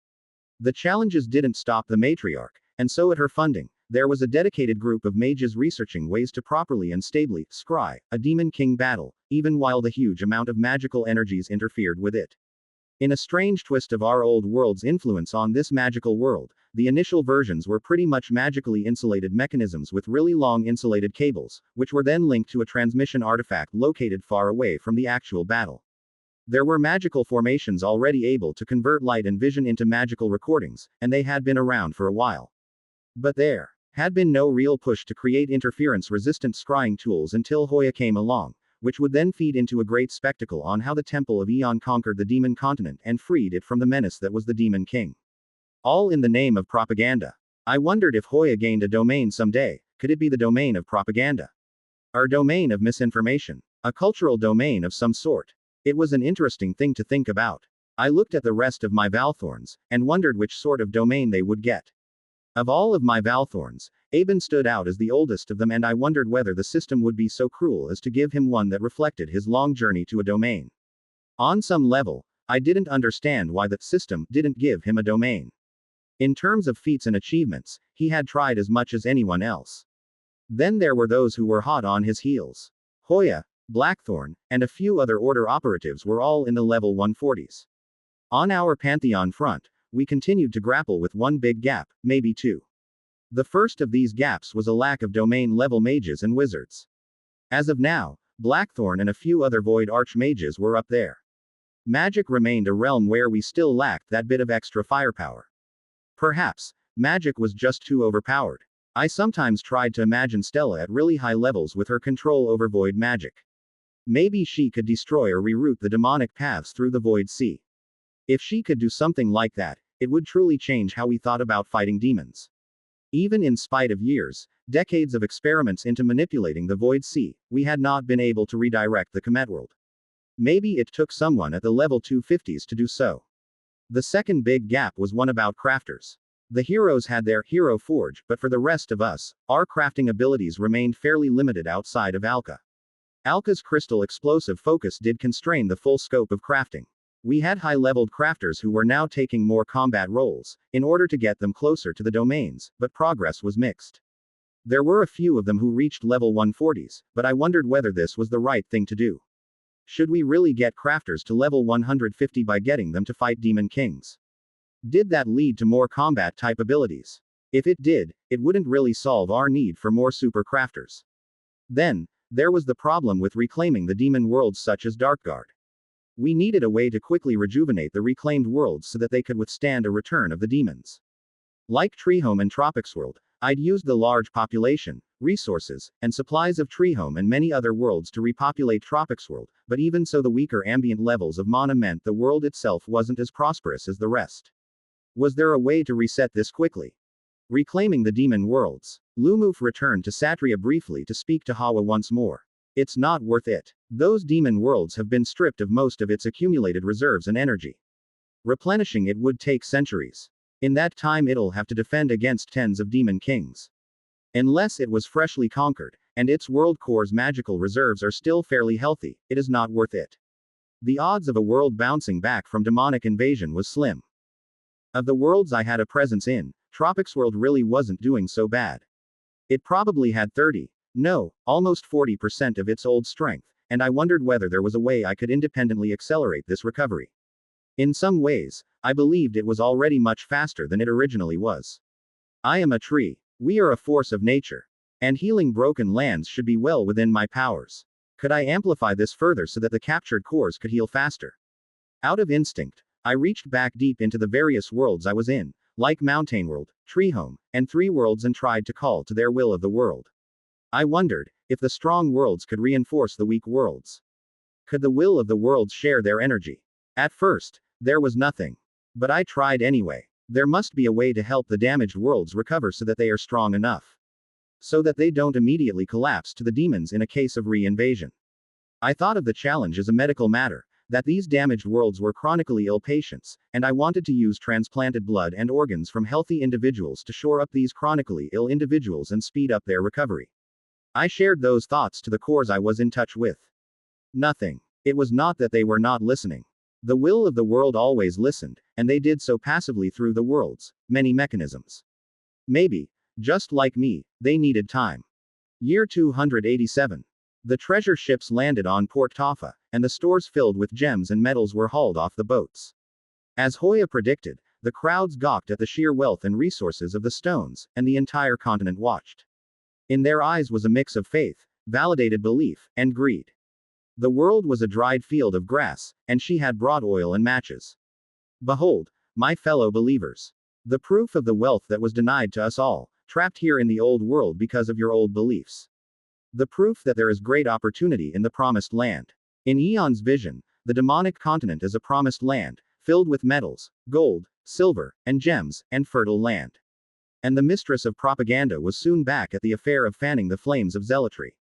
S1: The challenges didn't stop the matriarch, and so at her funding, there was a dedicated group of mages researching ways to properly and stably scry a Demon King battle, even while the huge amount of magical energies interfered with it. In a strange twist of our old world's influence on this magical world, the initial versions were pretty much magically insulated mechanisms with really long insulated cables, which were then linked to a transmission artifact located far away from the actual battle. There were magical formations already able to convert light and vision into magical recordings, and they had been around for a while. But there had been no real push to create interference-resistant scrying tools until Hoya came along, which would then feed into a great spectacle on how the Temple of Eon conquered the demon continent and freed it from the menace that was the Demon King. All in the name of propaganda. I wondered if Hoya gained a domain someday, could it be the domain of propaganda? Or a domain of misinformation? A cultural domain of some sort? It was an interesting thing to think about. I looked at the rest of my Valthorns, and wondered which sort of domain they would get. Of all of my Valthorns, Aben stood out as the oldest of them, and I wondered whether the system would be so cruel as to give him one that reflected his long journey to a domain. On some level, I didn't understand why that system didn't give him a domain. In terms of feats and achievements, he had tried as much as anyone else. Then there were those who were hot on his heels. Hoya, Blackthorn, and a few other Order operatives were all in the level 140s. On our Pantheon front, we continued to grapple with one big gap, maybe two. The first of these gaps was a lack of domain-level mages and wizards. As of now, Blackthorn and a few other Void Archmages were up there. Magic remained a realm where we still lacked that bit of extra firepower. Perhaps, magic was just too overpowered. I sometimes tried to imagine Stella at really high levels with her control over void magic. Maybe she could destroy or reroute the demonic paths through the void sea. If she could do something like that, it would truly change how we thought about fighting demons. Even in spite of years, decades of experiments into manipulating the void sea, we had not been able to redirect the Comet world. Maybe it took someone at the level 250s to do so. The second big gap was one about crafters. The heroes had their hero forge, but for the rest of us, our crafting abilities remained fairly limited outside of Alka. Alka's crystal explosive focus did constrain the full scope of crafting. We had high-leveled crafters who were now taking more combat roles, in order to get them closer to the domains, but progress was mixed. There were a few of them who reached level 140s, but I wondered whether this was the right thing to do. Should we really get crafters to level 150 by getting them to fight demon kings? Did that lead to more combat-type abilities? If it did, it wouldn't really solve our need for more super crafters. Then, there was the problem with reclaiming the demon worlds such as Darkguard. We needed a way to quickly rejuvenate the reclaimed worlds so that they could withstand a return of the demons. Like Treehome and Tropics World, I'd used the large population, resources, and supplies of Treehome and many other worlds to repopulate Tropics World, but even so the weaker ambient levels of mana meant the world itself wasn't as prosperous as the rest. Was there a way to reset this quickly? Reclaiming the demon worlds. Lumuf returned to Satria briefly to speak to Hawa once more. It's not worth it. Those demon worlds have been stripped of most of its accumulated reserves and energy. Replenishing it would take centuries. In that time it'll have to defend against tens of demon kings. Unless it was freshly conquered, and its world core's magical reserves are still fairly healthy, it is not worth it. The odds of a world bouncing back from demonic invasion was slim. Of the worlds I had a presence in, Tropics World really wasn't doing so bad. It probably had 30, no, almost 40% of its old strength, and I wondered whether there was a way I could independently accelerate this recovery. In some ways, I believed it was already much faster than it originally was. I am a tree. We are a force of nature. And healing broken lands should be well within my powers. Could I amplify this further so that the captured cores could heal faster? Out of instinct, I reached back deep into the various worlds I was in, like Mountain World, Treehome, and Three Worlds, and tried to call to their will of the world. I wondered if the strong worlds could reinforce the weak worlds. Could the will of the worlds share their energy? At first, there was nothing. But I tried anyway. There must be a way to help the damaged worlds recover so that they are strong enough. So that they don't immediately collapse to the demons in a case of re-invasion. I thought of the challenge as a medical matter, that these damaged worlds were chronically ill patients, and I wanted to use transplanted blood and organs from healthy individuals to shore up these chronically ill individuals and speed up their recovery. I shared those thoughts to the cores I was in touch with. Nothing. It was not that they were not listening. The will of the world always listened, and they did so passively through the world's many mechanisms. Maybe, just like me, they needed time. Year 287. The treasure ships landed on Port Tafa, and the stores filled with gems and metals were hauled off the boats. As Hoya predicted, the crowds gawked at the sheer wealth and resources of the stones, and the entire continent watched. In their eyes was a mix of faith, validated belief, and greed. The world was a dried field of grass, and she had brought oil and matches. Behold, my fellow believers. The proof of the wealth that was denied to us all, trapped here in the old world because of your old beliefs. The proof that there is great opportunity in the promised land. In Eon's vision, the demonic continent is a promised land, filled with metals, gold, silver, and gems, and fertile land. And the mistress of propaganda was soon back at the affair of fanning the flames of zealotry.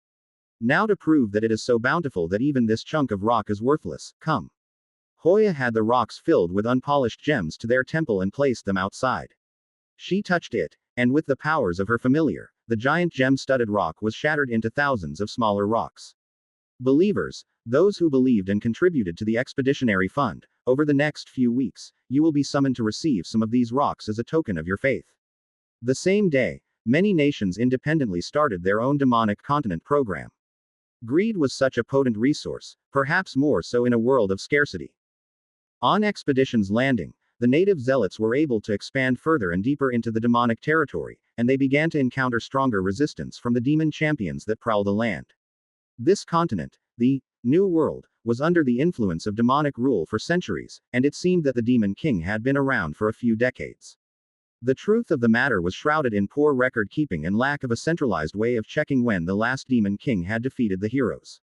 S1: Now to prove that it is so bountiful that even this chunk of rock is worthless, come. Hoya had the rocks filled with unpolished gems to their temple and placed them outside. She touched it, and with the powers of her familiar, the giant gem-studded rock was shattered into thousands of smaller rocks. Believers, those who believed and contributed to the expeditionary fund, over the next few weeks, you will be summoned to receive some of these rocks as a token of your faith. The same day, many nations independently started their own demonic continent program. Greed was such a potent resource, perhaps more so in a world of scarcity. On Expedition's landing, the native zealots were able to expand further and deeper into the demonic territory, and they began to encounter stronger resistance from the demon champions that prowl the land. This continent, the New World, was under the influence of demonic rule for centuries, and it seemed that the Demon King had been around for a few decades. The truth of the matter was shrouded in poor record keeping and lack of a centralized way of checking when the last Demon King had defeated the heroes.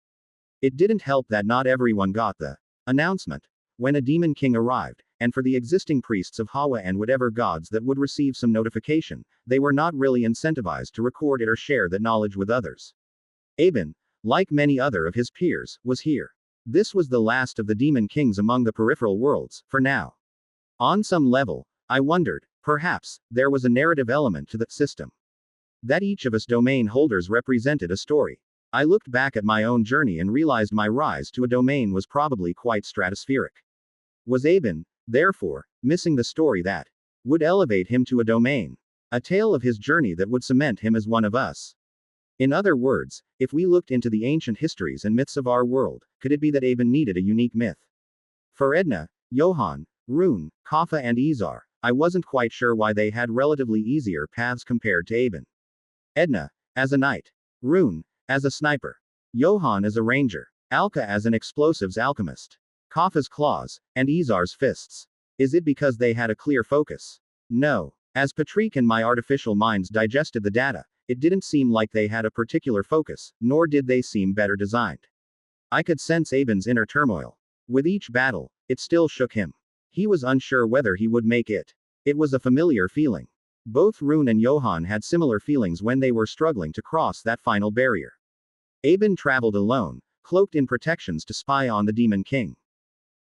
S1: It didn't help that not everyone got the announcement when a Demon King arrived, and for the existing priests of Hawa and whatever gods that would receive some notification, they were not really incentivized to record it or share that knowledge with others. Aben, like many other of his peers, was here. This was the last of the Demon Kings among the peripheral worlds, for now. On some level, I wondered, perhaps, there was a narrative element to that system. That each of us domain holders represented a story. I looked back at my own journey and realized my rise to a domain was probably quite stratospheric. Was Aben, therefore, missing the story that would elevate him to a domain? A tale of his journey that would cement him as one of us. In other words, if we looked into the ancient histories and myths of our world, could it be that Aben needed a unique myth? For Edna, Johann, Rune, Kaffa and Izar, I wasn't quite sure why they had relatively easier paths compared to Aben. Edna, as a knight. Rune, as a sniper. Johann as a ranger. Alka as an explosives alchemist. Kaffa's claws, and Izar's fists. Is it because they had a clear focus? No. As Patrick and my artificial minds digested the data, it didn't seem like they had a particular focus, nor did they seem better designed. I could sense Aben's inner turmoil. With each battle, it still shook him. He was unsure whether he would make it. It was a familiar feeling. Both Rune and Johann had similar feelings when they were struggling to cross that final barrier. Aben traveled alone, cloaked in protections to spy on the Demon King.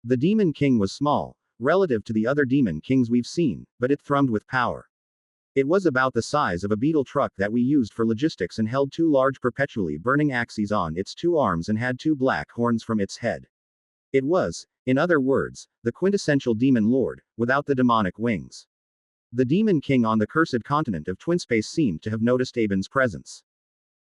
S1: The Demon King was small, relative to the other Demon Kings we've seen, but it thrummed with power. It was about the size of a beetle truck that we used for logistics and held two large perpetually burning axes on its two arms and had two black horns from its head. It was, in other words, the quintessential Demon Lord, without the demonic wings. The Demon King on the cursed continent of Twinspace seemed to have noticed Aben's presence.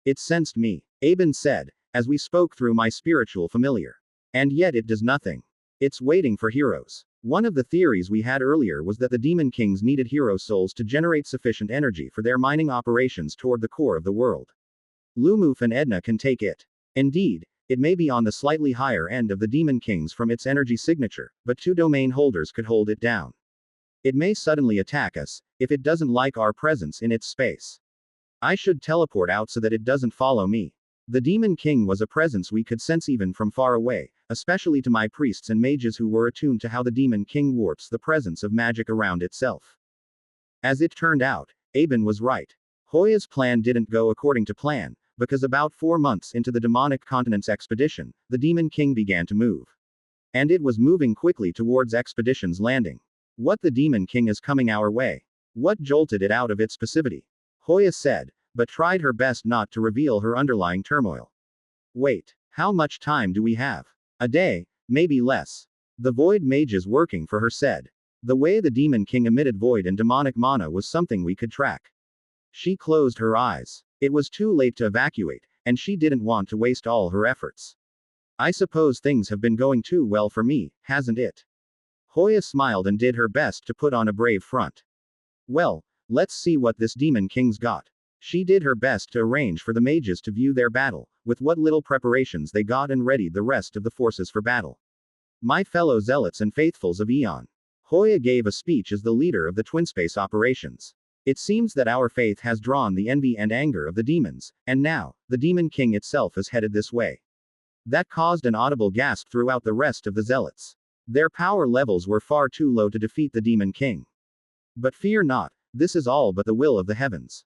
S1: It sensed me, Aben said, as we spoke through my spiritual familiar. And yet it does nothing. It's waiting for heroes. One of the theories we had earlier was that the Demon Kings needed hero souls to generate sufficient energy for their mining operations toward the core of the world. Lumuf and Edna can take it. Indeed, it may be on the slightly higher end of the Demon Kings from its energy signature, but two domain holders could hold it down. It may suddenly attack us, if it doesn't like our presence in its space. I should teleport out so that it doesn't follow me. The Demon King was a presence we could sense even from far away, especially to my priests and mages who were attuned to how the Demon King warps the presence of magic around itself. As it turned out, Aben was right. Hoya's plan didn't go according to plan, because about 4 months into the Demonic Continent's expedition, the Demon King began to move. And it was moving quickly towards Expedition's landing. What the Demon King is coming our way? What jolted it out of its passivity? Hoya said, but tried her best not to reveal her underlying turmoil. Wait, how much time do we have? A day, maybe less. The Void mages working for her said. The way the Demon King emitted void and demonic mana was something we could track. She closed her eyes. It was too late to evacuate, and she didn't want to waste all her efforts. I suppose things have been going too well for me, hasn't it? Hoya smiled and did her best to put on a brave front. Well, let's see what this Demon King's got. She did her best to arrange for the mages to view their battle, with what little preparations they got, and readied the rest of the forces for battle. My fellow zealots and faithfuls of Eon. Hoya gave a speech as the leader of the Twinspace operations. It seems that our faith has drawn the envy and anger of the demons, and now, the Demon King itself is headed this way. That caused an audible gasp throughout the rest of the zealots. Their power levels were far too low to defeat the Demon King. But fear not, this is all but the will of the heavens.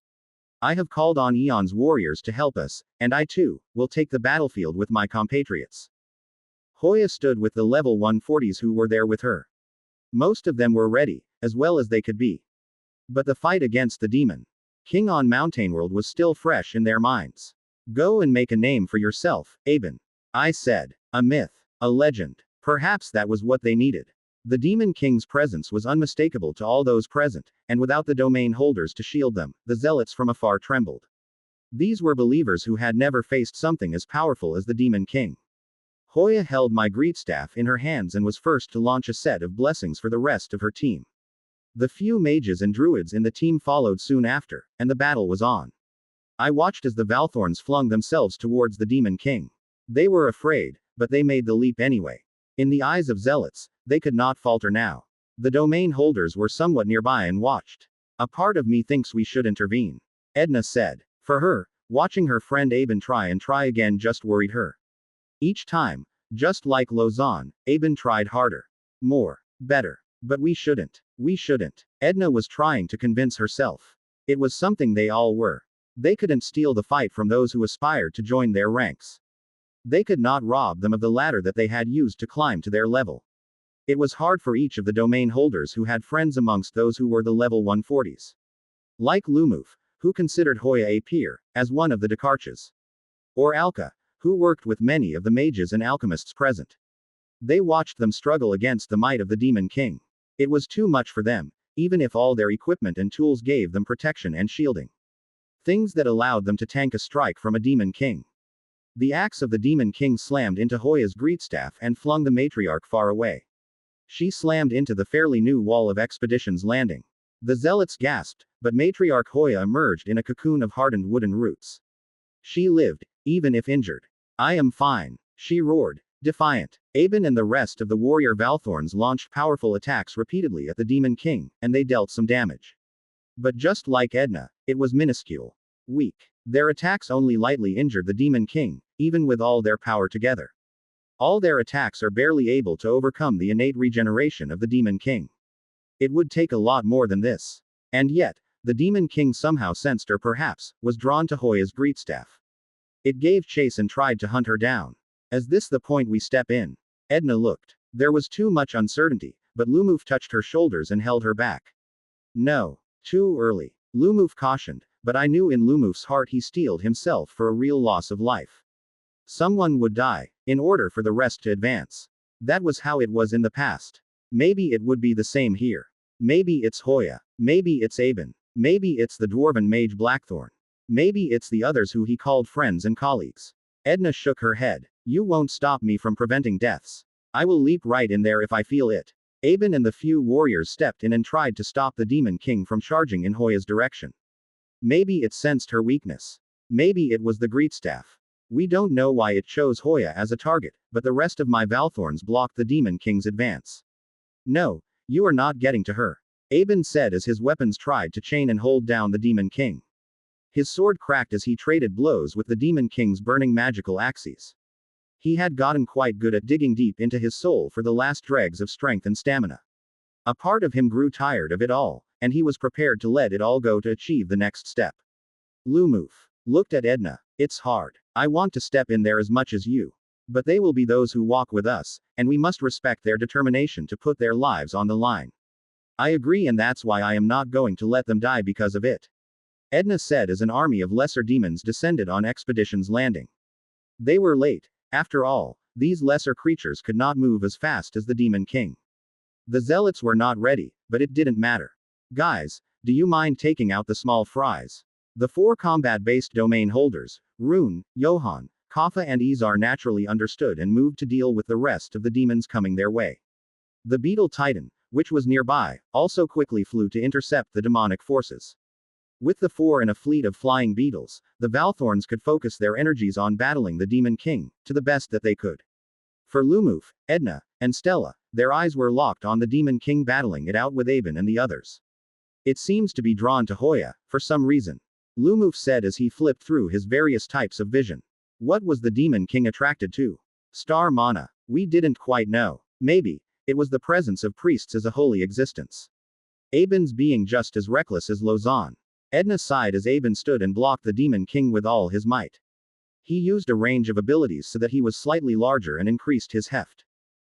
S1: I have called on Eon's warriors to help us, and I too, will take the battlefield with my compatriots. Hoya stood with the level 140s who were there with her. Most of them were ready, as well as they could be. But the fight against the Demon King on Mountainworld was still fresh in their minds. Go and make a name for yourself, Aben. I said. A myth. A legend. Perhaps that was what they needed. The Demon King's presence was unmistakable to all those present, and without the domain holders to shield them, the zealots from afar trembled. These were believers who had never faced something as powerful as the Demon King. Hoya held my greet staff in her hands and was first to launch a set of blessings for the rest of her team. The few mages and druids in the team followed soon after, and the battle was on. I watched as the Valthorns flung themselves towards the Demon King. They were afraid, but they made the leap anyway. In the eyes of zealots, they could not falter now. The domain holders were somewhat nearby and watched. A part of me thinks we should intervene, Edna said. For her, watching her friend Aben try and try again just worried her. Each time, just like Lausanne, Aben tried harder. More. Better. But we shouldn't. We shouldn't. Edna was trying to convince herself. It was something they all were. They couldn't steal the fight from those who aspired to join their ranks. They could not rob them of the ladder that they had used to climb to their level. It was hard for each of the domain holders who had friends amongst those who were the level 140s. Like Lumuf, who considered Hoya a peer, as one of the Dakarchas. Or Alka, who worked with many of the mages and alchemists present. They watched them struggle against the might of the Demon King. It was too much for them, even if all their equipment and tools gave them protection and shielding. Things that allowed them to tank a strike from a Demon King. The axe of the Demon King slammed into Hoya's greetstaff and flung the matriarch far away. She slammed into the fairly new wall of Expedition's Landing. The zealots gasped, but matriarch Hoya emerged in a cocoon of hardened wooden roots. She lived, even if injured. I am fine, she roared, defiant. Aben and the rest of the warrior Valthorns launched powerful attacks repeatedly at the Demon King, and they dealt some damage. But just like Edna, it was minuscule. Weak. Their attacks only lightly injured the Demon King, even with all their power together. All their attacks are barely able to overcome the innate regeneration of the Demon King. It would take a lot more than this. And yet, the Demon King somehow sensed or perhaps, was drawn to Hoya's greetstaff. It gave chase and tried to hunt her down. Is this the point we step in? Edna looked. There was too much uncertainty, but Lumuf touched her shoulders and held her back. No. Too early. Lumuf cautioned, but I knew in Lumuf's heart he steeled himself for a real loss of life. Someone would die, in order for the rest to advance. That was how it was in the past. Maybe it would be the same here. Maybe it's Hoya. Maybe it's Aben. Maybe it's the dwarven mage Blackthorn. Maybe it's the others who he called friends and colleagues. Edna shook her head. You won't stop me from preventing deaths. I will leap right in there if I feel it. Aben and the few warriors stepped in and tried to stop the Demon King from charging in Hoya's direction. Maybe it sensed her weakness. Maybe it was the greetstaff. We don't know why it chose Hoya as a target, but the rest of my Valthorns blocked the Demon King's advance. No, you are not getting to her, Aben said as his weapons tried to chain and hold down the Demon King. His sword cracked as he traded blows with the Demon King's burning magical axes. He had gotten quite good at digging deep into his soul for the last dregs of strength and stamina. A part of him grew tired of it all, and he was prepared to let it all go to achieve the next step. Lumuf looked at Edna. It's hard. I want to step in there as much as you. But they will be those who walk with us, and we must respect their determination to put their lives on the line. I agree, and that's why I am not going to let them die because of it. Edna said as an army of lesser demons descended on Expedition's Landing. They were late. After all, these lesser creatures could not move as fast as the Demon King. The zealots were not ready, but it didn't matter. Guys, do you mind taking out the small fries? The four combat-based domain holders, Rune, Johann, Kaffa and Izar naturally understood and moved to deal with the rest of the demons coming their way. The beetle Titan, which was nearby, also quickly flew to intercept the demonic forces. With the four and a fleet of flying beetles, the Valthorns could focus their energies on battling the Demon King, to the best that they could. For Lumuf, Edna, and Stella, their eyes were locked on the Demon King battling it out with Aben and the others. It seems to be drawn to Hoya, for some reason. Lumuf said as he flipped through his various types of vision. What was the Demon King attracted to? Star mana. We didn't quite know. Maybe, it was the presence of priests as a holy existence. Aben's being just as reckless as Lausanne. Edna sighed as Aben stood and blocked the Demon King with all his might. He used a range of abilities so that he was slightly larger and increased his heft.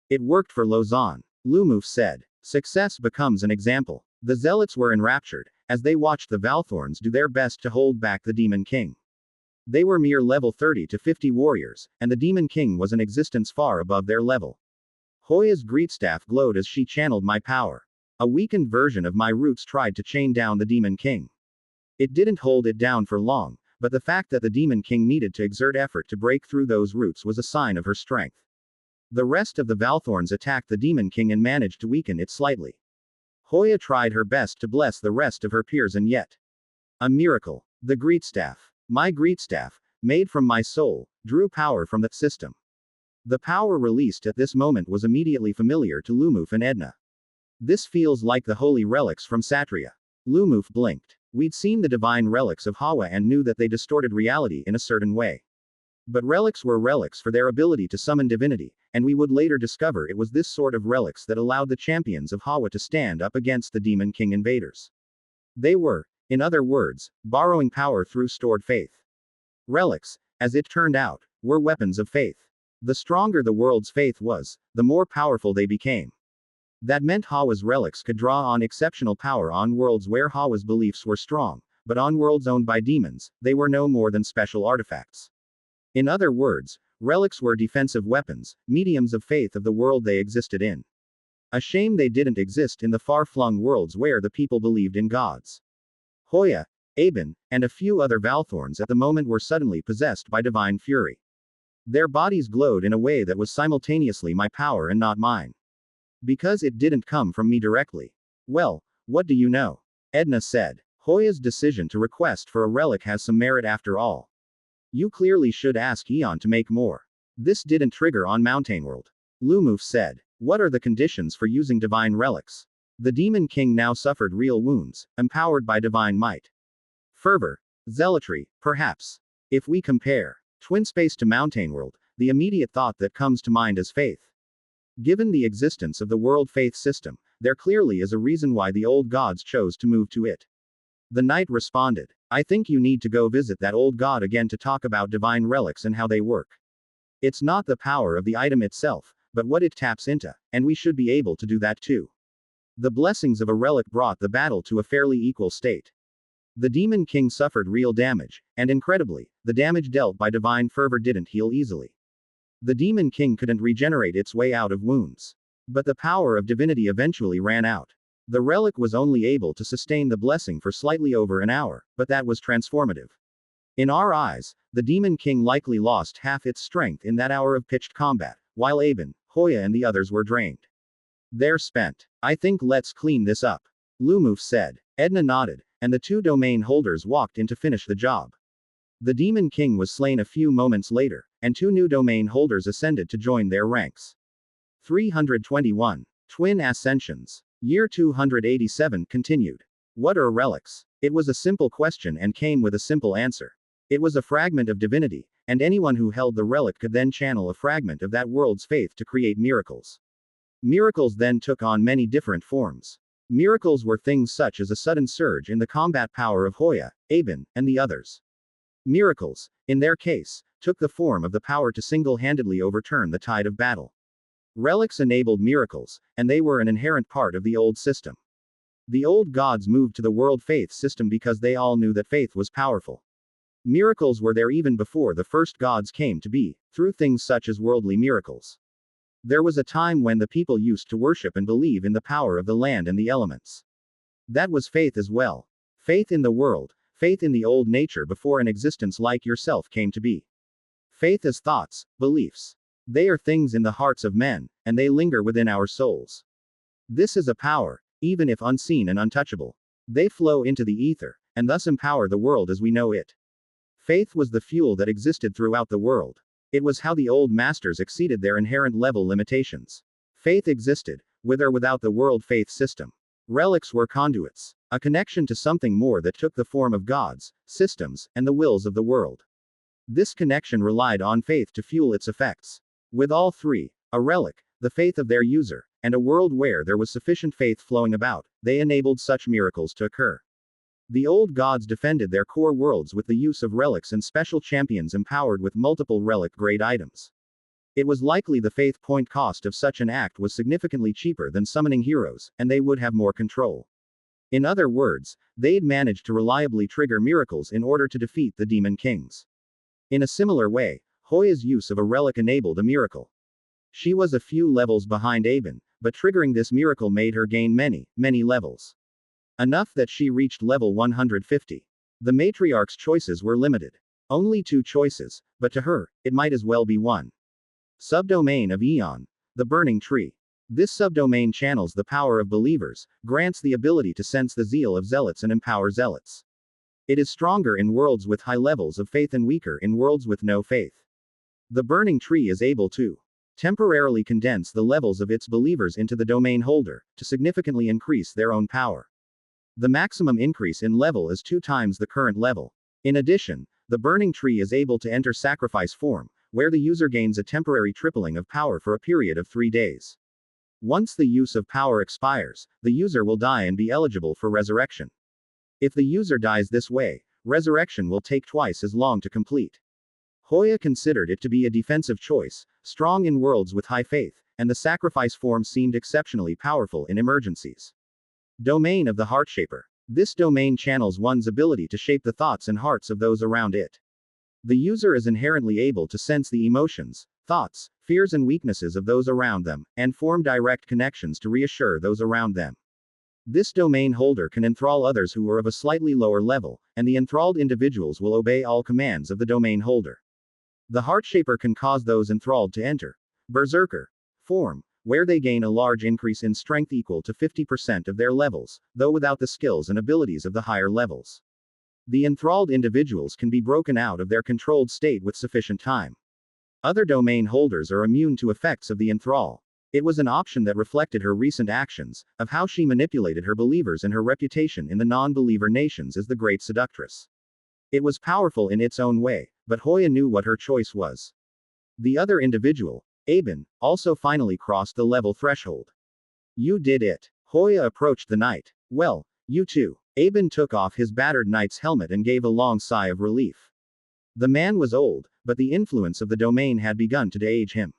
S1: It worked for Lausanne. Lumuf said. Success becomes an example. The zealots were enraptured, as they watched the Valthorns do their best to hold back the Demon King. They were mere level 30 to 50 warriors, and the Demon King was an existence far above their level. Hoya's greetstaff glowed as she channeled my power. A weakened version of my roots tried to chain down the Demon King. It didn't hold it down for long, but the fact that the Demon King needed to exert effort to break through those roots was a sign of her strength. The rest of the Valthorns attacked the Demon King and managed to weaken it slightly. Hoya tried her best to bless the rest of her peers, and yet. A miracle. The greetstaff. My greetstaff, made from my soul, drew power from the system. The power released at this moment was immediately familiar to Lumuf and Edna. This feels like the holy relics from Satria. Lumuf blinked. We'd seen the divine relics of Hawa and knew that they distorted reality in a certain way. But relics were relics for their ability to summon divinity, and we would later discover it was this sort of relics that allowed the champions of Hawa to stand up against the Demon King invaders. They were, in other words, borrowing power through stored faith. Relics, as it turned out, were weapons of faith. The stronger the world's faith was, the more powerful they became. That meant Hawa's relics could draw on exceptional power on worlds where Hawa's beliefs were strong, but on worlds owned by demons, they were no more than special artifacts. In other words, relics were defensive weapons, mediums of faith of the world they existed in. A shame they didn't exist in the far-flung worlds where the people believed in gods. Hoya, Aben, and a few other Valthorns at the moment were suddenly possessed by divine fury. Their bodies glowed in a way that was simultaneously my power and not mine. Because it didn't come from me directly. Well, what do you know? Edna said. Hoya's decision to request for a relic has some merit after all. You clearly should ask Eon to make more. This didn't trigger on Mountainworld. Lumuf said. What are the conditions for using divine relics? The Demon King now suffered real wounds, empowered by divine might. Fervor. Zealotry, perhaps. If we compare Twin Space to Mountainworld, the immediate thought that comes to mind is faith. Given the existence of the world faith system, there clearly is a reason why the old gods chose to move to it. The knight responded. I think you need to go visit that old god again to talk about divine relics and how they work. It's not the power of the item itself, but what it taps into, and we should be able to do that too. The blessings of a relic brought the battle to a fairly equal state. The Demon King suffered real damage, and incredibly, the damage dealt by divine fervor didn't heal easily. The Demon King couldn't regenerate its way out of wounds. But the power of divinity eventually ran out. The relic was only able to sustain the blessing for slightly over an hour, but that was transformative. In our eyes, the Demon King likely lost half its strength in that hour of pitched combat, while Aben, Hoya and the others were drained. They're spent. I think let's clean this up. Lumuf said. Edna nodded, and the two domain holders walked in to finish the job. The Demon King was slain a few moments later, and two new domain holders ascended to join their ranks. 321. Twin Ascensions. Year 287 continued. What are relics? It was a simple question and came with a simple answer. It was a fragment of divinity, and anyone who held the relic could then channel a fragment of that world's faith to create miracles. Miracles then took on many different forms. Miracles were things such as a sudden surge in the combat power of Hoya, Aben, and the others. Miracles, in their case, took the form of the power to single-handedly overturn the tide of battle. Relics enabled miracles, and they were an inherent part of the old system. The old gods moved to the world faith system because they all knew that faith was powerful. Miracles were there even before the first gods came to be, through things such as worldly miracles. There was a time when the people used to worship and believe in the power of the land and the elements. That was faith as well. Faith in the world, faith in the old nature before an existence like yourself came to be. Faith as thoughts, beliefs. They are things in the hearts of men, and they linger within our souls. This is a power, even if unseen and untouchable. They flow into the ether, and thus empower the world as we know it. Faith was the fuel that existed throughout the world. It was how the old masters exceeded their inherent level limitations. Faith existed, with or without the world faith system. Relics were conduits, a connection to something more that took the form of gods, systems, and the wills of the world. This connection relied on faith to fuel its effects. With all three, a relic, the faith of their user, and a world where there was sufficient faith flowing about, they enabled such miracles to occur. The old gods defended their core worlds with the use of relics and special champions empowered with multiple relic-grade items. It was likely the faith point cost of such an act was significantly cheaper than summoning heroes, and they would have more control. In other words, they'd managed to reliably trigger miracles in order to defeat the Demon Kings. In a similar way, Hoya's use of a relic enabled a miracle. She was a few levels behind Aben, but triggering this miracle made her gain many, many levels. Enough that she reached level 150. The matriarch's choices were limited. Only 2 choices, but to her, it might as well be 1. Subdomain of Eon. The Burning Tree. This subdomain channels the power of believers, grants the ability to sense the zeal of zealots and empower zealots. It is stronger in worlds with high levels of faith and weaker in worlds with no faith. The Burning Tree is able to temporarily condense the levels of its believers into the domain holder, to significantly increase their own power. The maximum increase in level is 2 times the current level. In addition, the burning tree is able to enter sacrifice form, where the user gains a temporary tripling of power for a period of 3 days. Once the use of power expires, the user will die and be eligible for resurrection. If the user dies this way, resurrection will take twice as long to complete. Hoya considered it to be a defensive choice, strong in worlds with high faith, and the sacrifice form seemed exceptionally powerful in emergencies. Domain of the Heartshaper. This domain channels one's ability to shape the thoughts and hearts of those around it. The user is inherently able to sense the emotions, thoughts, fears and weaknesses of those around them, and form direct connections to reassure those around them. This domain holder can enthrall others who are of a slightly lower level, and the enthralled individuals will obey all commands of the domain holder. The Heartshaper can cause those enthralled to enter berserker form, where they gain a large increase in strength equal to 50% of their levels, though without the skills and abilities of the higher levels. The enthralled individuals can be broken out of their controlled state with sufficient time. Other domain holders are immune to effects of the enthrall. It was an option that reflected her recent actions, of how she manipulated her believers and her reputation in the non-believer nations as the great seductress. It was powerful in its own way, but Hoya knew what her choice was. The other individual, Aben, also finally crossed the level threshold. You did it. Hoya approached the knight. Well, you too. Aben took off his battered knight's helmet and gave a long sigh of relief. The man was old, but the influence of the domain had begun to de-age him.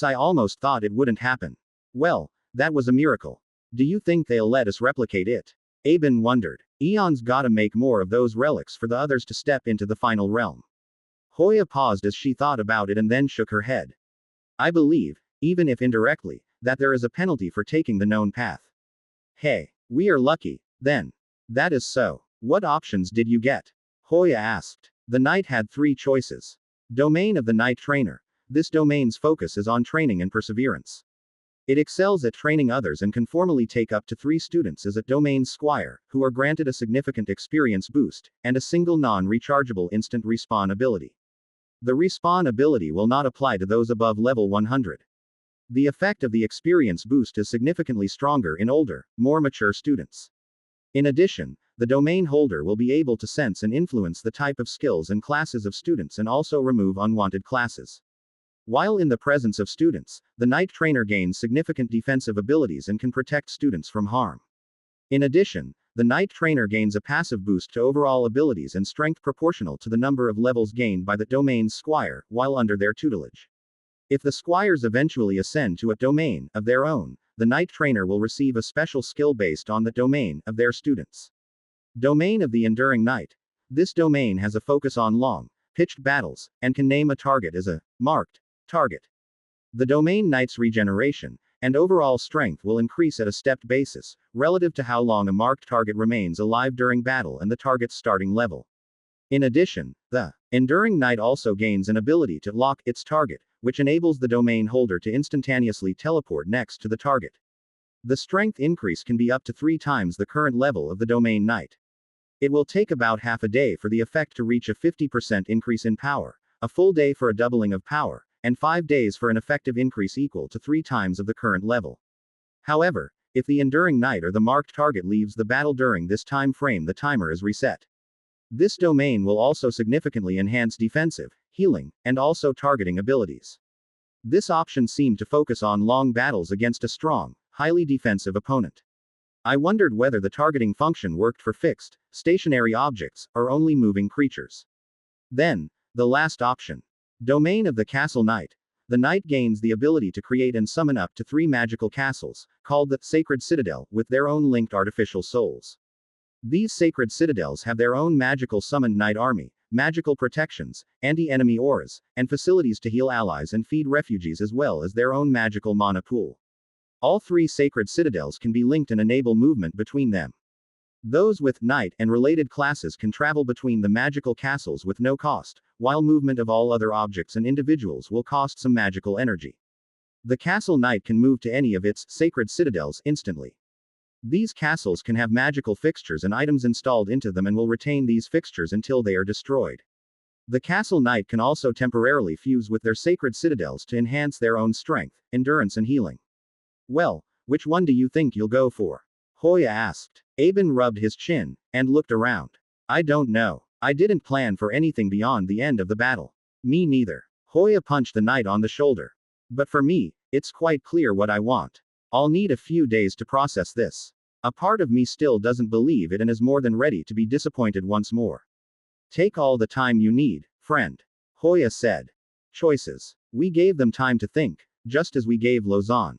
S1: I almost thought it wouldn't happen. Well, that was a miracle. Do you think they'll let us replicate it? Aben wondered. Eons gotta make more of those relics for the others to step into the final realm. Hoya paused as she thought about it and then shook her head. I believe, even if indirectly, that there is a penalty for taking the known path. Hey, we are lucky, then. That is so. What options did you get? Hoya asked. The knight had 3 choices. Domain of the Knight Trainer. This domain's focus is on training and perseverance. It excels at training others and can formally take up to 3 students as a domain squire, who are granted a significant experience boost, and a single non-rechargeable instant respawn ability. The respawn ability will not apply to those above level 100. The effect of the experience boost is significantly stronger in older, more mature students. In addition, the domain holder will be able to sense and influence the type of skills and classes of students and also remove unwanted classes. While in the presence of students, the Knight Trainer gains significant defensive abilities and can protect students from harm. In addition, the Knight Trainer gains a passive boost to overall abilities and strength proportional to the number of levels gained by the domain's squire, while under their tutelage. If the squires eventually ascend to a domain of their own, the Knight Trainer will receive a special skill based on the domain of their students. Domain of the Enduring Knight. This domain has a focus on long, pitched battles, and can name a target as a marked target. The domain knight's regeneration and overall strength will increase at a stepped basis, relative to how long a marked target remains alive during battle and the target's starting level. In addition, the Enduring Knight also gains an ability to lock its target, which enables the domain holder to instantaneously teleport next to the target. The strength increase can be up to 3 times the current level of the domain knight. It will take about half a day for the effect to reach a 50% increase in power, a full day for a doubling of power, and 5 days for an effective increase equal to 3 times of the current level. However, if the Enduring Knight or the marked target leaves the battle during this time frame, the timer is reset. This domain will also significantly enhance defensive, healing, and also targeting abilities. This option seemed to focus on long battles against a strong, highly defensive opponent. I wondered whether the targeting function worked for fixed, stationary objects, or only moving creatures. Then, the last option. Domain of the Castle Knight. The knight gains the ability to create and summon up to 3 magical castles, called the Sacred Citadel, with their own linked artificial souls. These sacred citadels have their own magical summoned knight army, magical protections, anti-enemy auras, and facilities to heal allies and feed refugees, as well as their own magical mana pool. All 3 sacred citadels can be linked and enable movement between them. Those with knight and related classes can travel between the magical castles with no cost, while movement of all other objects and individuals will cost some magical energy. The Castle Knight can move to any of its sacred citadels instantly. These castles can have magical fixtures and items installed into them and will retain these fixtures until they are destroyed. The Castle Knight can also temporarily fuse with their sacred citadels to enhance their own strength, endurance and healing. Well, which one do you think you'll go for? Hoya asked. Aben rubbed his chin, and looked around. I don't know. I didn't plan for anything beyond the end of the battle. Me neither. Hoya punched the knight on the shoulder. But for me, it's quite clear what I want. I'll need a few days to process this. A part of me still doesn't believe it and is more than ready to be disappointed once more. Take all the time you need, friend. Hoya said. Choices. We gave them time to think, just as we gave Lausanne.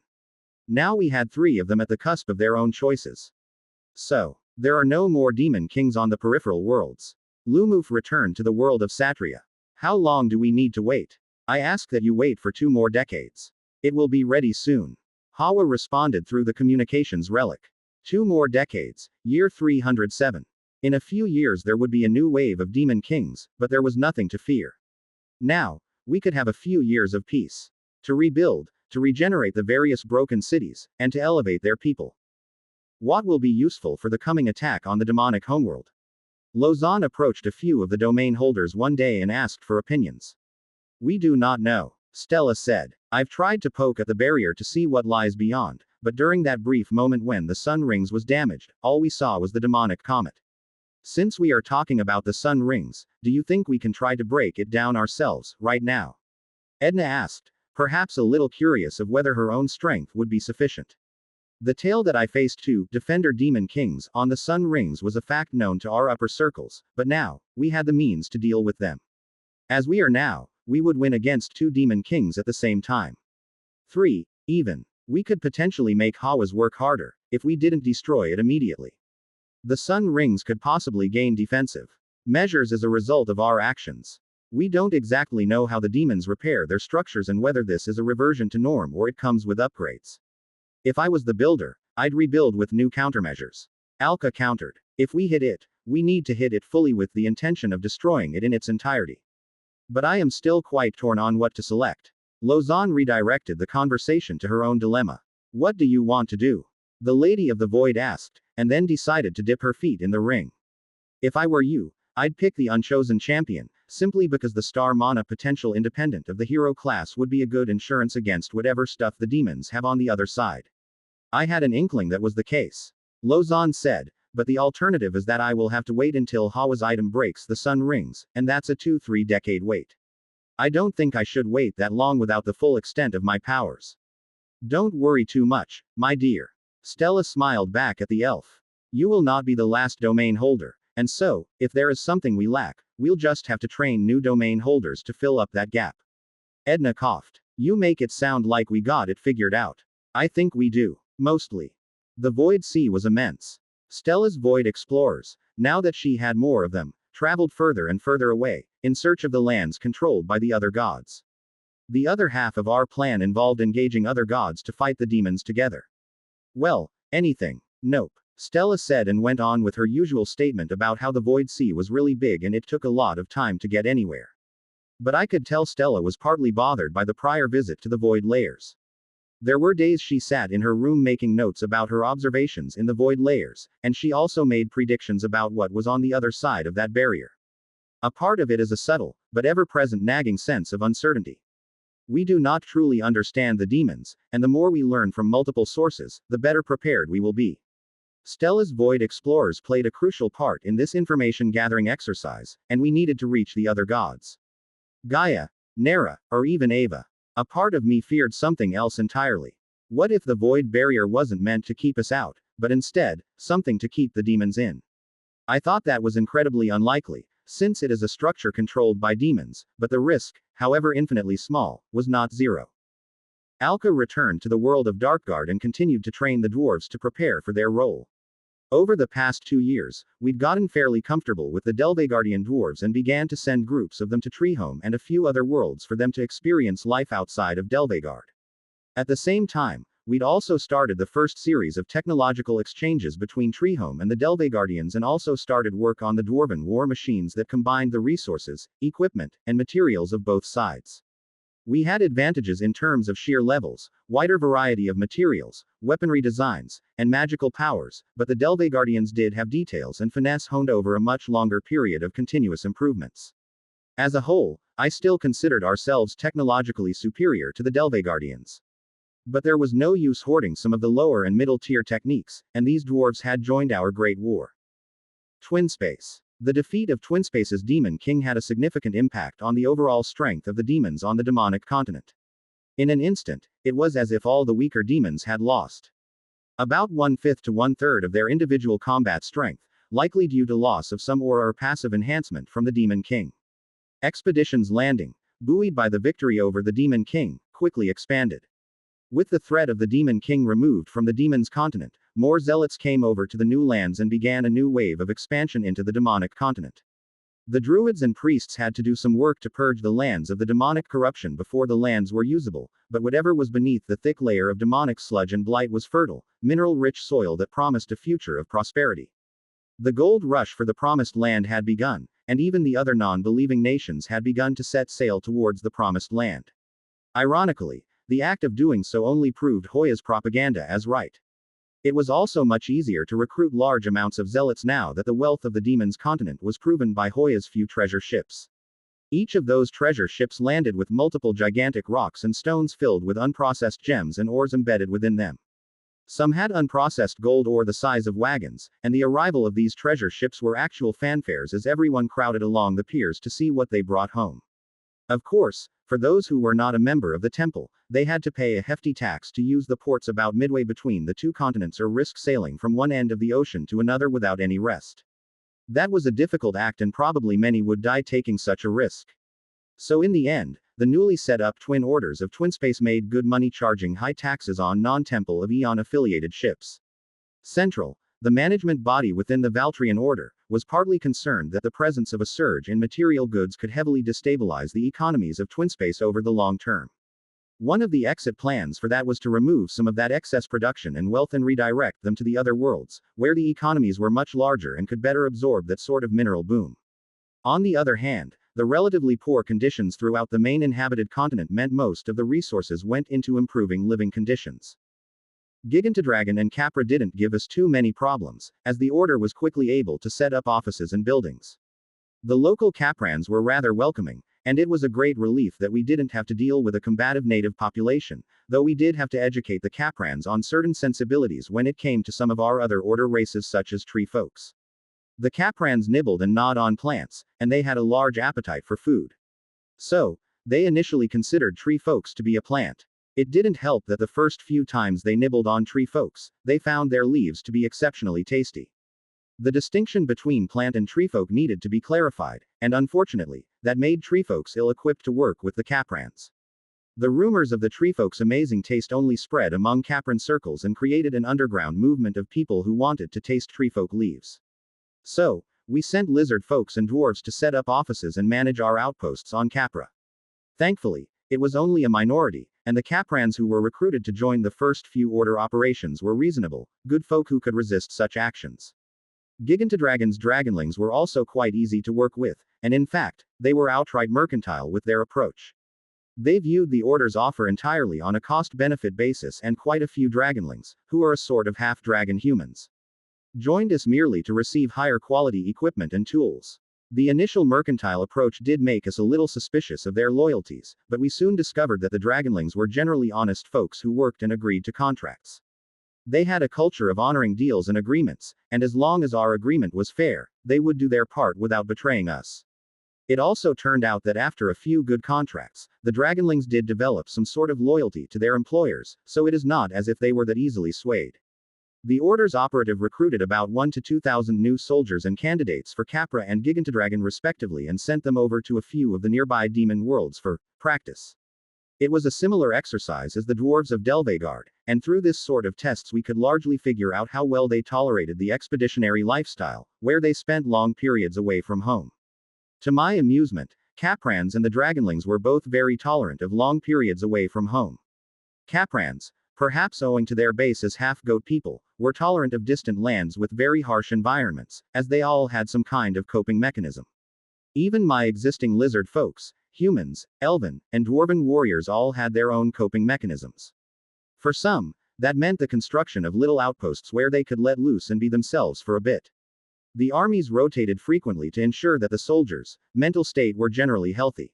S1: Now we had 3 of them at the cusp of their own choices. So, there are no more demon kings on the peripheral worlds. Lumuf returned to the world of Satria. How long do we need to wait? I ask that you wait for 2 more decades. It will be ready soon. Hawa responded through the communications relic. 2 more decades, year 307. In a few years there would be a new wave of demon kings, but there was nothing to fear. Now, we could have a few years of peace. To rebuild, to regenerate the various broken cities, and to elevate their people. What will be useful for the coming attack on the demonic homeworld? Lausanne approached a few of the domain holders one day and asked for opinions. We do not know, Stella said. I've tried to poke at the barrier to see what lies beyond, but during that brief moment when the sun rings was damaged, all we saw was the demonic comet. Since we are talking about the sun rings, do you think we can try to break it down ourselves, right now? Edna asked, perhaps a little curious of whether her own strength would be sufficient. The tale that I faced 2 defender demon kings on the sun rings was a fact known to our upper circles, but now, we had the means to deal with them. As we are now, we would win against 2 demon kings at the same time. 3, even. We could potentially make Hawa's work harder, if we didn't destroy it immediately. The sun rings could possibly gain defensive measures as a result of our actions. We don't exactly know how the demons repair their structures and whether this is a reversion to norm or it comes with upgrades. If I was the builder, I'd rebuild with new countermeasures. Alka countered. If we hit it, we need to hit it fully with the intention of destroying it in its entirety. But I am still quite torn on what to select. Lausanne redirected the conversation to her own dilemma. What do you want to do? The Lady of the Void asked, and then decided to dip her feet in the ring. If I were you, I'd pick the unchosen champion, simply because the star mana potential independent of the hero class would be a good insurance against whatever stuff the demons have on the other side. I had an inkling that was the case. Lausanne said, but the alternative is that I will have to wait until Hawa's item breaks the sun rings, and that's a 2-3 decade wait. I don't think I should wait that long without the full extent of my powers. Don't worry too much, my dear. Stella smiled back at the elf. You will not be the last domain holder, and so, if there is something we lack, we'll just have to train new domain holders to fill up that gap. Edna coughed. You make it sound like we got it figured out. I think we do. Mostly. The Void Sea was immense. Stella's Void Explorers, now that she had more of them, traveled further and further away, in search of the lands controlled by the other gods. The other half of our plan involved engaging other gods to fight the demons together. Well, anything. Nope. Stella said and went on with her usual statement about how the Void Sea was really big and it took a lot of time to get anywhere. But I could tell Stella was partly bothered by the prior visit to the Void Layers. There were days she sat in her room making notes about her observations in the Void Layers, and she also made predictions about what was on the other side of that barrier. A part of it is a subtle, but ever-present nagging sense of uncertainty. We do not truly understand the demons, and the more we learn from multiple sources, the better prepared we will be. Stella's Void Explorers played a crucial part in this information-gathering exercise, and we needed to reach the other gods. Gaia, Nera, or even Ava. A part of me feared something else entirely. What if the Void Barrier wasn't meant to keep us out, but instead, something to keep the demons in? I thought that was incredibly unlikely, since it is a structure controlled by demons, but the risk, however infinitely small, was not zero. Alka returned to the world of Darkguard and continued to train the dwarves to prepare for their role. Over the past 2 years, we'd gotten fairly comfortable with the Delveardian dwarves and began to send groups of them to Treehome and a few other worlds for them to experience life outside of Delveardian. At the same time, we'd also started the first series of technological exchanges between Treehome and the Delveardians and also started work on the dwarven war machines that combined the resources, equipment, and materials of both sides. We had advantages in terms of sheer levels, wider variety of materials, weaponry designs, and magical powers, but the Delveardians did have details and finesse honed over a much longer period of continuous improvements. As a whole, I still considered ourselves technologically superior to the Delveardians. But there was no use hoarding some of the lower and middle tier techniques, and these dwarves had joined our great war. Twinspace. The defeat of Twinspace's Demon King had a significant impact on the overall strength of the demons on the demonic continent. In an instant, it was as if all the weaker demons had lost about 1/5 to 1/3 of their individual combat strength, likely due to loss of some aura or passive enhancement from the Demon King. Expeditions landing, buoyed by the victory over the Demon King, quickly expanded. With the threat of the Demon King removed from the demon's continent, more zealots came over to the new lands and began a new wave of expansion into the demonic continent. The druids and priests had to do some work to purge the lands of the demonic corruption before the lands were usable, but whatever was beneath the thick layer of demonic sludge and blight was fertile, mineral-rich soil that promised a future of prosperity. The gold rush for the promised land had begun, and even the other non-believing nations had begun to set sail towards the promised land. Ironically, the act of doing so only proved Hoya's propaganda as right. It was also much easier to recruit large amounts of zealots now that the wealth of the demon's continent was proven by Hoya's few treasure ships. Each of those treasure ships landed with multiple gigantic rocks and stones filled with unprocessed gems and ores embedded within them. Some had unprocessed gold ore the size of wagons, and the arrival of these treasure ships were actual fanfares as everyone crowded along the piers to see what they brought home. Of course, for those who were not a member of the temple, they had to pay a hefty tax to use the ports about midway between the two continents or risk sailing from one end of the ocean to another without any rest. That was a difficult act and probably many would die taking such a risk. So in the end, the newly set up twin orders of Twinspace made good money charging high taxes on non-temple of Eon affiliated ships. Central, the management body within the Valtrian order, was partly concerned that the presence of a surge in material goods could heavily destabilize the economies of Twinspace over the long term. One of the exit plans for that was to remove some of that excess production and wealth and redirect them to the other worlds, where the economies were much larger and could better absorb that sort of mineral boom. On the other hand, the relatively poor conditions throughout the main inhabited continent meant most of the resources went into improving living conditions. Gigantodragon and Capra didn't give us too many problems, as the order was quickly able to set up offices and buildings. The local Caprans were rather welcoming, and it was a great relief that we didn't have to deal with a combative native population, though we did have to educate the Caprans on certain sensibilities when it came to some of our other order races such as tree folks. The Caprans nibbled and gnawed on plants, and they had a large appetite for food. So, they initially considered tree folks to be a plant. It didn't help that the first few times they nibbled on tree folks, they found their leaves to be exceptionally tasty. The distinction between plant and treefolk needed to be clarified, and unfortunately, that made treefolks ill-equipped to work with the Caprans. The rumors of the treefolk's amazing taste only spread among Capran circles and created an underground movement of people who wanted to taste treefolk leaves. So, we sent lizard folks and dwarves to set up offices and manage our outposts on Capra. Thankfully, it was only a minority, and the Caprans who were recruited to join the first few order operations were reasonable, good folk who could resist such actions. Gigantodragon's dragonlings were also quite easy to work with, and in fact, they were outright mercantile with their approach. They viewed the order's offer entirely on a cost-benefit basis, and quite a few dragonlings, who are a sort of half-dragon humans, joined us merely to receive higher quality equipment and tools. The initial mercantile approach did make us a little suspicious of their loyalties, but we soon discovered that the dragonlings were generally honest folks who worked and agreed to contracts. They had a culture of honoring deals and agreements, and as long as our agreement was fair, they would do their part without betraying us. It also turned out that after a few good contracts, the dragonlings did develop some sort of loyalty to their employers, so it is not as if they were that easily swayed. The Order's operative recruited about 1,000 to 2,000 new soldiers and candidates for Capra and Gigantodragon respectively and sent them over to a few of the nearby demon worlds for practice. It was a similar exercise as the dwarves of Delveardian, and through this sort of tests we could largely figure out how well they tolerated the expeditionary lifestyle, where they spent long periods away from home. To my amusement, Caprans and the Dragonlings were both very tolerant of long periods away from home. Caprans, perhaps owing to their base as half-goat people, were tolerant of distant lands with very harsh environments, as they all had some kind of coping mechanism. Even my existing lizard folks, humans, elven, and dwarven warriors all had their own coping mechanisms. For some, that meant the construction of little outposts where they could let loose and be themselves for a bit. The armies rotated frequently to ensure that the soldiers' mental state were generally healthy.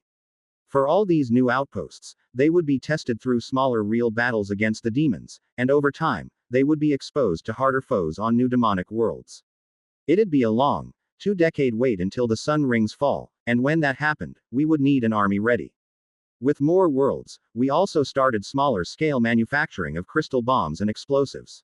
S1: For all these new outposts, they would be tested through smaller real battles against the demons, and over time, they would be exposed to harder foes on new demonic worlds. It'd be a long, 2-decade wait until the sun rings fall, and when that happened, we would need an army ready. With more worlds, we also started smaller-scale manufacturing of crystal bombs and explosives.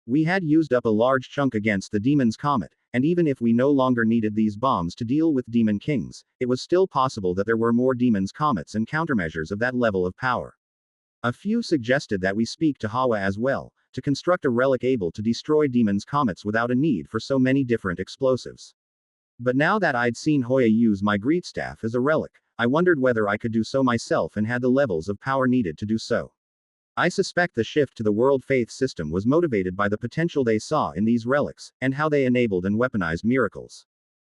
S1: We had used up a large chunk against the demon's comet, and even if we no longer needed these bombs to deal with demon kings, it was still possible that there were more demons' comets and countermeasures of that level of power. A few suggested that we speak to Hawa as well, to construct a relic able to destroy demons' comets without a need for so many different explosives. But now that I'd seen Hoya use my great staff as a relic, I wondered whether I could do so myself and had the levels of power needed to do so. I suspect the shift to the world faith system was motivated by the potential they saw in these relics, and how they enabled and weaponized miracles.